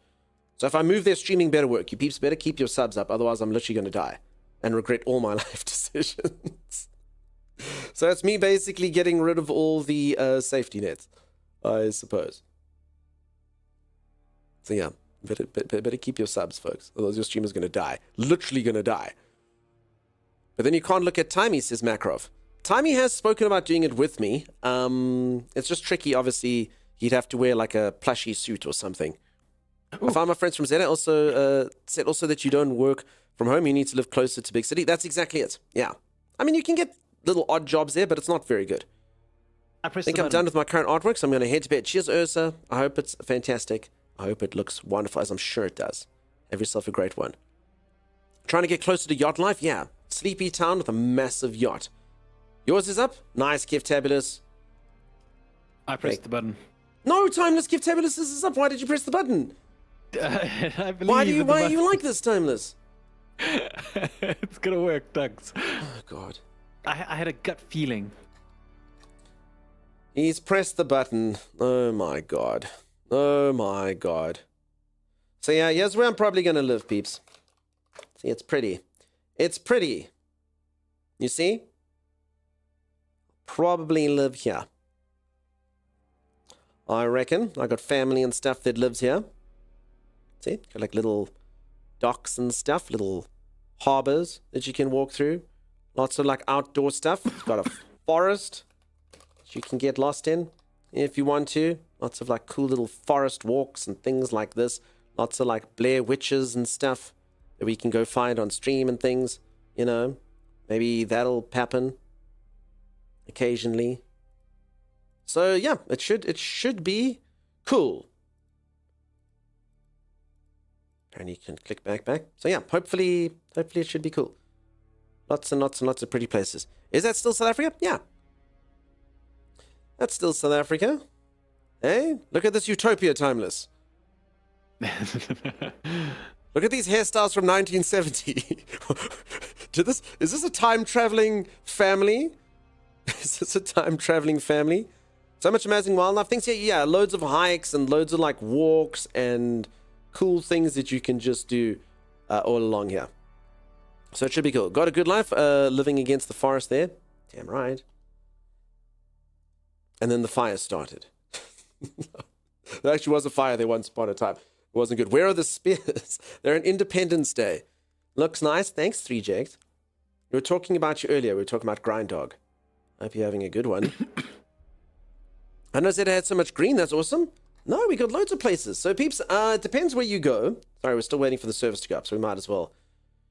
So if I move there, streaming better work. You peeps better keep your subs up. Otherwise, I'm literally going to die and regret all my life decisions. So that's me basically getting rid of all the safety nets, I suppose. So yeah, better keep your subs, folks. Otherwise your streamer's going to die. Literally going to die. But then you can't look at Timey, says Makarov. Timey has spoken about doing it with me. It's just tricky, obviously. He'd have to wear like a plushy suit or something. Ooh. I found my friends from Zeta also said also that you don't work from home. You need to live closer to big city. That's exactly it. Yeah. I mean, you can get little odd jobs there, but it's not very good. I think I'm done with my current artwork, so I'm going to head to bed. Cheers, Ursa. I hope it's fantastic. I hope it looks wonderful, as I'm sure it does. Have yourself a great one. Trying to get closer to yacht life? Yeah. Sleepy town with a massive yacht. Yours is up? Nice, Giftabulous. I pressed the button. No, Timeless Giftabulous is up. Why did you press the button? I believe why are you like this, Timeless? It's going to work, Dugs. Oh, God. I had a gut feeling. He's pressed the button. Oh, my God. Oh, my God. So, yeah, here's where I'm probably going to live, peeps. See, it's pretty. It's pretty. You see? Probably live here. I reckon. I got family and stuff that lives here. See? Got like little docks and stuff, little harbors that you can walk through. Lots of like outdoor stuff. It's got a forest that you can get lost in if you want to. Lots of like cool little forest walks and things like this. Lots of like Blair Witches and stuff that we can go find on stream and things, you know. Maybe that'll happen occasionally. So yeah, it should be cool. And you can click back. So yeah, hopefully it should be cool. Lots and lots and lots of pretty places. Is that still South Africa? Yeah. That's still South Africa. Hey, look at this utopia, Timeless. Look at these hairstyles from 1970. Is this a time-traveling family? Is this a time-traveling family? So much amazing wildlife things here. Yeah, loads of hikes and loads of like walks and cool things that you can just do all along here. So it should be cool. Got a good life living against the forest there. Damn right. And then the fire started. There actually was a fire there once upon a time. wasn't good. Where are the spears? They're an Independence Day. Looks nice. Thanks, 3Jags. We were talking about you earlier. We were talking about Grind Dog. Hope you're having a good one. I know that it had so much green. That's awesome. No, we got loads of places. So, peeps, it depends where you go. Sorry, we're still waiting for the service to go up, so we might as well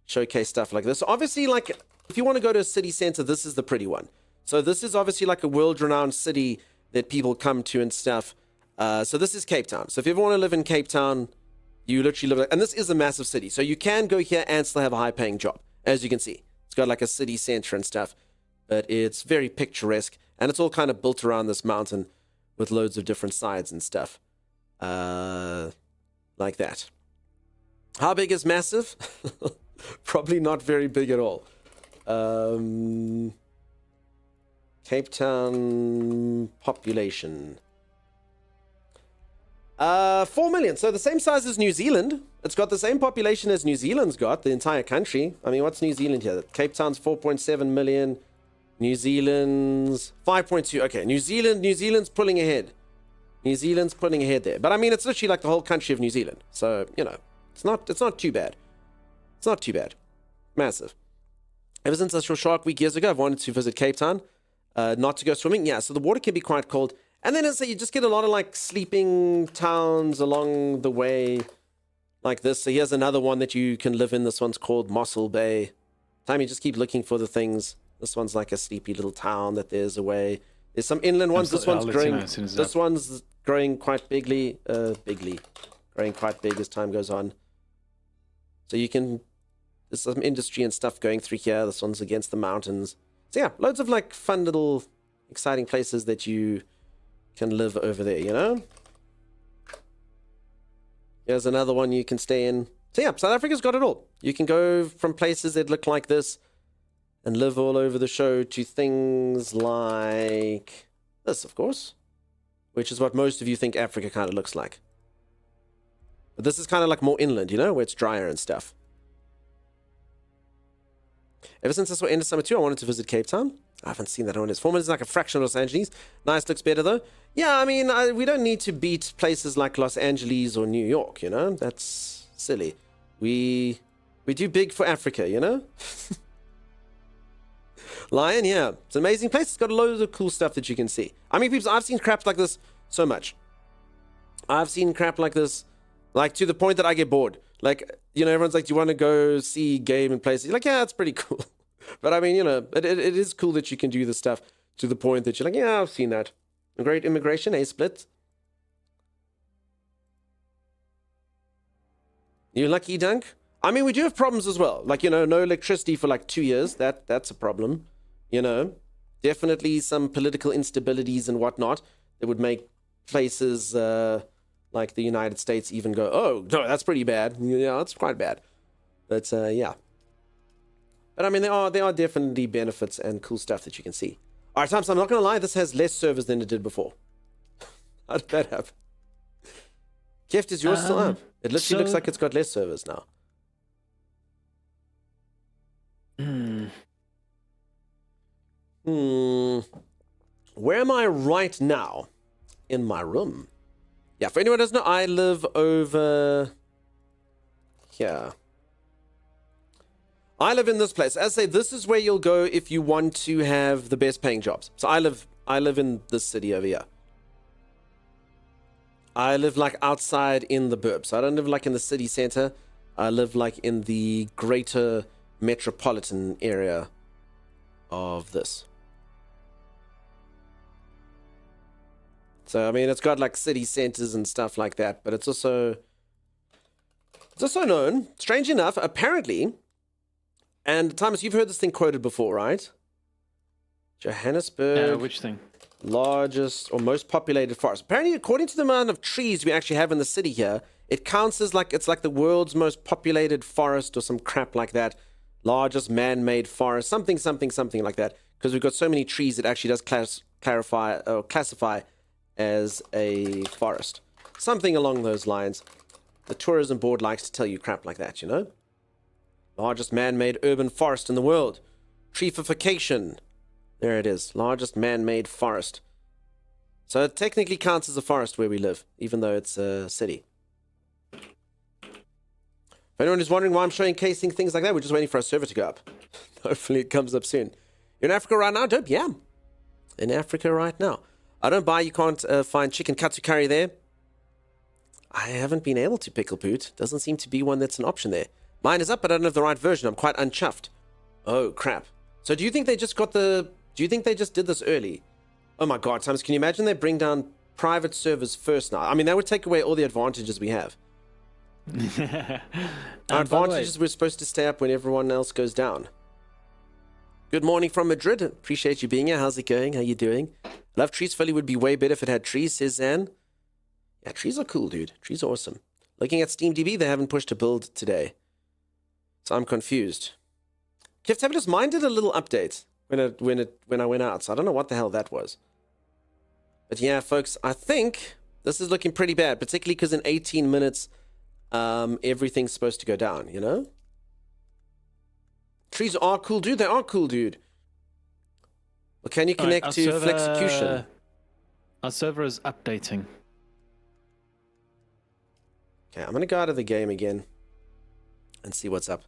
showcase stuff like this. So obviously, like, if you want to go to a city center, this is the pretty one. So this is obviously like a world-renowned city that people come to and stuff. So this is Cape Town. So if you ever want to live in Cape Town, you literally live... And this is a massive city. So you can go here and still have a high-paying job, as you can see. It's got like a city center and stuff. But it's very picturesque. And it's all kind of built around this mountain with loads of different sides and stuff. Like that. How big is massive? Probably not very big at all. Cape Town population. 4 million. So the same size as New Zealand. It's got the same population as New Zealand's got, the entire country. I mean, what's New Zealand here? Cape Town's 4.7 million. New Zealand's 5.2. Okay, New Zealand's pulling ahead. New Zealand's pulling ahead there. But I mean, it's literally like the whole country of New Zealand. So, you know, it's not too bad. It's not too bad. Massive. Ever since I saw Shark Week years ago, I've wanted to visit Cape Town. Not to go swimming. Yeah, so the water can be quite cold. And then you just get a lot of like sleeping towns along the way like this. So here's another one that you can live in. This one's called Mossel Bay. Time you just keep looking for the things. This one's like a sleepy little town that there's away. There's some inland ones. This one's growing. This one's growing quite bigly. Growing quite big as time goes on. So you can. There's some industry and stuff going through here. This one's against the mountains. So yeah, loads of like fun little exciting places that you can live over there, you know? Here's another one you can stay in. So yeah, South Africa's got it all. You can go from places that look like this and live all over the show to things like this, of course, which is what most of you think Africa kind of looks like. But this is kind of like more inland, you know, where it's drier and stuff. Ever since I saw End of Summer 2, I wanted to visit Cape Town. I haven't seen that one. It's 4 minutes, like a fraction of Los Angeles. Nice, looks better though. Yeah, I mean, we don't need to beat places like Los Angeles or New York, you know? That's silly. We do big for Africa, you know? Lion, yeah. It's an amazing place. It's got loads of cool stuff that you can see. I mean, people, I've seen crap like this so much. I've seen crap like this, like to the point that I get bored. Like, you know, everyone's like, do you want to go see game and places? You're like, yeah, it's pretty cool. But I mean, you know, it is cool that you can do this stuff to the point that you're like, yeah, I've seen that. Great immigration, split. You lucky, Dunk? I mean, we do have problems as well. Like, you know, no electricity for like 2 years. That's a problem. You know, definitely some political instabilities and whatnot that would make places like the United States even go, oh, no, that's pretty bad. Yeah, that's quite bad. But yeah. But I mean, there are definitely benefits and cool stuff that you can see. All right, Thompson, I'm not going to lie. This has less servers than it did before. How did that happen? Keft, is yours still up? It literally looks like it's got less servers now. Where am I right now? In my room. Yeah, for anyone who doesn't know, I live over here. I live in this place. As I say, this is where you'll go if you want to have the best paying jobs. So I live in this city over here. I live like outside in the burbs. So I don't live like in the city center. I live like in the greater metropolitan area of this. So I mean, it's got like city centers and stuff like that, but it's also known, strange enough, apparently. And Thomas, you've heard this thing quoted before, right? Johannesburg. Which thing? Largest or most populated forest. Apparently, according to the amount of trees we actually have in the city here, it counts as like, it's like the world's most populated forest or some crap like that. Largest man-made forest, something like that. Because we've got so many trees, it actually does classify as a forest. Something along those lines. The tourism board likes to tell you crap like that, you know? Largest man-made urban forest in the world. Treeification. There it is. Largest man-made forest. So it technically counts as a forest where we live, even though it's a city. If anyone is wondering why I'm showcasing things like that, we're just waiting for our server to go up. Hopefully it comes up soon. You're in Africa right now? Dope, yeah. In Africa right now. I don't buy you can't find chicken katsu curry there. I haven't been able to, Pickle Poot. Doesn't seem to be one that's an option there. Mine is up, but I don't have the right version. I'm quite unchuffed. Oh, crap. So do you think they just got the... Do you think they just did this early? Oh my god, Thomas, can you imagine they bring down private servers first now? I mean, that would take away all the advantages we have. Our advantages we're supposed to stay up when everyone else goes down. Good morning from Madrid. Appreciate you being here. How's it going? How you doing? Love trees. Philly would be way better if it had trees, says Zan. Yeah, trees are cool, dude. Trees are awesome. Looking at SteamDB, they haven't pushed a build today. So I'm confused. Kiftabi just mine did a little update when I went out, so I don't know what the hell that was. But yeah, folks, I think this is looking pretty bad, particularly because in 18 minutes, everything's supposed to go down, you know? Trees are cool, dude. They are cool, dude. Well, can you connect to Flexecution? Our server is updating. Okay, I'm going to go out of the game again and see what's up.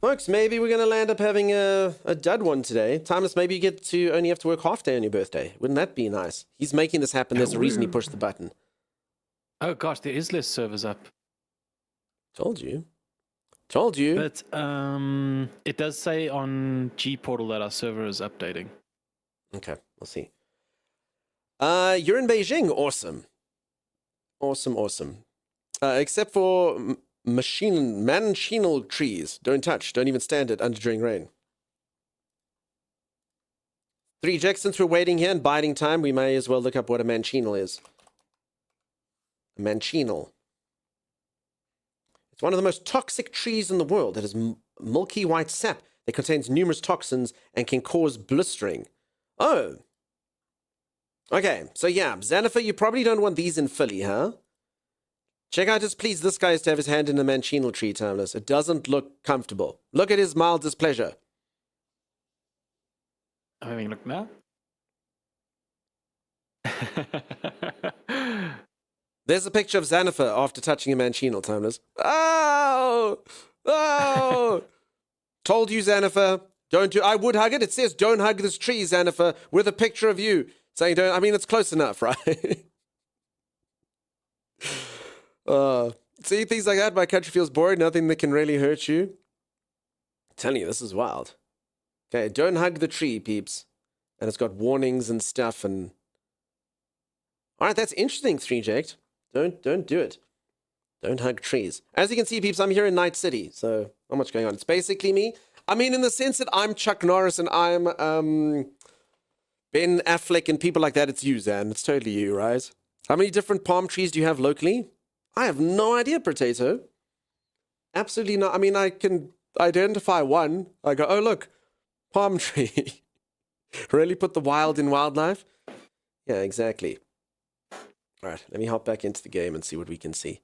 Folks, maybe we're going to land up having a dud one today. Timeless, maybe you get to only have to work half day on your birthday. Wouldn't that be nice? He's making this happen. There's a reason he pushed the button. Oh gosh, there is less servers up. Told you. Told you. But it does say on G Portal that our server is updating. Okay, we'll see. You're in Beijing. Awesome. Awesome. Except for manchinal trees. Don't touch. Don't even stand it under during rain. 3 Jack, since we're waiting here and biding time, we may as well look up what a manchinal is. A manchinal. It's one of the most toxic trees in the world. It has milky white sap that contains numerous toxins and can cause blistering. Oh. Okay, so yeah, Xanafer, you probably don't want these in Philly, huh? Check out his please this guy is to have his hand in a manchinal tree, Timeless. It doesn't look comfortable. Look at his mild displeasure. I'm having a look now. There's a picture of Xanafer after touching a manchinal, Timeless. Oh! Oh! Told you, Xanafer. Don't do... I would hug it. It says, don't hug this tree, Xanafer, with a picture of you. Saying don't... I mean, it's close enough, right? See, things like that, my country feels boring. Nothing that can really hurt you. I'm telling you, this is wild. Okay, don't hug the tree, peeps. And it's got warnings and stuff and... Alright, that's interesting, 3Ject. Don't do it. Don't hug trees. As you can see, peeps, I'm here in Night City, so not much going on. It's basically me. I mean, in the sense that I'm Chuck Norris and I'm Ben Affleck and people like that, it's you, Zan. It's totally you, right? How many different palm trees do you have locally? I have no idea, Potato. Absolutely not. I mean, I can identify one. I go, oh, look, palm tree. Really put the wild in wildlife? Yeah, exactly. All right, let me hop back into the game and see what we can see.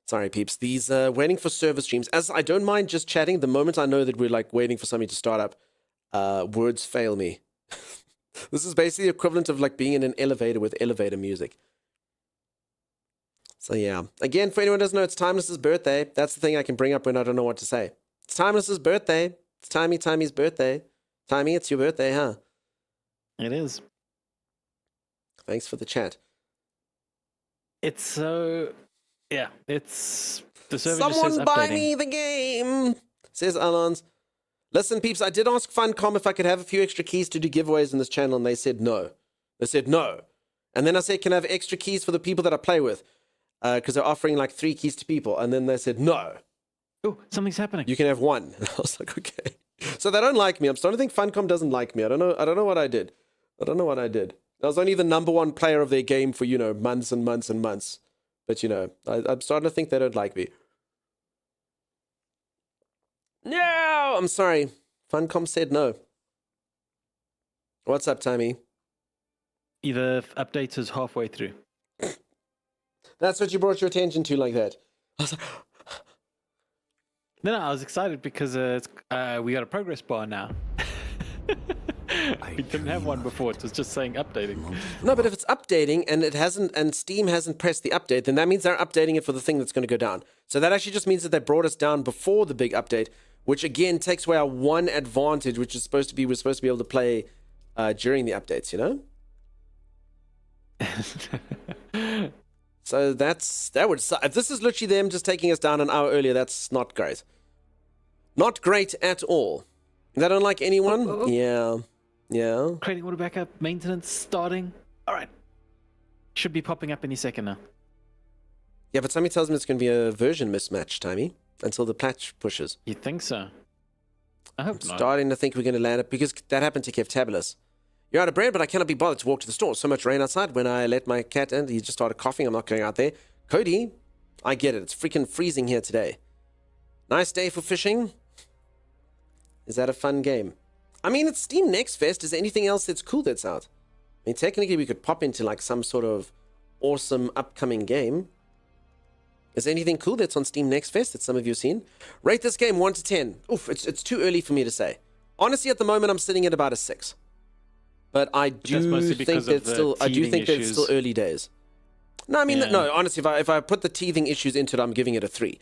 Sorry, peeps. These waiting for server streams. As I don't mind just chatting, the moment I know that we're like waiting for something to start up, words fail me. This is basically the equivalent of like being in an elevator with elevator music. So yeah. Again, for anyone who doesn't know, it's Timeless's birthday. That's the thing I can bring up when I don't know what to say. It's Timeless's birthday. It's Timmy's birthday. Timmy, it's your birthday, huh? It is. Thanks for the chat. It's so... Yeah, it's... The server just Someone says buy updating. me the game, says Alons. Listen, peeps, I did ask Funcom if I could have a few extra keys to do giveaways in this channel, and they said no. They said no. And then I said, can I have extra keys for the people that I play with? Because they're offering like 3 keys to people. And then they said, no. Oh, something's happening. You can have 1. And I was like, okay. So they don't like me. I'm starting to think Funcom doesn't like me. I don't know what I did. I was only the #1 player of their game for, months and months and months. But, I'm starting to think they don't like me. No! I'm sorry. Funcom said no. What's up, Timmy? Either update is halfway through. That's what you brought your attention to like that. I was like... No, I was excited because we got a progress bar now. We didn't have one before. It was just saying updating. No, but if it's updating and it hasn't, and Steam hasn't pressed the update, then that means they're updating it for the thing that's going to go down. So that actually just means that they brought us down before the big update, which again takes away our one advantage, which is we're supposed to be able to play during the updates, you know? So that would suck. If this is literally them just taking us down an hour earlier, that's not great. Not great at all. They don't like anyone? Yeah. Creating auto backup, maintenance, starting. All right. Should be popping up any second now. Yeah, but somebody tells me it's going to be a version mismatch, Timey, until the patch pushes. You think so? I hope not. Starting to think we're going to land it, because that happened to Keftabulous. You're out of bread, but I cannot be bothered to walk to the store. So much rain outside. When I let my cat in, he just started coughing. I'm not going out there. Cody, I get it. It's freaking freezing here today. Nice day for fishing. Is that a fun game? I mean, it's Steam Next Fest. Is there anything else that's cool that's out? I mean, technically, we could pop into like some sort of awesome upcoming game. Is there anything cool that's on Steam Next Fest that some of you have seen? Rate this game 1 to 10. Oof, it's too early for me to say. Honestly, at the moment, I'm sitting at about a 6. But I do think that it's still early days. No, I mean, no, honestly, if I put the teething issues into it, I'm giving it a 3.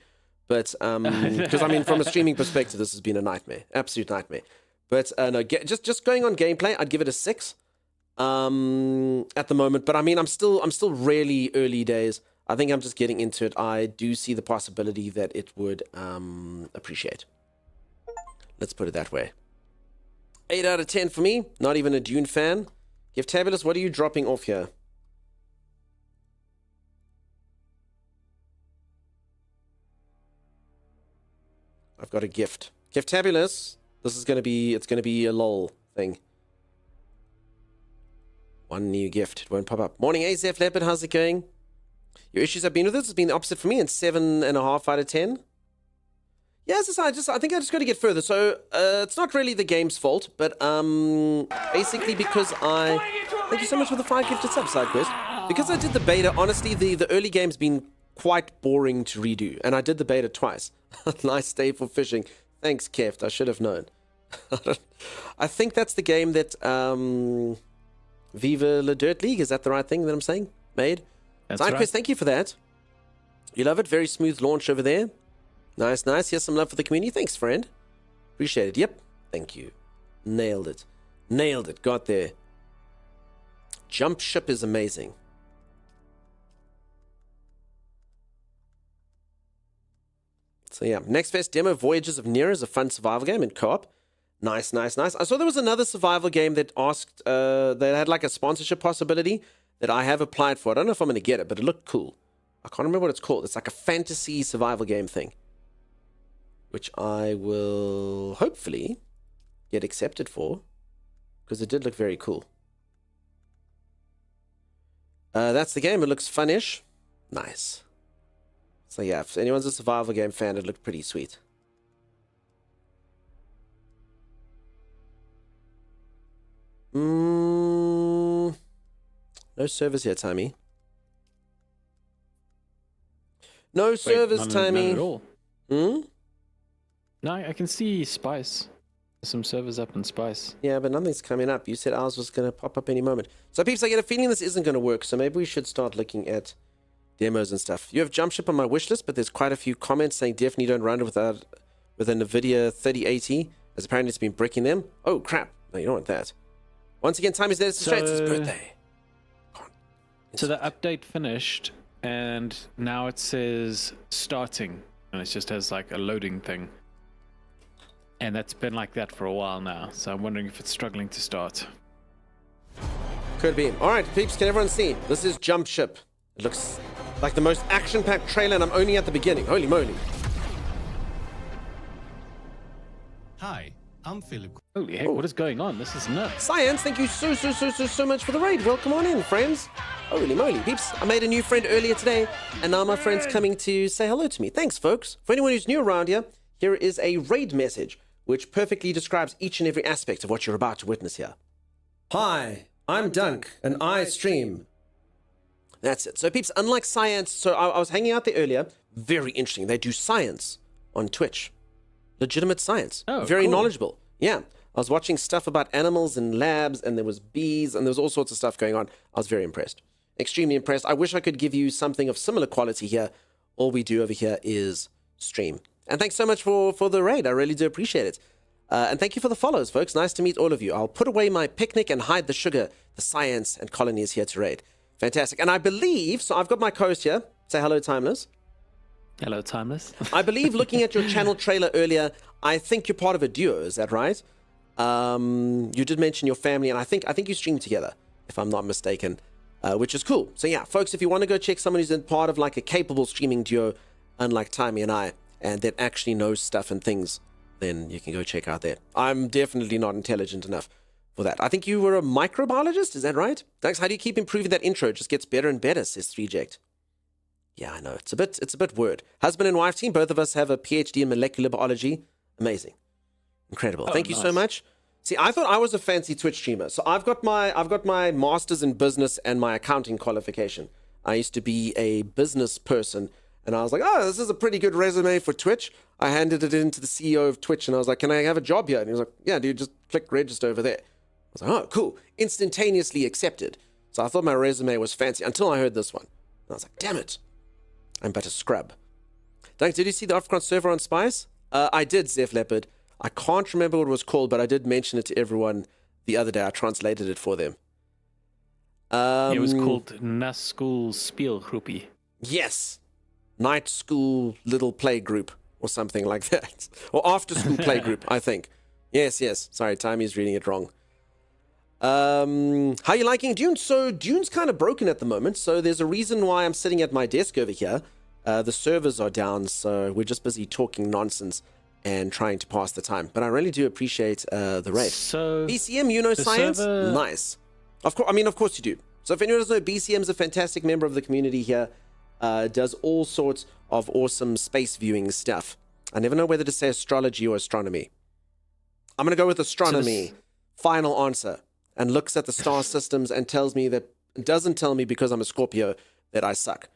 But, because I mean, from a streaming perspective, this has been a nightmare. Absolute nightmare. But, no, just going on gameplay, I'd give it a 6 at the moment. But I mean, I'm still really early days. I think I'm just getting into it. I do see the possibility that it would appreciate. Let's put it that way. 8 out of 10 for me. Not even a Dune fan. Keftabulous, what are you dropping off here? I've got a gift. Keftabulous, it's going to be a lol thing. One new gift. It won't pop up. Morning, AZF Leopard, how's it going? Your issues have been with this has been the opposite for me, and 7.5 out of 10. Yeah, I think I just got to get further. So it's not really the game's fault, but basically because thank you so much for the 5 gifted subs, SideQuest. Because I did the beta, honestly, the early game's been quite boring to redo, and I did the beta twice. Nice day for fishing. Thanks, Keft. I should have known. I think that's the game that Viva La Dirt League, is that the right thing that I'm saying? Made? That's SideQuest, right. thank you for that. You love it? Very smooth launch over there. Nice. Here's some love for the community. Thanks, friend. Appreciate it. Yep. Thank you. Nailed it. Got there. Jump ship is amazing. So yeah, Next Fest demo Voyages of Near is a fun survival game in co-op. Nice. I saw there was another survival game that asked, that had like a sponsorship possibility that I have applied for. I don't know if I'm going to get it, but it looked cool. I can't remember what it's called. It's like a fantasy survival game thing, which I will hopefully get accepted for, because it did look very cool. That's the game. It looks funnish. Nice. So yeah, if anyone's a survival game fan, it looked pretty sweet. No servers here, Timey. No servers, Timey. None at all. Hmm? No, I can see Spice. There's some servers up in Spice. Yeah, but nothing's coming up. You said ours was going to pop up any moment. So, peeps, I get a feeling this isn't going to work, so maybe we should start looking at demos and stuff. You have Jump Ship on my wish list, but there's quite a few comments saying definitely don't run it with a NVIDIA 3080, as apparently it's been bricking them. Oh, crap. No, you don't want that. Once again, time is there. It's his birthday. So the update finished, and now it says starting, and it just has like a loading thing. And that's been like that for a while now, so I'm wondering if it's struggling to start. Could be. All right, peeps, can everyone see? This is Jump Ship. It looks like the most action-packed trailer, and I'm only at the beginning. Holy moly. Hi, I'm Philip. Holy heck, what is going on? This is nuts. Science, thank you so much for the raid. Welcome on in, friends. Holy moly, peeps. I made a new friend earlier today, and now my friend's coming to say hello to me. Thanks, folks. For anyone who's new around here, here is a raid message, which perfectly describes each and every aspect of what you're about to witness here. Hi, I'm Dunk, and I stream. That's it. So, peeps, unlike science, so I was hanging out there earlier. Very interesting. They do science on Twitch. Legitimate science. Oh, very cool. knowledgeable. Yeah. I was watching stuff about animals in labs, and there was bees, and there was all sorts of stuff going on. I was very impressed. Extremely impressed. I wish I could give you something of similar quality here. All we do over here is stream. And thanks so much for the raid. I really do appreciate it. And thank you for the follows, folks. Nice to meet all of you. I'll put away my picnic and hide the sugar. The science and colony is here to raid. Fantastic. And I believe, so I've got my co-host here. Say hello, Timeless. Hello, Timeless. I believe, looking at your channel trailer earlier, I think you're part of a duo. Is that right? You did mention your family, and I think you stream together, if I'm not mistaken, which is cool. So yeah, folks, if you want to go check someone who's in part of like a capable streaming duo, unlike Timey and I, and that actually knows stuff and things, then you can go check out that. I'm definitely not intelligent enough for that. I think you were a microbiologist, is that right? Thanks. How do you keep improving that intro? It just gets better and better, says 3ject. Yeah, I know. It's a bit word. Husband and wife team, both of us have a PhD in molecular biology. Amazing. Incredible. Thank you so much. See, I thought I was a fancy Twitch streamer. So I've got my master's in business and my accounting qualification. I used to be a business person, and I was like, oh, this is a pretty good resume for Twitch. I handed it in to the CEO of Twitch, and I was like, can I have a job here? And he was like, yeah, dude, just click register over there. I was like, oh, cool. Instantaneously accepted. So I thought my resume was fancy until I heard this one. And I was like, damn it. I'm but a scrub. Dunk, did you see the Afrikaans server on Spice? I did, Zeph Leopard. I can't remember what it was called, but I did mention it to everyone the other day. I translated it for them. It was called Naskool Speelgroepie. Yes. Night school little play group or something like that. Or after school play group, I think. Yes. Sorry, Timey's reading it wrong. How you liking Dune? So Dune's kind of broken at the moment, so there's a reason why I'm sitting at my desk over here. The servers are down, so we're just busy talking nonsense and trying to pass the time. But I really do appreciate the raid. So BCM, you know science? server... Nice. Of course you do. So if anyone doesn't know, BCM's a fantastic member of the community here. Does all sorts of awesome space viewing stuff. I never know whether to say astrology or astronomy. I'm going to go with astronomy. Final answer. And looks at the star systems and tells me that, doesn't tell me because I'm a Scorpio that I suck.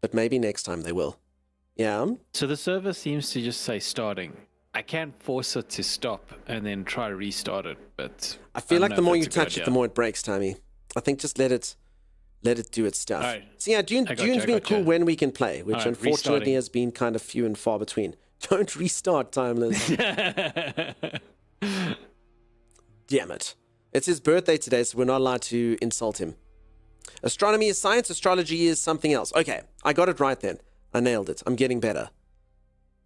But maybe next time they will. Yeah? So the server seems to just say starting. I can't force it to stop and then try to restart it, but... I feel like the more you touch it, the more it breaks, Tommy. I think just let it do its stuff. Right. So yeah, Dune's been cool when we can play, which unfortunately has been kind of few and far between. Don't restart, Timeless. Damn it. It's his birthday today, so we're not allowed to insult him. Astronomy is science, astrology is something else. Okay, I got it right then. I nailed it. I'm getting better.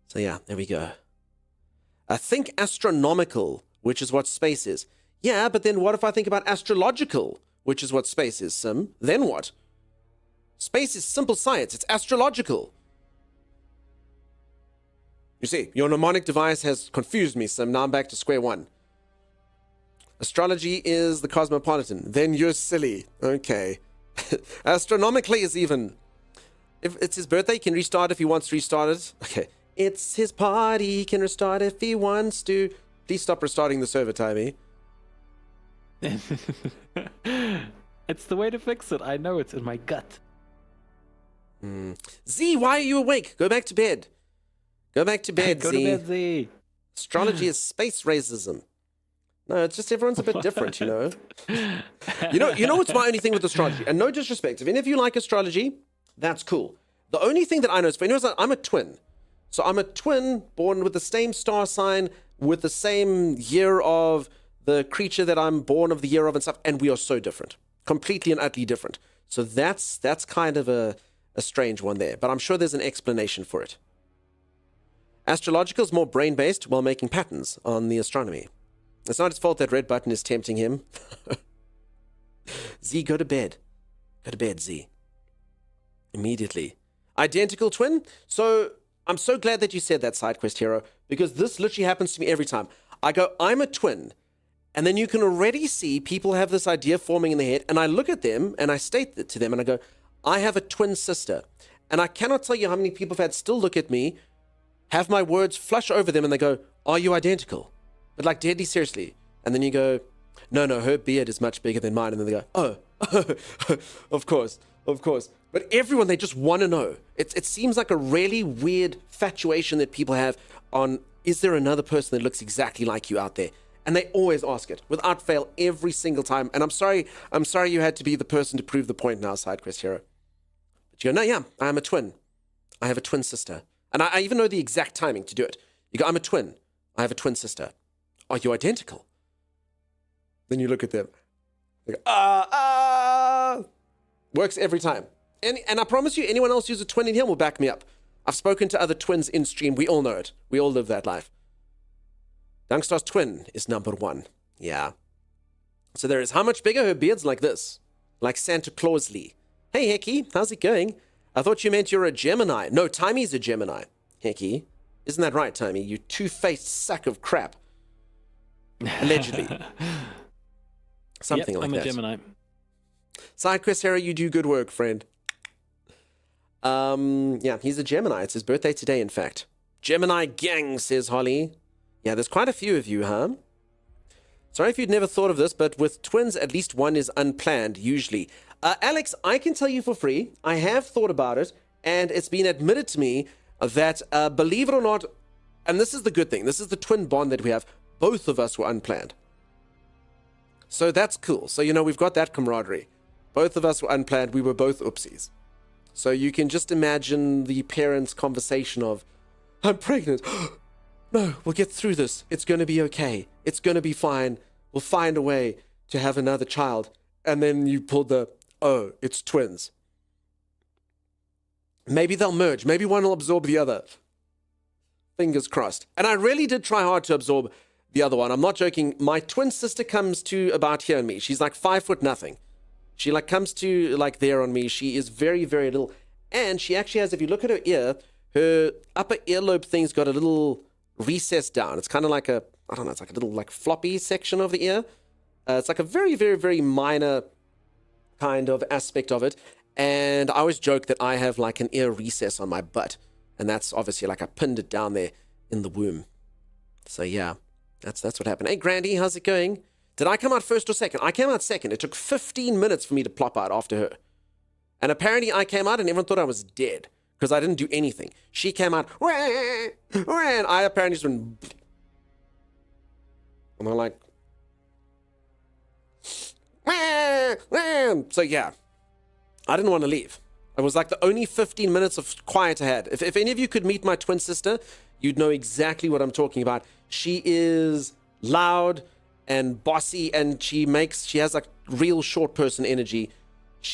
So yeah, there we go. I think astronomical, which is what space is. Yeah, but then what if I think about astrological, which is what space is, Sim? Then what? Space is simple science. It's astrological. You see, your mnemonic device has confused me, Sim. Now I'm back to square one. Astrology is the cosmopolitan. Then you're silly. Okay. Astronomically is even. If it's his birthday, he can restart if he wants to restart it. Okay. It's his party. He can restart if he wants to. Please stop restarting the server, Timey. It's the way to fix it. I know it's in my gut. Z, why are you awake? Go back to bed. Go back to bed, Go Z. to bed, Z. Astrology is space racism. No, it's just everyone's a bit different, you know. You know what's my only thing with astrology? And no disrespect. If any of you like astrology, that's cool. The only thing that I know is, for anyone, I'm a twin. So I'm a twin born with the same star sign, with the same year of the creature that I'm born of the year of and stuff, and we are so different. Completely and utterly different. So that's kind of a strange one there. But I'm sure there's an explanation for it. Astrological is more brain-based while making patterns on the astronomy. It's not his fault that red button is tempting him. Z, go to bed. Go to bed, Z. Immediately. Identical twin? So, I'm so glad that you said that, side quest hero, because this literally happens to me every time. I go, I'm a twin, and then you can already see people have this idea forming in their head, and I look at them, and I state it to them, and I go, I have a twin sister. And I cannot tell you how many people have had still look at me, have my words flush over them, and they go, are you identical? But like deadly seriously. And then you go, no, her beard is much bigger than mine. And then they go, oh, of course. But everyone, they just want to know. It seems like a really weird fatuation that people have on, is there another person that looks exactly like you out there? And they always ask it, without fail, every single time. And I'm sorry you had to be the person to prove the point now, SideQuest Hero. But you go, no, yeah, I'm a twin. I have a twin sister. And I even know the exact timing to do it. You go, I'm a twin. I have a twin sister. Are you identical? Then you look at them. They go, works every time. And I promise you, anyone else who's a twin in here will back me up. I've spoken to other twins in stream. We all know it. We all live that life. Dunkstar's twin is number 1. Yeah. So there is. How much bigger? Her beard's like this. Like Santa Claus-ly. Hey, Hecky. How's it going? I thought you meant you're a Gemini. No, Timey's a Gemini. Hecky. Isn't that right, Timey? You two-faced sack of crap. Allegedly. Something like that. I'm a Gemini. SideQuest Hero, you do good work, friend. Yeah, he's a Gemini. It's his birthday today, in fact. Gemini gang, says Holly. Yeah, there's quite a few of you, huh? Sorry if you'd never thought of this, but with twins, at least one is unplanned, usually. Alex, I can tell you for free, I have thought about it, and it's been admitted to me that, believe it or not, and this is the good thing, this is the twin bond that we have, both of us were unplanned. So that's cool. So, we've got that camaraderie. Both of us were unplanned. We were both oopsies. So you can just imagine the parents' conversation of, I'm pregnant. No, we'll get through this. It's going to be okay. It's going to be fine. We'll find a way to have another child. And then you pulled oh, it's twins. Maybe they'll merge. Maybe one will absorb the other. Fingers crossed. And I really did try hard to absorb the other one. I'm not joking. My twin sister comes to about here on me. She's like 5 foot nothing. She comes to there on me. She is very, very little. And she actually has, if you look at her ear, her upper earlobe thing's got a little recess down. It's kind of like it's like a little floppy section of the ear. It's like a very, very, very minor kind of aspect of it. And I always joke that I have an ear recess on my butt. And that's obviously I pinned it down there in the womb. So yeah, that's what happened. Hey, Grandy, how's it going? Did I come out first or second? I came out second. It took 15 minutes for me to plop out after her. And apparently I came out and everyone thought I was dead because I didn't do anything. She came out, and I apparently just went, and I'm like, so yeah, I didn't want to leave. It was the only 15 minutes of quiet I had. If any of you could meet my twin sister, you'd know exactly what I'm talking about. She is loud and bossy, and she has real short person energy.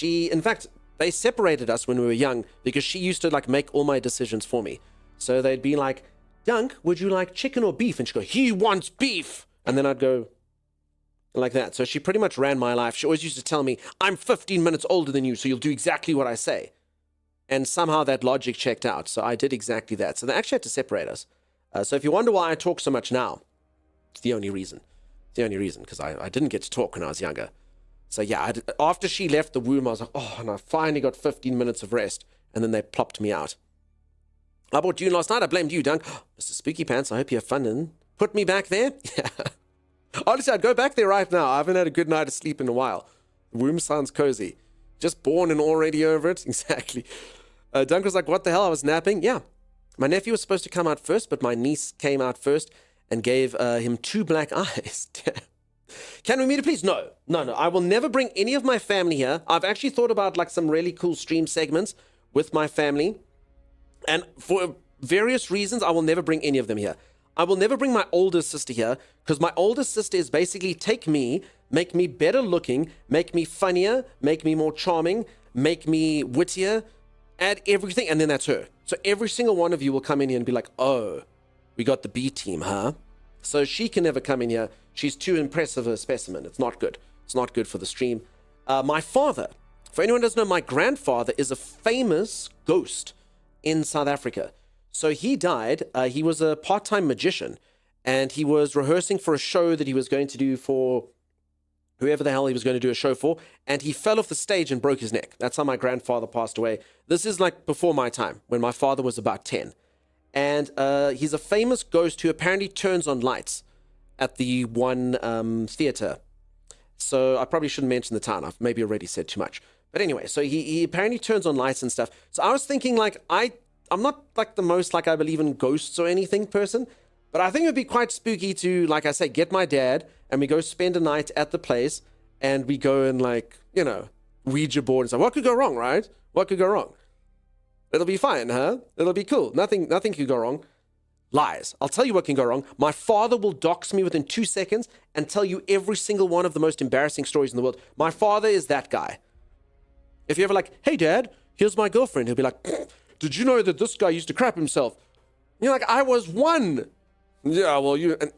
In fact, they separated us when we were young because she used to make all my decisions for me. So they'd be like, Dunk, would you like chicken or beef? And she'd go, he wants beef. And then I'd go like that. So she pretty much ran my life. She always used to tell me, I'm 15 minutes older than you, so you'll do exactly what I say. And somehow that logic checked out. So I did exactly that. So they actually had to separate us. So if you wonder why I talk so much now, it's the only reason. The only reason, because I didn't get to talk when I was younger. So yeah, after she left the womb, I was like, oh, and I finally got 15 minutes of rest, and then they plopped me out. I bought Dune last night. I blamed you, Dunk. Mr. Spooky Pants, I hope you have fun and put me back there. Yeah. Honestly, I'd go back there right now. I haven't had a good night of sleep in a while. The womb sounds cozy. Just born and already over it. Exactly. Dunk was like, what the hell? I was napping. Yeah. My nephew was supposed to come out first, but my niece came out first and gave him 2 black eyes. Can we meet it, please? No. I will never bring any of my family here. I've actually thought about some really cool stream segments with my family. And for various reasons, I will never bring any of them here. I will never bring my older sister here because my older sister is basically take me, make me better looking, make me funnier, make me more charming, make me wittier, add everything, and then that's her. So every single one of you will come in here and be like, oh, we got the B team, huh? So she can never come in here. She's too impressive a specimen. It's not good. It's not good for the stream. My father, for anyone who doesn't know, my grandfather is a famous ghost in South Africa. So he died. He was a part-time magician, and he was rehearsing for a show that he was going to do for whoever the hell he was going to do a show for, and he fell off the stage and broke his neck. That's how my grandfather passed away. This is before my time, when my father was about 10. And he's a famous ghost who apparently turns on lights at the one theater. So I probably shouldn't mention the town. I've maybe already said too much. But anyway, so he apparently turns on lights and stuff. So I was thinking I'm not the most I believe in ghosts or anything person, But I think it would be quite spooky to, like I say, get my dad and we go spend a night at the place and we go and, like, you know, Ouija board and stuff. What could go wrong, right? What could go wrong? It'll be fine, huh? It'll be cool. Nothing could go wrong. Lies. I'll tell you what can go wrong. My father will dox me within 2 seconds and tell you every single one of the most embarrassing stories in the world. My father is that guy. If you're ever like, hey, Dad, here's my girlfriend, he'll be like, did you know that this guy used to crap himself? And you're like, I was one. Yeah, well, and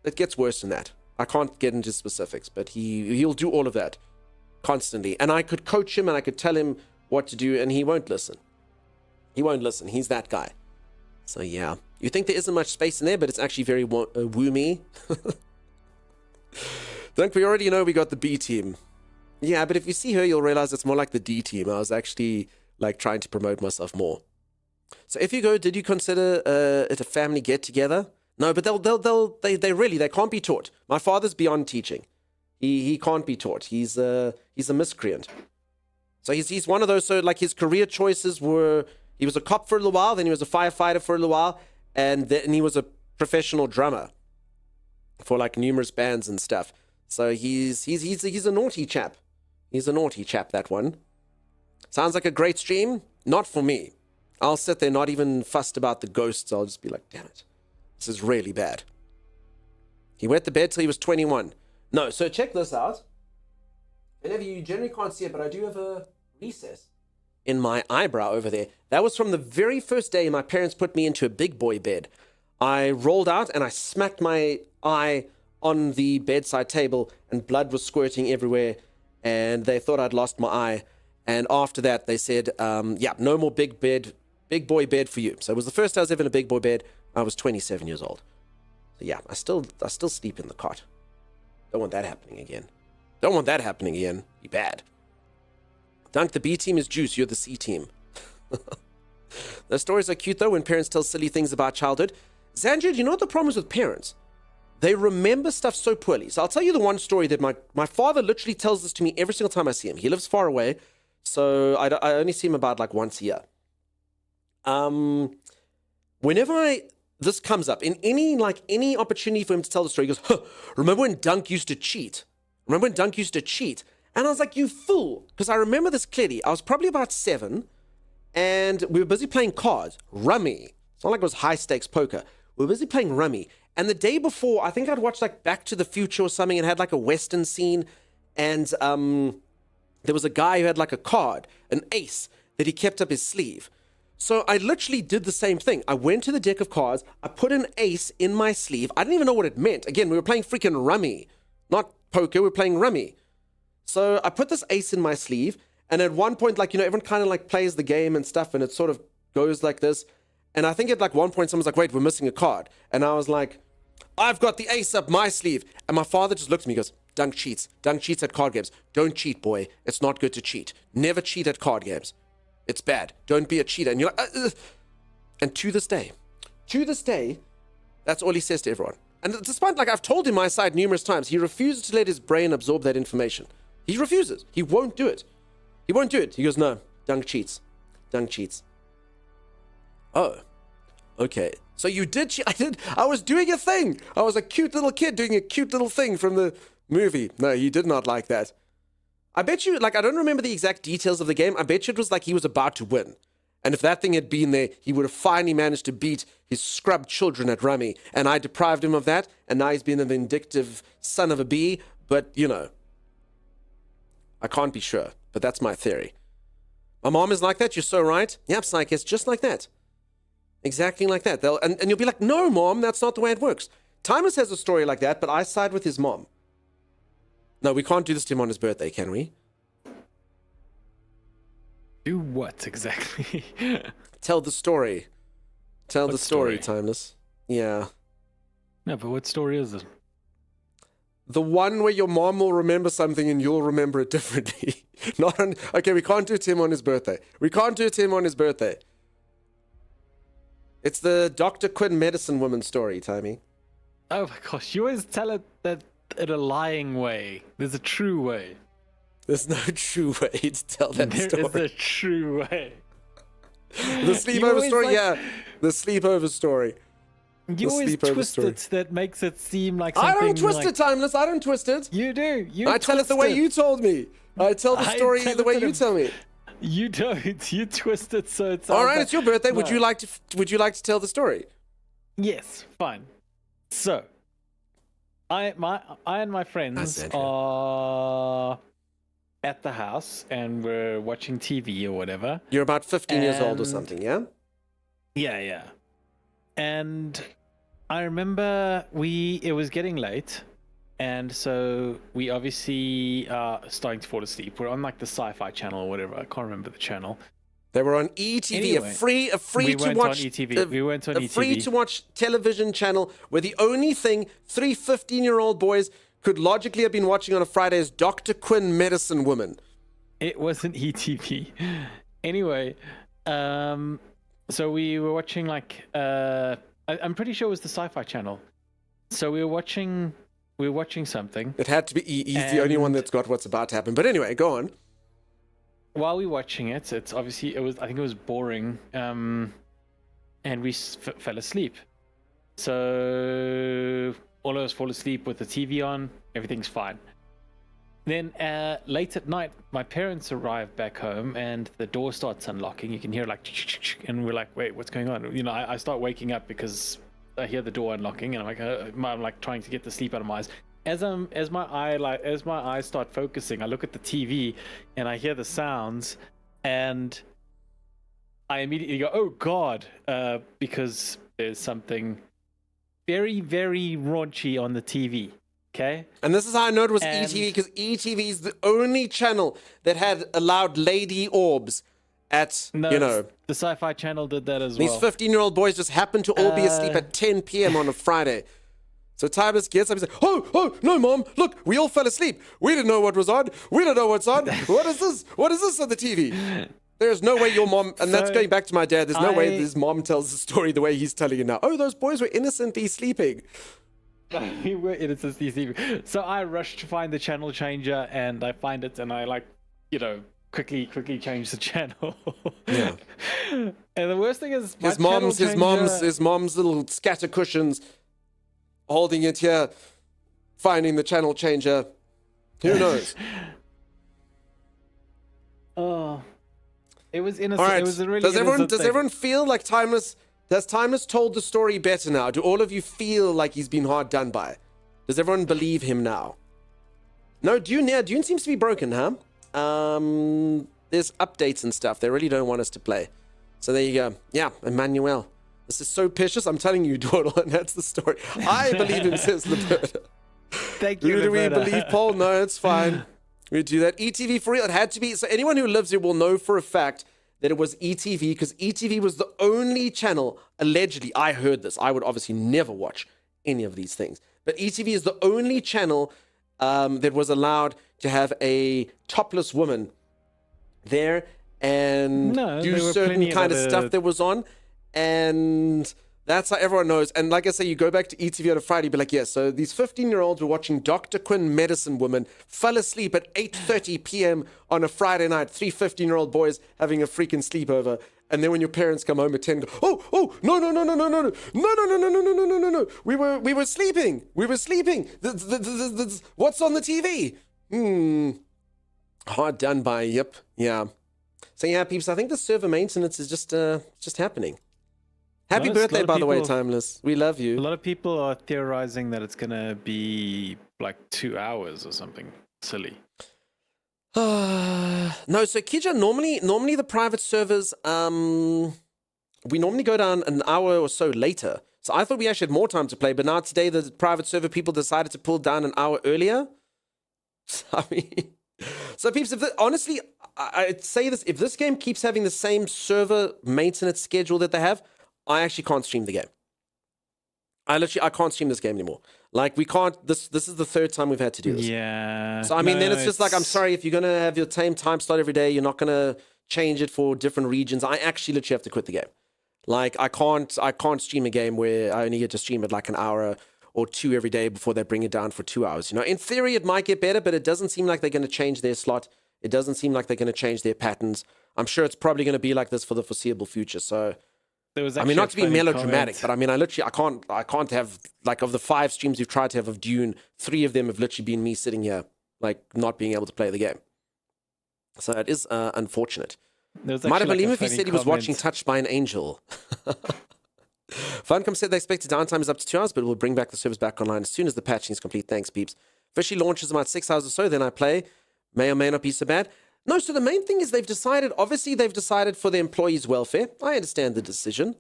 it gets worse than that. I can't get into specifics, but he'll do all of that constantly. And I could coach him and I could tell him what to do, and he won't listen. He won't listen. He's that guy. So, yeah. You think there isn't much space in there, but it's actually very woomy. Don't we already know we got the B team? Yeah, but if you see her, you'll realize it's more like the D team. I was actually, like, trying to promote myself more. So if you go, did you consider it a family get-together? No, but they can't be taught. My father's beyond teaching. He can't be taught. He's a miscreant. So he's one of those, so like his career choices were, he was a cop for a little while, then he was a firefighter for a little while, and then he was a professional drummer for like numerous bands and stuff. So he's a naughty chap. He's a naughty chap, that one. Sounds like a great stream. Not for me. I'll sit there not even fussed about the ghosts. I'll just be like, damn it. This is really bad. He wet the bed till he was 21. No, so check this out. Whenever you generally can't see it, but I do have a recess in my eyebrow over there. That was from the very first day my parents put me into a big boy bed. I rolled out and I smacked my eye on the bedside table and blood was squirting everywhere and they thought I'd lost my eye. And after that, they said, yeah, no more big boy bed for you. So it was the first time I was ever in a big boy bed. I was 27 years old. So yeah, I still sleep in the cot. Don't want that happening again. Don't want that happening again. Be bad. Dunk, the B team is juice. You're the C team. The stories are cute though when parents tell silly things about childhood. Zanjid, you know what the problem is with parents? They remember stuff so poorly. So I'll tell you the one story that my father literally tells this to me every single time I see him. He lives far away, so I only see him about like once a year. Whenever this comes up in any opportunity for him to tell the story, he goes, huh, remember when Dunk used to cheat? Remember when Dunk used to cheat? And I was like, you fool. Because I remember this clearly. I was probably about 7 and we were busy playing cards, rummy. It's not like it was high stakes poker. We were busy playing rummy. And the day before, I think I'd watched like Back to the Future or something and had like a Western scene. And there was a guy who had like a card, an ace, that he kept up his sleeve. So I literally did the same thing. I went to the deck of cards. I put an ace in my sleeve. I didn't even know what it meant. Again, we were playing freaking rummy, not poker. We were playing rummy. So I put this ace in my sleeve. And at one point, like, you know, everyone kind of like plays the game and stuff. And it sort of goes like this. And I think at like one point, someone's like, wait, we're missing a card. And I was like, I've got the ace up my sleeve. And my father just looked at me and goes, Dunk cheats. Dunk cheats at card games. Don't cheat, boy. It's not good to cheat. Never cheat at card games. It's bad. Don't be a cheater. And you're like, and to this day, that's all he says to everyone. And despite, like, I've told him my side numerous times, he refuses to let his brain absorb that information. He refuses. He won't do it. He won't do it. He goes, no, Dunk cheats. Dunk cheats. Oh, okay. So you did cheat. I was doing a thing. I was a cute little kid doing a cute little thing from the movie. No, he did not like that. I bet you, like, I don't remember the exact details of the game. I bet you it was like he was about to win. And if that thing had been there, he would have finally managed to beat his scrub children at rummy. And I deprived him of that. And now he's been a vindictive son of a bee. But, you know, I can't be sure. But that's my theory. My mom is like that. You're so right. Yep, Psych, it's just like that. Exactly like that. And you'll be like, no, Mom, that's not the way it works. Timeless has a story like that, but I side with his mom. No, we can't do this to him on his birthday, can we? Do what exactly? Tell the story. Tell the story, story? Timeless. Yeah. No, but what story is it? The one where your mom will remember something and you'll remember it differently. Okay, we can't do it to him on his birthday. We can't do it to him on his birthday. It's the Dr. Quinn medicine woman story, Timey. Oh my gosh, you always tell it that in a lying way. There's a true way. There's no true way to tell that story. There is a true way. The sleepover story, yeah. The sleepover story. You always sleepover twist story. it that makes it seem like I something don't twist like... it, Timeless. I don't twist it. You do. You I tell it the twist way you told me. I tell the I story tell the it way in you a- tell me. You don't. You twist it so it's... All right, it's your birthday. Would No. you like to? Would you like to tell the story? Yes, fine. So, I and my friends Nice, Andrew. are at the house and we're watching TV or whatever. You're about 15 years old or And- something, yeah? Yeah. And I remember it was getting late, and so we obviously are starting to fall asleep. We're on like the Sci-Fi channel or whatever. I can't remember the channel. They were on ETV, Anyway, a free we to weren't watch on ETV. We weren't on a free ETV. to watch television channel where the only thing 3 15-year-old boys could logically have been watching on a Friday is Dr. Quinn, Medicine Woman. It wasn't ETV. Anyway, so we were watching like I'm pretty sure it was the Sci-Fi channel. So we were watching something. It had to be he's the only one And- that's got what's about to happen. But anyway, go on. While we were watching it, it's obviously I think it was boring, and we fell asleep. So all of us fall asleep with the TV on. Everything's fine. Then late at night, my parents arrive back home, and the door starts unlocking. You can hear like, and we're like, "Wait, what's going on?" You know, I start waking up because I hear the door unlocking, and I'm like trying to get the sleep out of my eyes. As my eyes start focusing, I look at the TV and I hear the sounds, and I immediately go, "Oh God!" Because there's something very, very raunchy on the TV. Okay. And this is how I know it was And- ETV, because ETV is the only channel that had allowed lady orbs at, No, you know, the Sci-Fi channel did that as these well. 15-year-old boys just happened to all be asleep at 10 p.m. on a Friday. So Timeless gets up and says, oh, no, Mom, look, we all fell asleep. We didn't know what was on. We don't know what's on. What is this? What is this on the TV? There's no way your mom, and that's So, going back to my dad, there's no way I- his mom tells the story the way he's telling it now. Oh, those boys were innocently sleeping. We were innocent TV. So I rush to find the channel changer, and I find it, and I like, you know, quickly change the channel. Yeah. And the worst thing is His mom's little scatter cushions holding it here, finding the channel changer. Who knows? Oh, it was innocent. All right. It was a really does innocent thing. everyone feel like Timeless? Has Timeless told the story better now? Do all of you feel like he's been hard done by? Does everyone believe him now? No, Dune. Yeah, Dune seems to be broken, huh? There's updates and stuff. They really don't want us to play. So there you go. Yeah, Emmanuel. This is so precious. I'm telling you, Dawdle, and that's the story. I believe him, says Liberta. Thank you. Who do we Roberta. believe, Paul? No, it's fine. We do that. ETV for real. It had to be. So anyone who lives here will know for a fact that it was ETV, because ETV was the only channel, allegedly, I heard this. I would obviously never watch any of these things. But ETV is the only channel that was allowed to have a topless woman there and No, do there were certain plenty of kind of other- stuff that was on. And that's how everyone knows. And like I say, you go back to ETV on a Friday, be like, yeah, so these 15-year-olds were watching Dr. Quinn, Medicine Woman, fell asleep at 8:30 p.m. on a Friday night, 3 15-year-old boys having a freaking sleepover. And then when your parents come home at 10, go, oh, no. We were sleeping. What's on the TV? Hard done by, yep, yeah. So yeah, peeps, I think the server maintenance is just happening. Happy Nice. A lot birthday, of by the way, people- Timeless. We love A you. lot of people are theorizing that it's gonna be like 2 hours or something silly. No, so Kija, normally the private servers, we normally go down an hour or so later. So I thought we actually had more time to play, but now today the private server people decided to pull down an hour earlier. I mean, so peeps, honestly, I'd say this, if this game keeps having the same server maintenance schedule that they have, I actually can't stream the game. I can't stream this game anymore. Like, we can't, this is the third time we've had to do this. Yeah. So, I mean, then it's just like, I'm sorry, if you're going to have your same time slot every day, you're not going to change it for different regions. I actually literally have to quit the game. Like, I can't stream a game where I only get to stream it like an hour or two every day before they bring it down for 2 hours. You know, in theory, it might get better, but it doesn't seem like they're going to change their slot. It doesn't seem like they're going to change their patterns. I'm sure it's probably going to be like this for the foreseeable future. So, there was. I mean, actually not a to be funny melodramatic, comment. but I mean, I can't have, like, of the 5 streams we've tried to have of Dune, 3 of them have literally been me sitting here, like, not being able to play the game. So it is unfortunate. There was Might have actually, believed like, if a he funny said he was watching comment. Touched by an Angel. Funcom said they expected downtime is up to 2 hours, but we'll bring back the service back online as soon as the patching is complete. Thanks, peeps. Officially launches about 6 hours or so, then I play. May or may not be so bad. No, so the main thing is they've decided for the employees' welfare. I understand the decision,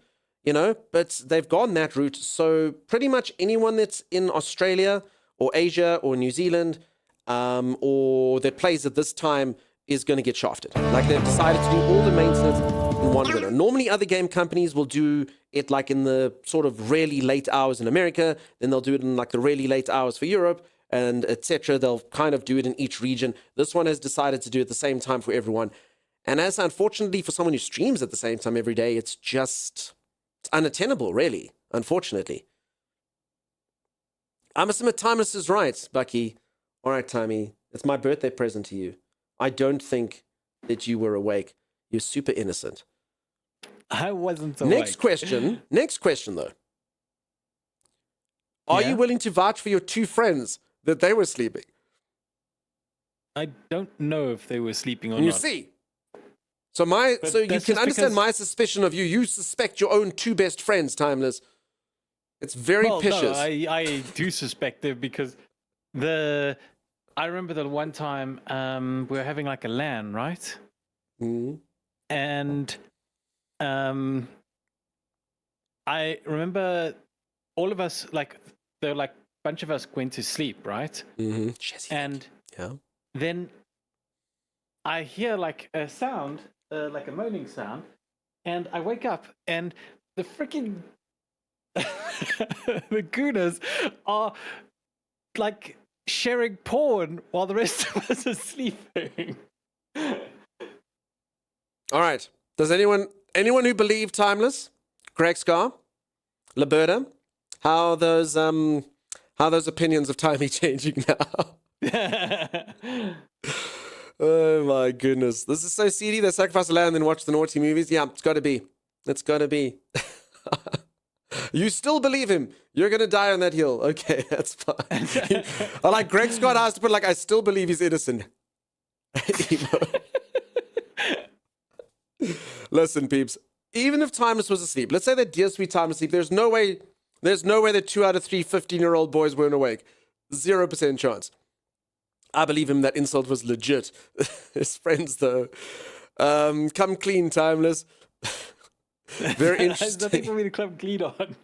but they've gone that route. So pretty much anyone that's in Australia or Asia or New Zealand or that plays at this time is going to get shafted. Like, they've decided to do all the maintenance in one window. Normally, other game companies will do it like in the sort of really late hours in America, then they'll do it in like the really late hours for Europe, and etc. They'll kind of do it in each region. This one has decided to do it at the same time for everyone. And as unfortunately for someone who streams at the same time every day, it's unattainable, really, unfortunately. I must admit, Timeless is right, Bucky. All right, Timmy, it's my birthday present to you. I don't think that you were awake. You're super innocent. I wasn't awake. Next question, though. Are Yeah? you willing to vouch for your 2 friends that they were sleeping? I don't know if they were sleeping or You not. see? So you that's can just understand because- my suspicion of you. You suspect your own 2 best friends, Timeless. It's very Well, picious. no, I do suspect it because I remember the one time we were having like a LAN, right? Mhm. And I remember all of us, like, there were like a bunch of us went to sleep, right? And Yeah. then I hear like a sound, like a moaning sound, and I wake up and the freaking the Gooners are like sharing porn while the rest of us are sleeping. All right. Does anyone who believed Timeless, Greg Scar, Liberta, how those opinions of Timey changing now? Oh my goodness. This is so seedy. They sacrifice the land and then watch the naughty movies. Yeah, it's got to be. It's got to be. You still believe him. You're going to die on that hill. Okay, that's fine. I like Greg Scott asked to put like, I still believe he's innocent. Listen, peeps. Even if Timeless was asleep, let's say that dear sweet Timeless asleep, there's no way that 2 out of 3 15-year-old boys weren't awake. 0% chance. I believe him that insult was legit. His friends, though. Come clean, Timeless. Very There's nothing interesting. for me to come clean on.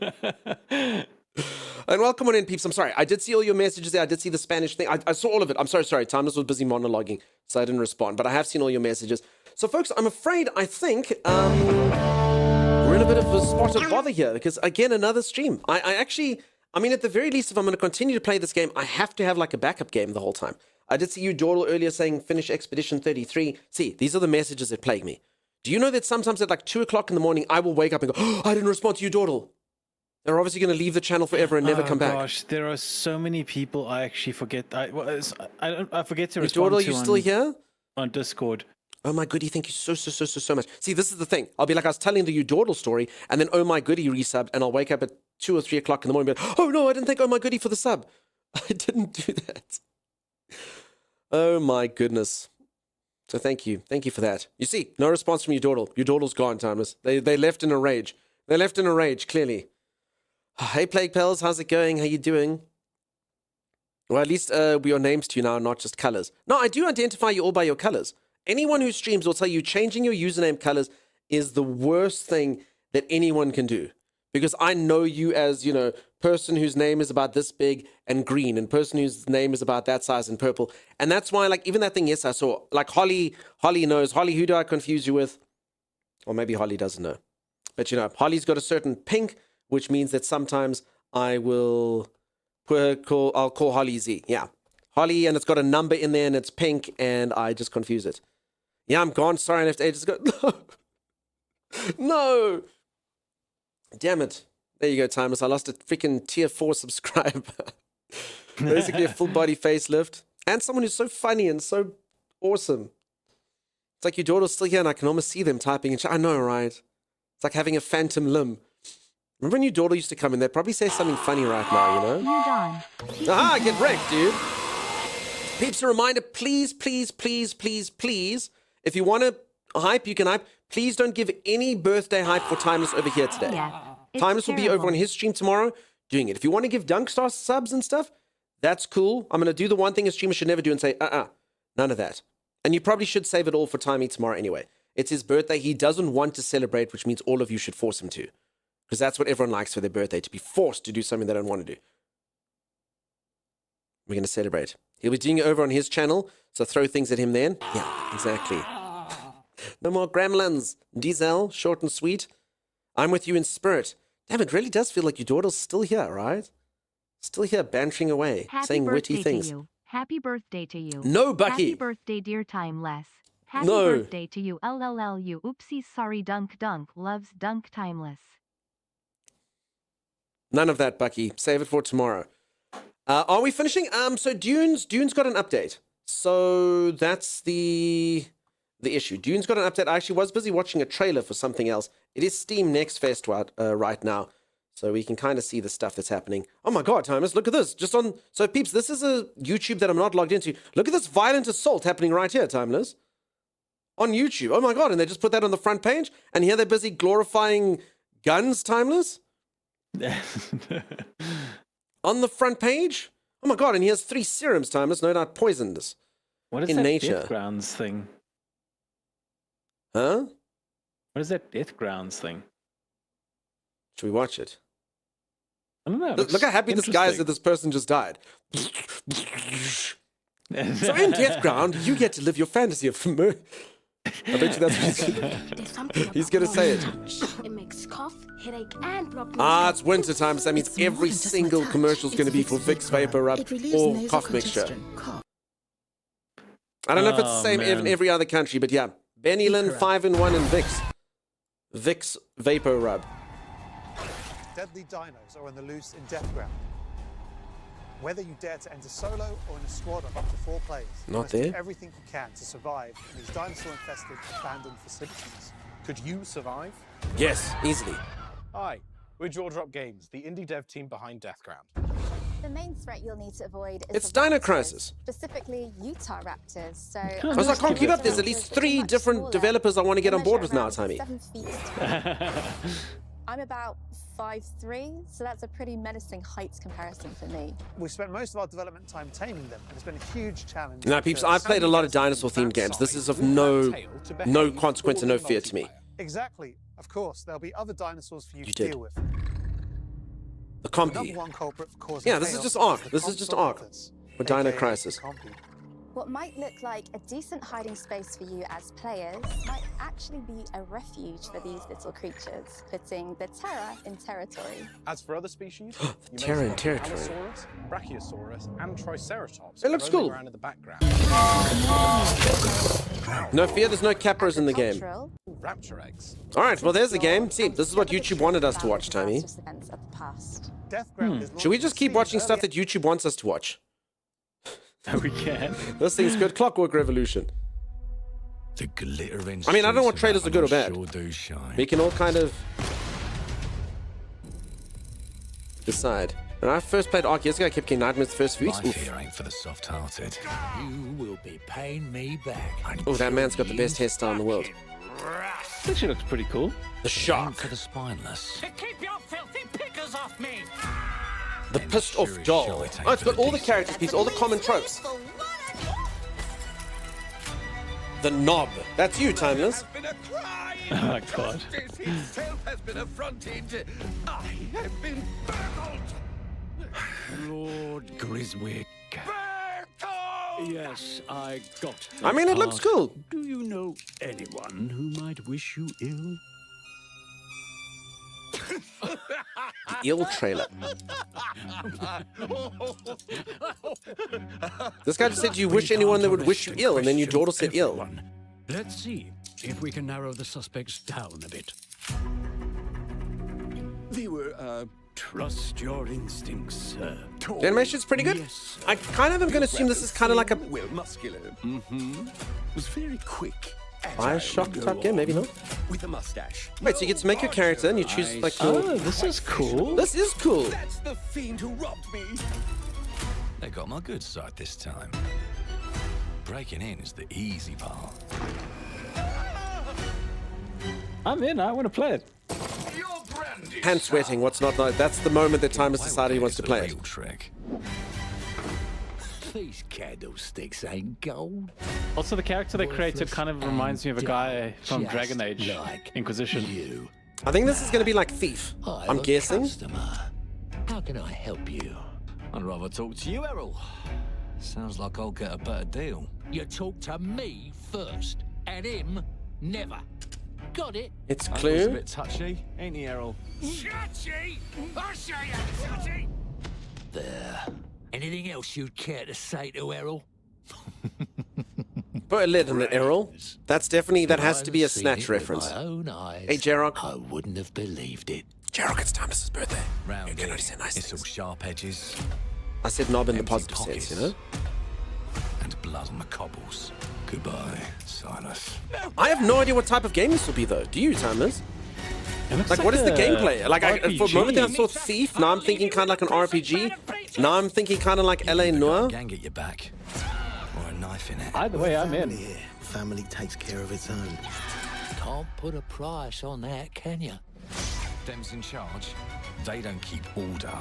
And welcome on in, peeps. I'm sorry. I did see all your messages there. I did see the Spanish thing. I saw all of it. I'm sorry. Timeless was busy monologuing, so I didn't respond. But I have seen all your messages. So, folks, I'm afraid I think we're in a bit of a spot of bother here. Because, again, another stream. I mean, at the very least, if I'm going to continue to play this game, I have to have, like, a backup game the whole time. I did see you, Dawdle, earlier saying finish Expedition 33. See, these are the messages that plague me. Do you know that sometimes at like 2 o'clock in the morning, I will wake up and go, oh, I didn't respond to you, Dawdle. They're obviously going to leave the channel forever and never come back. Gosh, there are so many people I actually forget. I forget to Hey, respond Dawdle, to you still here? on Discord. Oh my goodie, thank you so much. See, this is the thing. I'll be like, I was telling the you Dawdle story, and then oh my goodie resubbed, and I'll wake up at 2 or 3 o'clock in the morning and be like, oh no, I didn't thank oh my goodie for the sub. I didn't do that. Oh my goodness. So thank you for that. You see, no response from you Dawdle. You Dawdle's gone, Timeless. They left in a rage. They left in a rage, clearly. Hey Plague Pals, how's it going? How you doing? Well, at least we are names to you now, not just colors. No, I do identify you all by your colors. Anyone who streams will tell you changing your username colors is the worst thing that anyone can do. Because I know you as, person whose name is about this big and green, and person whose name is about that size and purple. And that's why, like, even that thing, yes, I saw, like, Holly knows. Holly, who do I confuse you with? Or maybe Holly doesn't know. But, Holly's got a certain pink, which means that sometimes I'll call Holly Z. Yeah. Holly, and it's got a number in there, and it's pink, and I just confuse it. Yeah, I'm gone. Sorry, I left ages ago. No. Damn it. There you go, Timeless. I lost a freaking tier 4 subscriber. Basically a full body facelift. And someone who's so funny and so awesome. It's like your daughter's still here and I can almost see them typing in chat. I know, right? It's like having a phantom limb. Remember when your daughter used to come in? They'd probably say something funny right now, you know? You're done. Aha, get wrecked, dude. Peeps, a reminder, please, please, please, please, please, if you want to hype, you can hype. Please don't give any birthday hype for Timeless over here today. Yeah, it's Timeless will be over on terrible. his stream tomorrow doing it. If you want to give Dunkstar subs and stuff, that's cool. I'm going to do the one thing a streamer should never do and say, none of that. And you probably should save it all for Timey tomorrow anyway. It's his birthday. He doesn't want to celebrate, which means all of you should force him to. Because that's what everyone likes for their birthday, to be forced to do something they don't want to do. We're going to celebrate. He'll be doing it over on his channel, so throw things at him then. Yeah, exactly. No more gremlins. Diesel, short and sweet. I'm with you in spirit. Damn, it really does feel like your daughter's still here, right? Still here, bantering away, Happy saying witty birthday things. to you. Happy birthday to you. No, Bucky. Happy birthday, dear Timeless. Happy No. birthday to you. LLLU. Oopsie, sorry. Dunk. Loves Dunk Timeless. None of that, Bucky. Save it for tomorrow. Are we finishing? So Dune's got an update. So that's the issue. Dune's got an update. I actually was busy watching a trailer for something else. It is Steam Next Fest right now. So we can kind of see the stuff that's happening. Oh my God, Timers, look at this. So peeps, this is a YouTube that I'm not logged into. Look at this violent assault happening right here, Timeless. On YouTube. Oh my God, and they just put that on the front page? And here they're busy glorifying guns, Timeless? On the front page? Oh my God, and he has 3 serums, Timeless, no doubt poisoned. What is in that nature. Death Grounds thing? Huh? What is that Death Grounds thing? Should we watch it? I don't know. Look how happy this guy is that this person just died. So in Death Ground, you get to live your fantasy of murder. I bet you that's what he's going to say it. It makes cough, headache, and blocked It's winter time, so that means every single commercial is going to be for Vicks Vapor Rub or cough mixture. I don't know if it's the same in every other country, but yeah. Benylin 5-in-1 and Vicks. Vicks Vapor Rub. Deadly dinos are on the loose in Death Ground. Whether you dare to enter solo or in a squad of up to 4 players, you Not must do there. everything you can to survive in these dinosaur-infested abandoned facilities. Could you survive? Yes, easily. Hi, we're Jaw Drop Games, the indie dev team behind Deathground. The main threat you'll need to avoid is It's the Dino raptors, Crisis. Specifically Utah raptors. So Because I can't keep up. There's at least 3 different developers I want to get on board with now, Timmy. 7 feet. I'm about 5'3", so that's a pretty menacing height comparison for me. We've spent most of our development time taming them, and it's been a huge challenge. Now, peeps, I've played a lot of dinosaur-themed games. This is of no consequence and no fear to me. Exactly. Of course, there'll be other dinosaurs for you to did. deal with. The Number Compy. 1 culprit for causing Yeah, this is chaos just Ark. the This is just Compsognathus, Ark. For Dino aka Crisis. the Compy. What might look like a decent hiding space for you as players might actually be a refuge for these little creatures, putting the terror in territory. As for other species, you may Terror in spot territory. Allosaurus, Brachiosaurus, and Triceratops It looks roaming cool. around in the background. No fear, there's no capras in the game. Cultural, Raptor eggs. All right, well, there's the game. See, this is what YouTube wanted us to watch, Timmy. disastrous events of the past. Death Ground is Should we launching just keep seeds watching stuff early that YouTube wants us to watch? We can. This thing's good. Clockwork Revolution. The glitter and I mean, I don't know what trailers are good or bad. Sure do shine. We can all kind of decide. When I first played Ark years ago, I kept getting nightmares the first few weeks. Life Oof. here ain't for the soft-hearted. You will be paying me back. Oh, that man's got the best hairstyle in the world. This actually looks pretty cool. The shark. For the spineless. Keep your filthy pickers off me! The pissed off doll. Oh, it's got all the characters, piece, all the common tropes. The knob. That's you, Timeless. Oh my God. Himself has been affronted. I have been burgled. Lord Griswick. Yes, I got. I mean, it looks cool. Do you know anyone who might wish you ill? The ill trailer. This guy just said you wish anyone that would wish you ill, and then your daughter said ill. Let's see if we can narrow the suspects down a bit. They were, trust your instincts, sir. The animation's pretty good. Yes, I kind of am going to assume this is kind of like a... well, muscular. Mm-hmm. Was very quick. Bioshock type game, maybe not. With a mustache. Wait, so you get to make your character and you choose like your... Oh, this is cool. This is cool. That's the fiend who robbed me. They got my good side this time. Breaking in is the easy part. I'm in. I want to play it. Hand sweating, what's not like? That's the moment that Timeless decided he wants to play it. Trick. These candlesticks ain't gold. Also, the character they created kind of reminds me of a guy from Just Dragon Age like Inquisition. You. I think this is going to be like Thief. I'm guessing. Customer. How can I help you? I'd rather talk to you, Errol. Sounds like I'll get a better deal. You talk to me first, and him never. Got it? It's That was a Clue. bit touchy, ain't he, Errol? Touchy? I'll show you touchy. There. Anything else you'd care to say to Errol? Put a lid on it, Errol. That's definitely, that has to be a Seen Snatch it with reference. my own eyes. Hey, Jarok. I wouldn't have believed it. Jarok, it's Timeless's birthday. Round You can here, only say nice it's all things. sharp edges I said knob in the empty positive pockets. sense, you know? and blood on the cobbles. Goodbye, Silas. I have no idea what type of game this will be, though. Do you, Timeless? It looks Like, what is the a gameplay? Like, for a moment there I RPG. saw Thief, now I'm thinking kind of like an RPG. Now I'm thinking kind of like L.A. Noire. Gang at your back. Or a knife in it. Either way, I'm in. Family takes care of its own. Can't put a price on that, can you? Them's in charge. They don't keep order.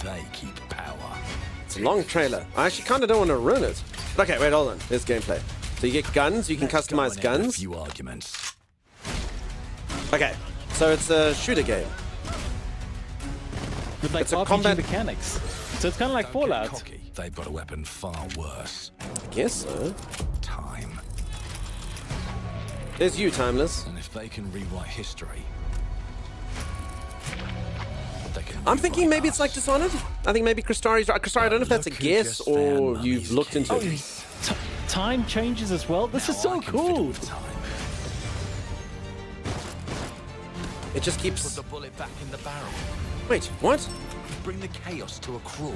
They keep power. It's a long trailer. I actually kind of don't want to ruin it. But okay, wait, hold on. There's gameplay. So you get guns, you can customize A guns. few arguments. Okay, so it's a shooter game. With like It's a RPG combat- mechanics. So it's kind of like Don't get Fallout. cocky. They've got a weapon far worse. Guess so. Time. There's you, Timeless. And if they can rewrite history, they can I'm thinking rewrite maybe it's us. like Dishonored. I think maybe Crystari's right. Crystari, I don't know if that's a Look who guess just found or Mummy's you've looked into key. it. Time changes as well. This is Now so I can fiddle cool. with time. It just Put keeps... the bullet back in the barrel. Wait, what? Bring the chaos to a crawl.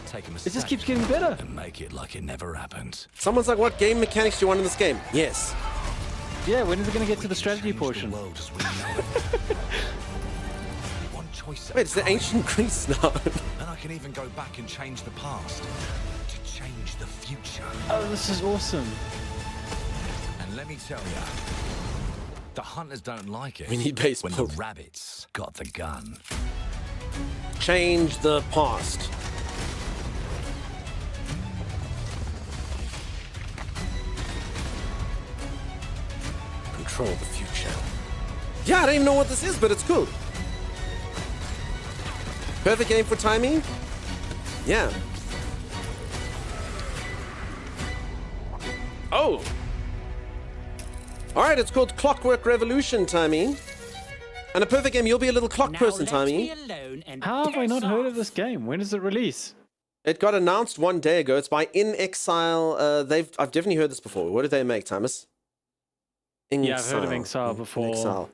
Take a It mistake just keeps getting better. and make it like it never happened. Someone's like, what game mechanics do you want in this game? Yes. Yeah, when is it going to get to the strategy Change portion? The world as we know it. One choice at Wait, a it's the time. ancient Greece now. And I can even go back and change the past to change the future. Oh, this is awesome. And let me tell you, the hunters don't like it. We need baseball. When the rabbits got the gun. Change the past. Control the future. Yeah, I don't even know what this is, but it's cool. Perfect game for timing? Yeah. Oh! Alright, it's called Clockwork Revolution, Timmy. And a perfect game, you'll be a little clock person, Timmy. How have I not heard of this game? When does it release? It got announced 1 day ago. It's by In Exile. I've definitely heard this before. What did they make, Thomas? Yeah, I've heard of Exile In before. Exile.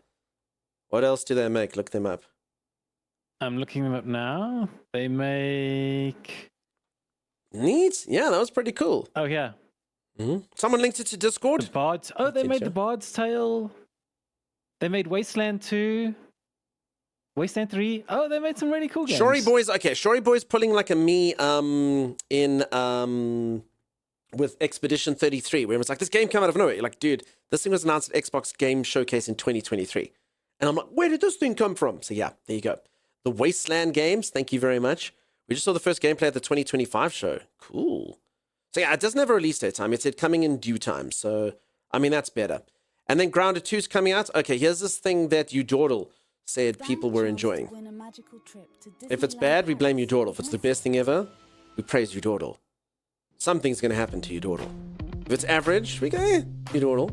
What else do they make? Look them up. I'm looking them up now. They make... Neat. Yeah, that was pretty cool. Oh, yeah. Someone linked it to Discord. The Bard's... Oh, they made Teacher. The Bard's Tale. They made Wasteland 2. Wasteland 3. Oh, they made some really cool games. Shory Boys. Okay, Shory Boys pulling like a me with Expedition 33, where it was like, this game came out of nowhere. You're like, dude, this thing was announced at Xbox Game Showcase in 2023. And I'm like, where did this thing come from? So yeah, there you go. The Wasteland games, thank you very much. We just saw the first gameplay at the 2025 show. Cool. So yeah, it doesn't have a release date time. It said coming in due time. So, I mean, that's better. And then Grounded 2 is coming out. Okay, here's this thing that Udordle said people were enjoying. If it's bad, we blame Udordle. If it's the best thing ever, we praise Udordle. Something's going to happen to Udordle. If it's average, we go, Udordle.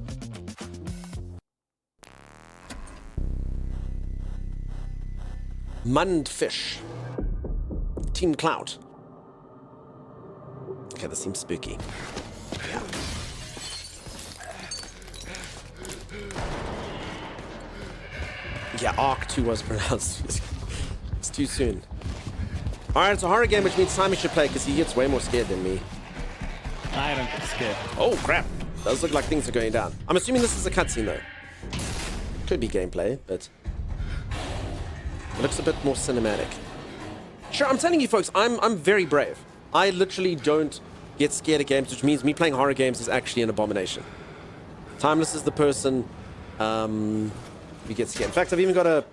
Mundfish. Team Clout. Okay, this seems spooky. Yeah, Arc 2 was pronounced. It's too soon. Alright, it's a horror game, which means Simon should play because he gets way more scared than me. I don't get scared. Oh, crap. Does look like things are going down. I'm assuming this is a cutscene though. Could be gameplay, but it looks a bit more cinematic. Sure, I'm telling you folks, I'm very brave. I literally don't get scared of games, which means me playing horror games is actually an abomination. Timeless is the person who gets scared. In fact, I've even got a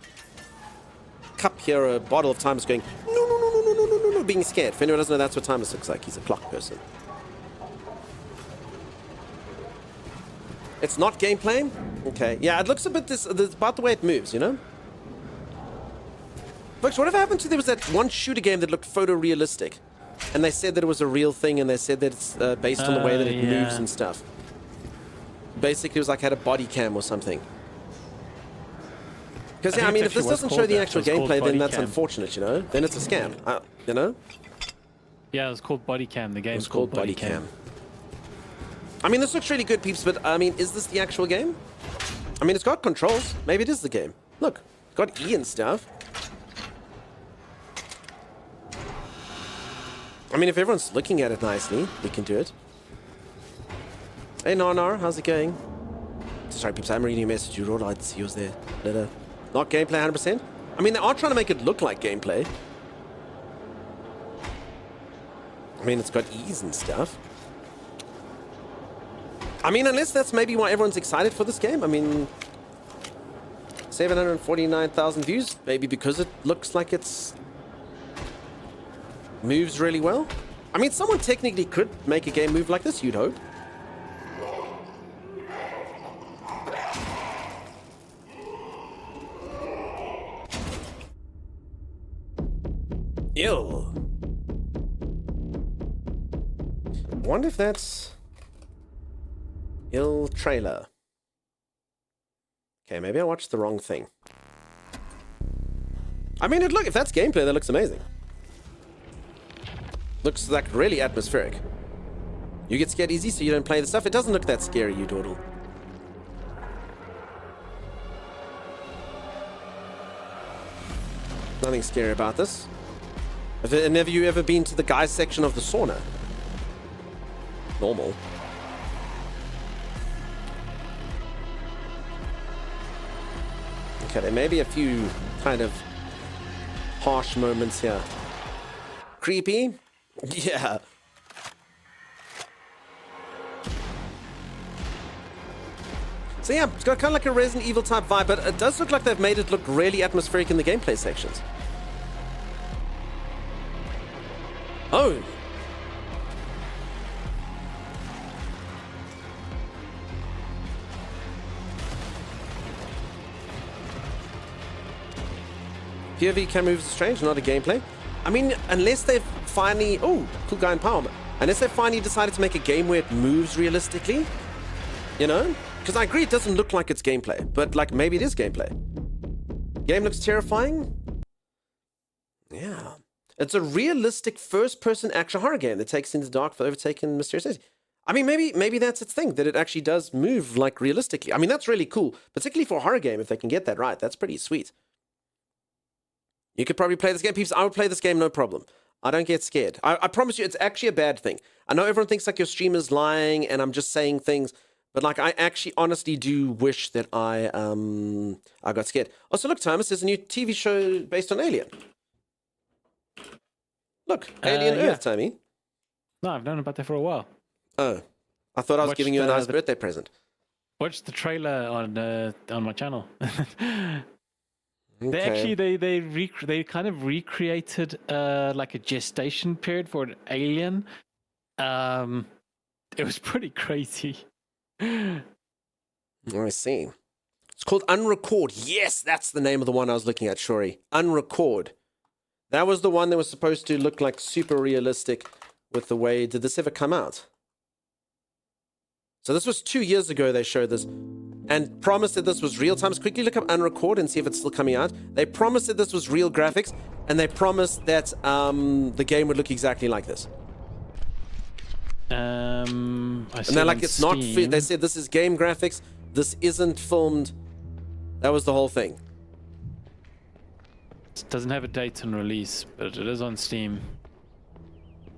cup here, a bottle of Timeless going, no, no, no, no, no, no, no, no, no, being scared. If anyone doesn't know, that's what Timeless looks like. He's a clock person. It's not gameplay? Okay. Yeah, it looks a bit about the way it moves, you know? Folks, whatever happened to there was that one shooter game that looked photorealistic, and they said that it was a real thing, and they said that it's based on the way that it moves and stuff. Basically, it was like had a body cam or something. Because yeah, I mean, if this doesn't show the actual gameplay, then that's unfortunate, you know? Then it's a scam, you know? Yeah, it was called Body Cam. The game's called Body Cam. I mean, this looks really good, peeps, but I mean, is this the actual game? I mean, it's got controls. Maybe it is the game. Look, it's got E and stuff. I mean, if everyone's looking at it nicely, we can do it. Hey, Narnar, how's it going? Sorry, peeps, I'm reading a message. You wrote, I'd see yours there. Later. Not gameplay 100%. I mean, they are trying to make it look like gameplay. I mean, it's got E's and stuff. I mean, unless that's maybe why everyone's excited for this game. I mean, 749,000 views. Maybe because it looks like it's moves really well. I mean, someone technically could make a game move like this, you'd hope. Ew. Wonder if that's ill trailer. Okay, maybe I watched the wrong thing. I mean, if that's gameplay, that looks amazing. Looks like really atmospheric. You get scared easy, so you don't play the stuff. It doesn't look that scary, you dawdle. Nothing scary about this. Have you ever been to the guys section of the sauna? Normal. Okay, there may be a few kind of harsh moments here. Creepy? Yeah. So yeah, it's got kind of like a Resident Evil type vibe, but it does look like they've made it look really atmospheric in the gameplay sections. Oh. POV camera moves are strange, not a gameplay. I mean, unless they've finally... Oh, cool guy empowerment. Unless they finally decided to make a game where it moves realistically. You know? Because I agree it doesn't look like it's gameplay. But, like, maybe it is gameplay. Game looks terrifying. Yeah. It's a realistic first-person action horror game that takes into dark for overtaken mysterious city. I mean, maybe that's its thing, that it actually does move, like, realistically. I mean, that's really cool. Particularly for a horror game, if they can get that right. That's pretty sweet. You could probably play this game, peeps. I would play this game, no problem. I don't get scared. I promise you, it's actually a bad thing. I know everyone thinks like your stream is lying and I'm just saying things, but like I actually honestly do wish that I got scared. Also, look, Thomas, there's a new TV show based on Alien. Look, Alien Earth, Tommy. No, I've known about that for a while. Oh, I thought I was giving you a nice birthday present. Watch the trailer on my channel. Okay. They actually they kind of recreated like a gestation period for an alien. It was pretty crazy. I see. It's called Unrecord. Yes, that's the name of the one I was looking at, Shori. Unrecord. That was the one that was supposed to look like super realistic with the way... Did this ever come out? So this was 2 years ago they showed this and promised that this was real time. Just quickly look up Unrecord and see if it's still coming out. They promised that this was real graphics and they promised that the game would look exactly like this. And they're like, it's not... They said this is game graphics. This isn't filmed. That was the whole thing. It doesn't have a date on release, but it is on Steam.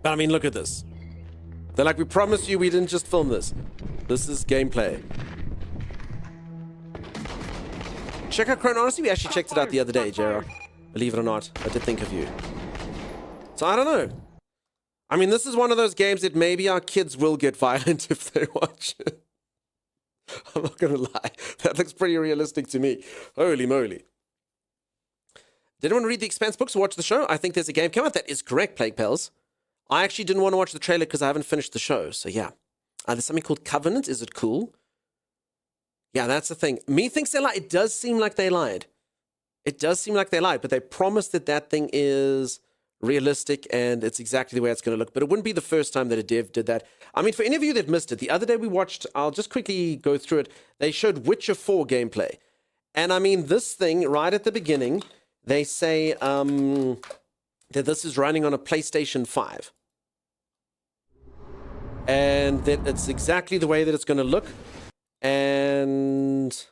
But I mean, look at this. They're like, we promise you we didn't just film this. This is gameplay. Check out Chrono. Honestly, we actually checked it out the other day, J-Rock. Believe it or not, I did think of you. So I don't know. I mean, this is one of those games that maybe our kids will get violent if they watch it. I'm not going to lie. That looks pretty realistic to me. Holy moly. Did anyone read the Expanse books or watch the show? I think there's a game came out that is correct, Plague Pals. I actually didn't want to watch the trailer because I haven't finished the show. So yeah. There's something called Covenant. Is it cool? Yeah, that's the thing. Me thinks they lied. It does seem like they lied. It does seem like they lied, but they promised that that thing is realistic and it's exactly the way it's going to look. But it wouldn't be the first time that a dev did that. I mean, for any of you that missed it, the other day we watched, I'll just quickly go through it. They showed Witcher 4 gameplay. And I mean, this thing, right at the beginning, they say that this is running on a PlayStation 5. And that it's exactly the way that it's going to look. And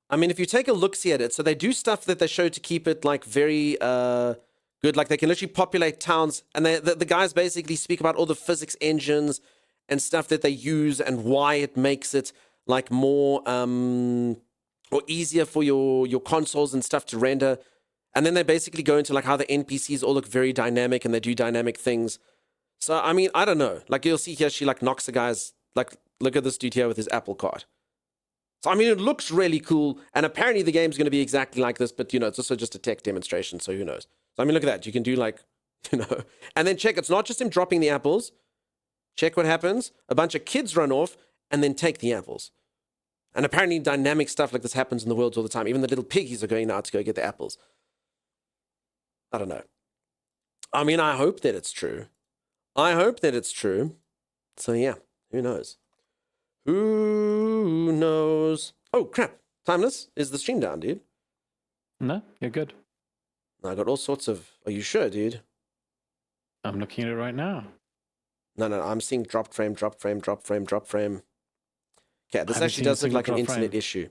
I mean, if you take a look-see at it, so they do stuff that they show to keep it like very good. Like they can literally populate towns, and the guys basically speak about all the physics engines and stuff that they use and why it makes it like more or easier for your consoles and stuff to render. And then they basically go into like how the NPCs all look very dynamic and they do dynamic things. So I mean, I don't know. Like you'll see here, she like knocks the guys. Like look at this dude here with his Apple Cart. So I mean, it looks really cool, and apparently the game's going to be exactly like this. But you know, it's also just a tech demonstration, so who knows? So I mean, look at that. You can do like, you know, and then check. It's not just him dropping the apples. Check what happens. A bunch of kids run off and then take the apples. And apparently dynamic stuff like this happens in the world all the time. Even the little piggies are going out to go get the apples. I don't know. I mean, I hope that it's true. I hope that it's true. So yeah, who knows? Who knows? Oh, crap. Timeless, is the stream down, dude? No, you're good. I got all sorts of... Are you sure, dude? I'm looking at it right now. No, I'm seeing drop frame, drop frame, drop frame, drop frame. Okay, this actually does look like an internet issue.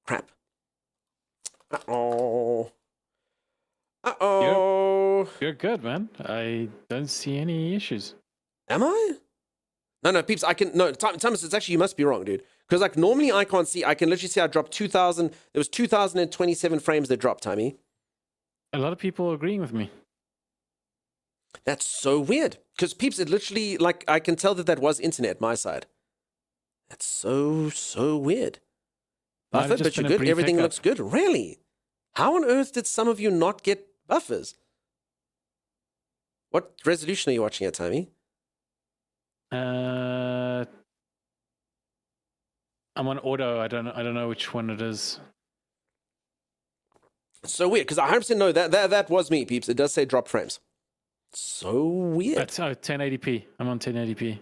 Crap. Uh-oh. Uh-oh. You're good, man. I don't see any issues. Am I? No, peeps, I can... No, Thomas, it's actually... You must be wrong, dude. Because, like, normally I can't see... I can literally see I dropped 2,000... There was 2,027 frames that dropped, Timey. A lot of people are agreeing with me. That's so weird. Because, peeps, it literally... Like, I can tell that that was internet, my side. That's so weird. Buffered, but you're good. Everything looks good. Really? How on earth did some of you not get buffers? What resolution are you watching at, Timey? I'm on auto. I don't know which one it is. So weird, because I 100% know that was me, peeps. It does say drop frames. So weird. That's 1080p. I'm on 1080p.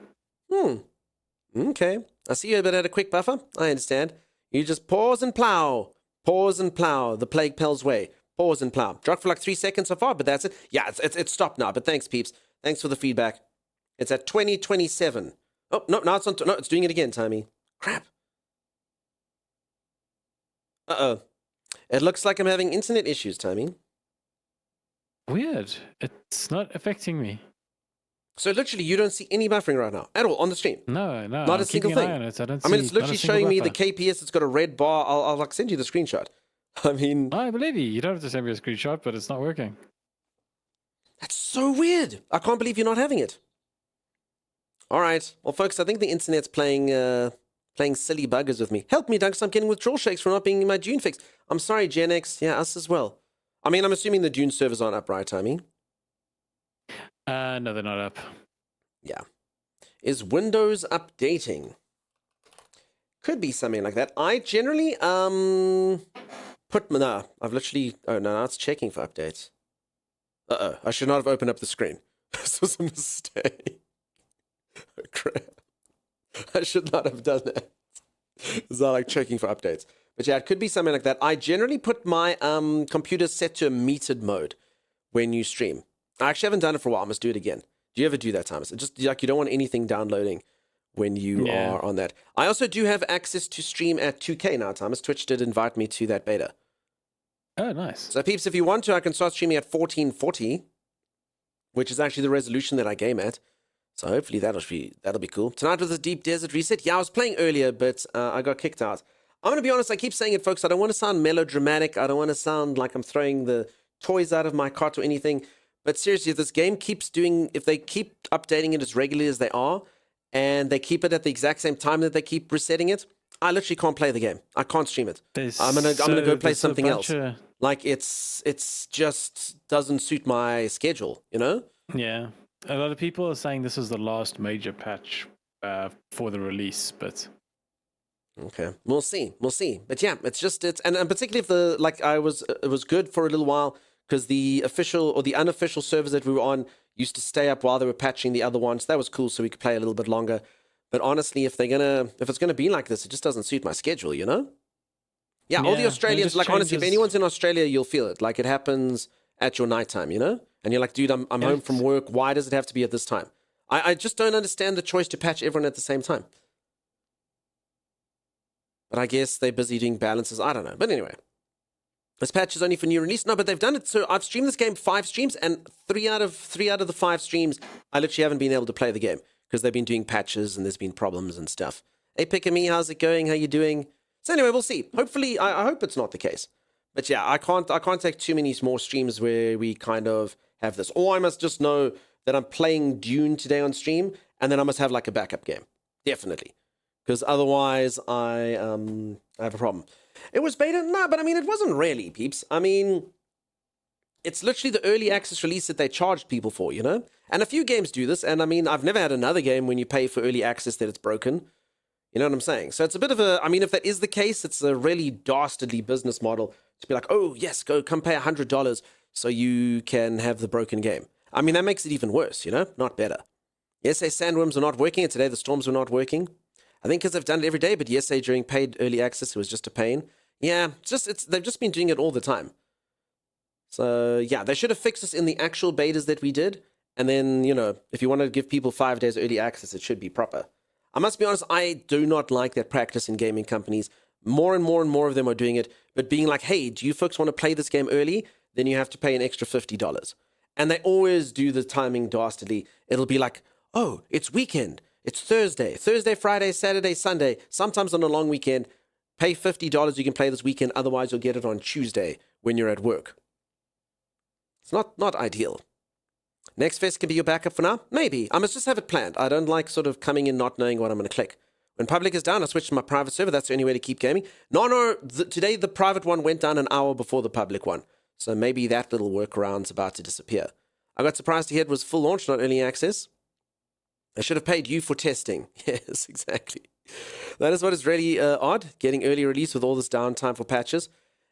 Okay. I see you, but at a quick buffer. I understand. You just pause and plow. Pause and plow. The Plague Pals way. Pause and plow. Dropped for like 3 seconds so far, but that's it. Yeah, it's stopped now. But thanks, peeps. Thanks for the feedback. It's at 2027. Oh, no, now it's on. No, it's doing it again, Timey. Crap. Uh-oh. It looks like I'm having internet issues, Timey. Weird. It's not affecting me. So literally, you don't see any buffering right now at all on the stream. No. Not a single thing. I mean, it's literally showing me the KPS. It's got a red bar. I'll like send you the screenshot. I mean, I believe you. You don't have to send me a screenshot, but it's not working. That's so weird. I can't believe you're not having it. All right. Well, folks, I think the internet's playing silly buggers with me. Help me, Dunks. I'm getting withdrawal shakes from not being in my Dune fix. I'm sorry, Gen X. Yeah, us as well. I mean, I'm assuming the Dune servers aren't up, right, Timey? No, they're not up. Yeah. Is Windows updating? Could be something like that. I generally, I've literally, oh, no, now it's checking for updates. Uh-oh, I should not have opened up the screen. This was a mistake. Oh, crap. I should not have done that. It's not like checking for updates. But yeah, it could be something like that. I generally put my computer set to a metered mode when you stream. I actually haven't done it for a while. I must do it again. Do you ever do that, Thomas? It's just like you don't want anything downloading when you are on that. I also do have access to stream at 2K now, Thomas. Twitch did invite me to that beta. Oh, nice. So, peeps, if you want to, I can start streaming at 1440, which is actually the resolution that I game at. So hopefully that'll be cool. Tonight was a deep desert reset. Yeah, I was playing earlier, but I got kicked out. I'm going to be honest, I keep saying it, folks. I don't want to sound melodramatic. I don't want to sound like I'm throwing the toys out of my cart or anything. But seriously, if this game keeps doing, if they keep updating it as regularly as they are, and they keep it at the exact same time that they keep resetting it, I literally can't play the game. I can't stream it. I'm gonna go play something else. Like it's just doesn't suit my schedule, you know? Yeah. A lot of people are saying this is the last major patch for the release, but okay, we'll see. But yeah, it's and particularly if it was good for a little while because the official or the unofficial servers that we were on used to stay up while they were patching the other ones. That was cool, so we could play a little bit longer. But honestly, if it's gonna be like this, it just doesn't suit my schedule, you know? Yeah, all the Australians, like honestly, if anyone's in Australia, you'll feel it. Like it happens at your nighttime, you know? And you're like, dude, I'm home from work. Why does it have to be at this time? I just don't understand the choice to patch everyone at the same time. But I guess they're busy doing balances. I don't know. But anyway, this patch is only for new release. No, but they've done it. So I've streamed this game 5 streams, and three out of the 5 streams, I literally haven't been able to play the game because they've been doing patches and there's been problems and stuff. Hey, Pick-a-Me, how's it going? How you doing? So anyway, we'll see. Hopefully, I hope it's not the case. But yeah, I can't take too many more streams where we kind of have this. Or I must just know that I'm playing Dune today on stream, and then I must have like a backup game. Definitely. Because otherwise, I have a problem. It was beta? No, but I mean, it wasn't really, peeps. I mean, it's literally the early access release that they charged people for, you know? And a few games do this, and I mean, I've never had another game when you pay for early access that it's broken. You know what I'm saying? So it's a bit of a, I mean, if that is the case, it's a really dastardly business model to be like, oh, yes, come pay $100 so you can have the broken game. I mean, that makes it even worse, you know? Not better. Yesterday, sandworms were not working, and today the storms were not working. I think because they've done it every day, but yesterday during paid early access, it was just a pain. Yeah, they've just been doing it all the time. So, yeah, they should have fixed this in the actual betas that we did. And then, you know, if you want to give people 5 days early access, it should be proper. I must be honest, I do not like that practice in gaming companies. More and more of them are doing it, but being like, hey, do you folks want to play this game early? Then you have to pay an extra $50. And they always do the timing dastardly. It'll be like, oh, it's weekend. It's Thursday, Friday, Saturday, Sunday. Sometimes on a long weekend, pay $50. You can play this weekend. Otherwise, you'll get it on Tuesday when you're at work. It's not ideal. Next fest can be your backup for now? Maybe. I must just have it planned. I don't like sort of coming in not knowing what I'm going to click. When public is down, I switch to my private server. That's the only way to keep gaming. Today the private one went down an hour before the public one. So maybe that little workaround's about to disappear. I got surprised to hear it was full launch, not early access. I should have paid you for testing. Yes, exactly. That is what is really odd, getting early release with all this downtime for patches.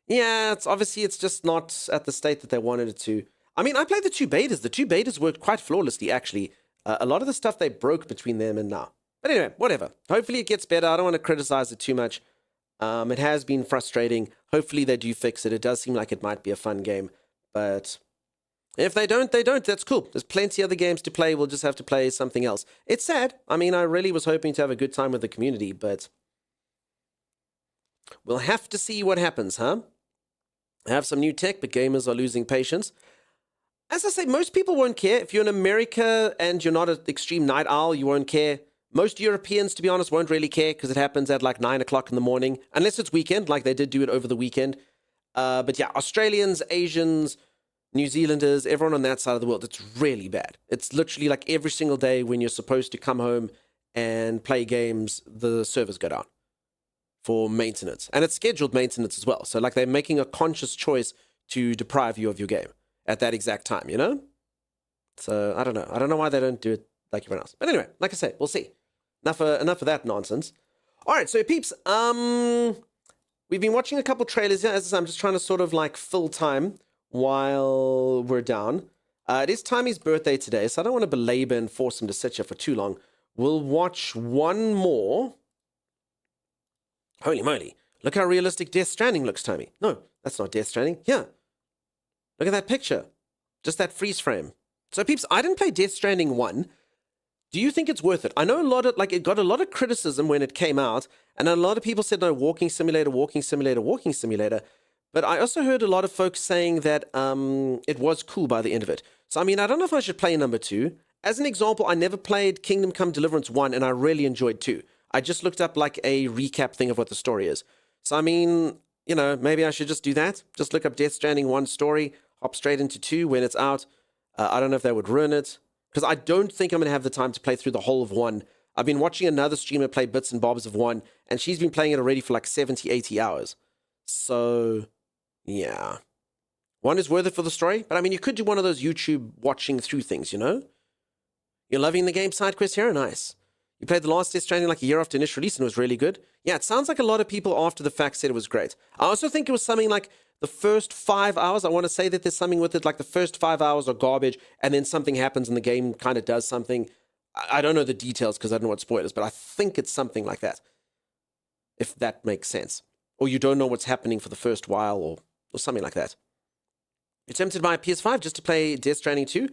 Yeah, it's just not at the state that they wanted it to. I mean, I played the 2 betas. The 2 betas worked quite flawlessly, actually. A lot of the stuff they broke between them and now. But anyway, whatever. Hopefully it gets better. I don't want to criticize it too much. It has been frustrating. Hopefully they do fix it. It does seem like it might be a fun game. But if they don't, they don't. That's cool. There's plenty other games to play. We'll just have to play something else. It's sad. I mean, I really was hoping to have a good time with the community, but we'll have to see what happens, huh? I have some new tech, but gamers are losing patience. As I say, most people won't care. If you're in America and you're not an extreme night owl, you won't care. Most Europeans, to be honest, won't really care because it happens at like 9 o'clock in the morning, unless it's weekend, like they did do it over the weekend. But yeah, Australians, Asians, New Zealanders, everyone on that side of the world, it's really bad. It's literally like every single day when you're supposed to come home and play games, the servers go down for maintenance. And it's scheduled maintenance as well. So like they're making a conscious choice to deprive you of your game at that exact time, you know? So I don't know. I don't know why they don't do it like everyone else. But anyway, like I say, we'll see. Enough of that nonsense. All right, so peeps, we've been watching a couple trailers here. As I say, I'm just trying to sort of like fill time while we're down. It is Timmy's birthday today, so I don't want to belabor and force him to sit here for too long. We'll watch one more. Holy moly. Look how realistic Death Stranding looks, Timmy. No, that's not Death Stranding. Yeah. Look at that picture. Just that freeze frame. So, peeps, I didn't play Death Stranding 1. Do you think it's worth it? I know it got a lot of criticism when it came out, and a lot of people said, no, walking simulator. But I also heard a lot of folks saying that it was cool by the end of it. So, I mean, I don't know if I should play number 2. as an example, I never played Kingdom Come Deliverance 1, and I really enjoyed 2. I just looked up like a recap thing of what the story is. So, I mean, you know, maybe I should just do that. Just look up Death Stranding 1 story, hop straight into 2 when it's out. I don't know if that would ruin it, because I don't think I'm going to have the time to play through the whole of 1. I've been watching another streamer play bits and bobs of 1, and she's been playing it already for like 70, 80 hours. So, yeah. 1 is worth it for the story, but I mean, you could do one of those YouTube watching through things, you know? You're loving the game side quest here? Nice. You played the last Death Stranding like a year after initial release and it was really good? Yeah, it sounds like a lot of people after the fact said it was great. I also think it was something like the first 5 hours. I want to say that there's something with it, like the first 5 hours are garbage, and then something happens and the game kind of does something. I don't know the details because I don't know what spoilers, but I think it's something like that. If that makes sense. Or you don't know what's happening for the first while, or something like that. You're tempted by a PS5 just to play Death Stranding 2?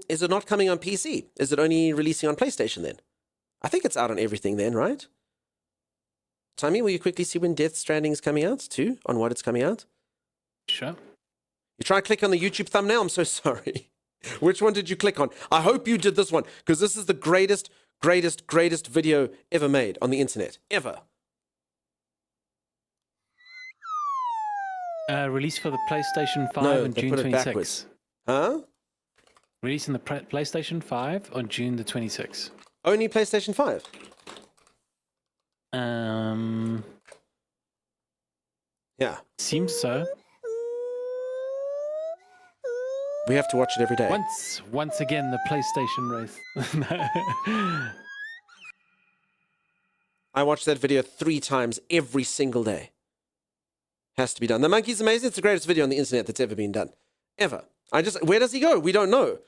Is it not coming on PC? Is it only releasing on PlayStation then? I think it's out on everything then, right? Tommy, will you quickly see when Death Stranding is coming out too? On what it's coming out? Sure. You try to click on the YouTube thumbnail? I'm so sorry. Which one did you click on? I hope you did this one, because this is the greatest video ever made on the internet. Ever. Release for the PlayStation 5 No, on they June put it 26th. backwards. Huh? Release on the PlayStation 5 on June the 26th. Only PlayStation 5? Yeah. Seems so. We have to watch it every day. Once again, the PlayStation race. I watch that video 3 times every single day. Has to be done. The monkey's amazing. It's the greatest video on the internet that's ever been done. Ever. Where does he go? We don't know.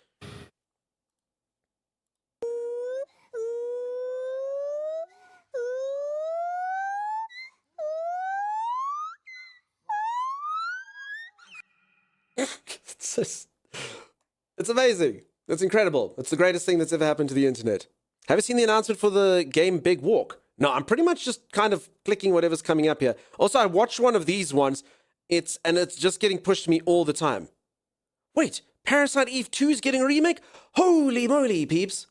It's amazing. It's incredible. It's the greatest thing that's ever happened to the internet. Have you seen the announcement for the game Big Walk? No, I'm pretty much just kind of clicking whatever's coming up here. Also, I watched one of these ones. It's just getting pushed to me all the time. Wait, Parasite Eve 2 is getting a remake? Holy moly, peeps.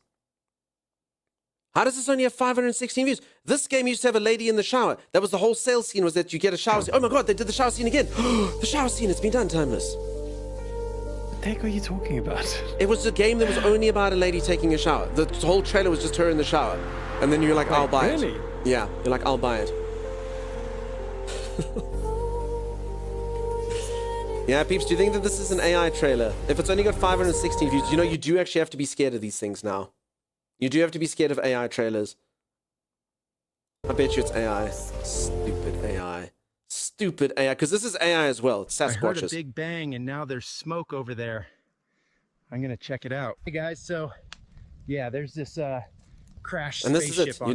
How does this only have 516 views? This game used to have a lady in the shower. That was the whole sales scene, was that you get a shower scene. Oh my god, they did the shower scene again. The shower scene, it's been done, Timeless. What the heck are you talking about? It was a game that was only about a lady taking a shower. The whole trailer was just her in the shower. And then you're like, I'll buy it. Yeah, you're like, I'll buy it. Yeah, peeps, do you think that this is an AI trailer? If it's only got 516 views, you know, you do actually have to be scared of these things now. You do have to be scared of AI trailers. I bet you it's AI. Stupid AI. Stupid AI. Because this is AI as well. It's Sasquatches. I heard a big bang and now there's smoke over there. I'm going to check it out. Hey guys, so yeah, there's this crash and this is spaceship it. on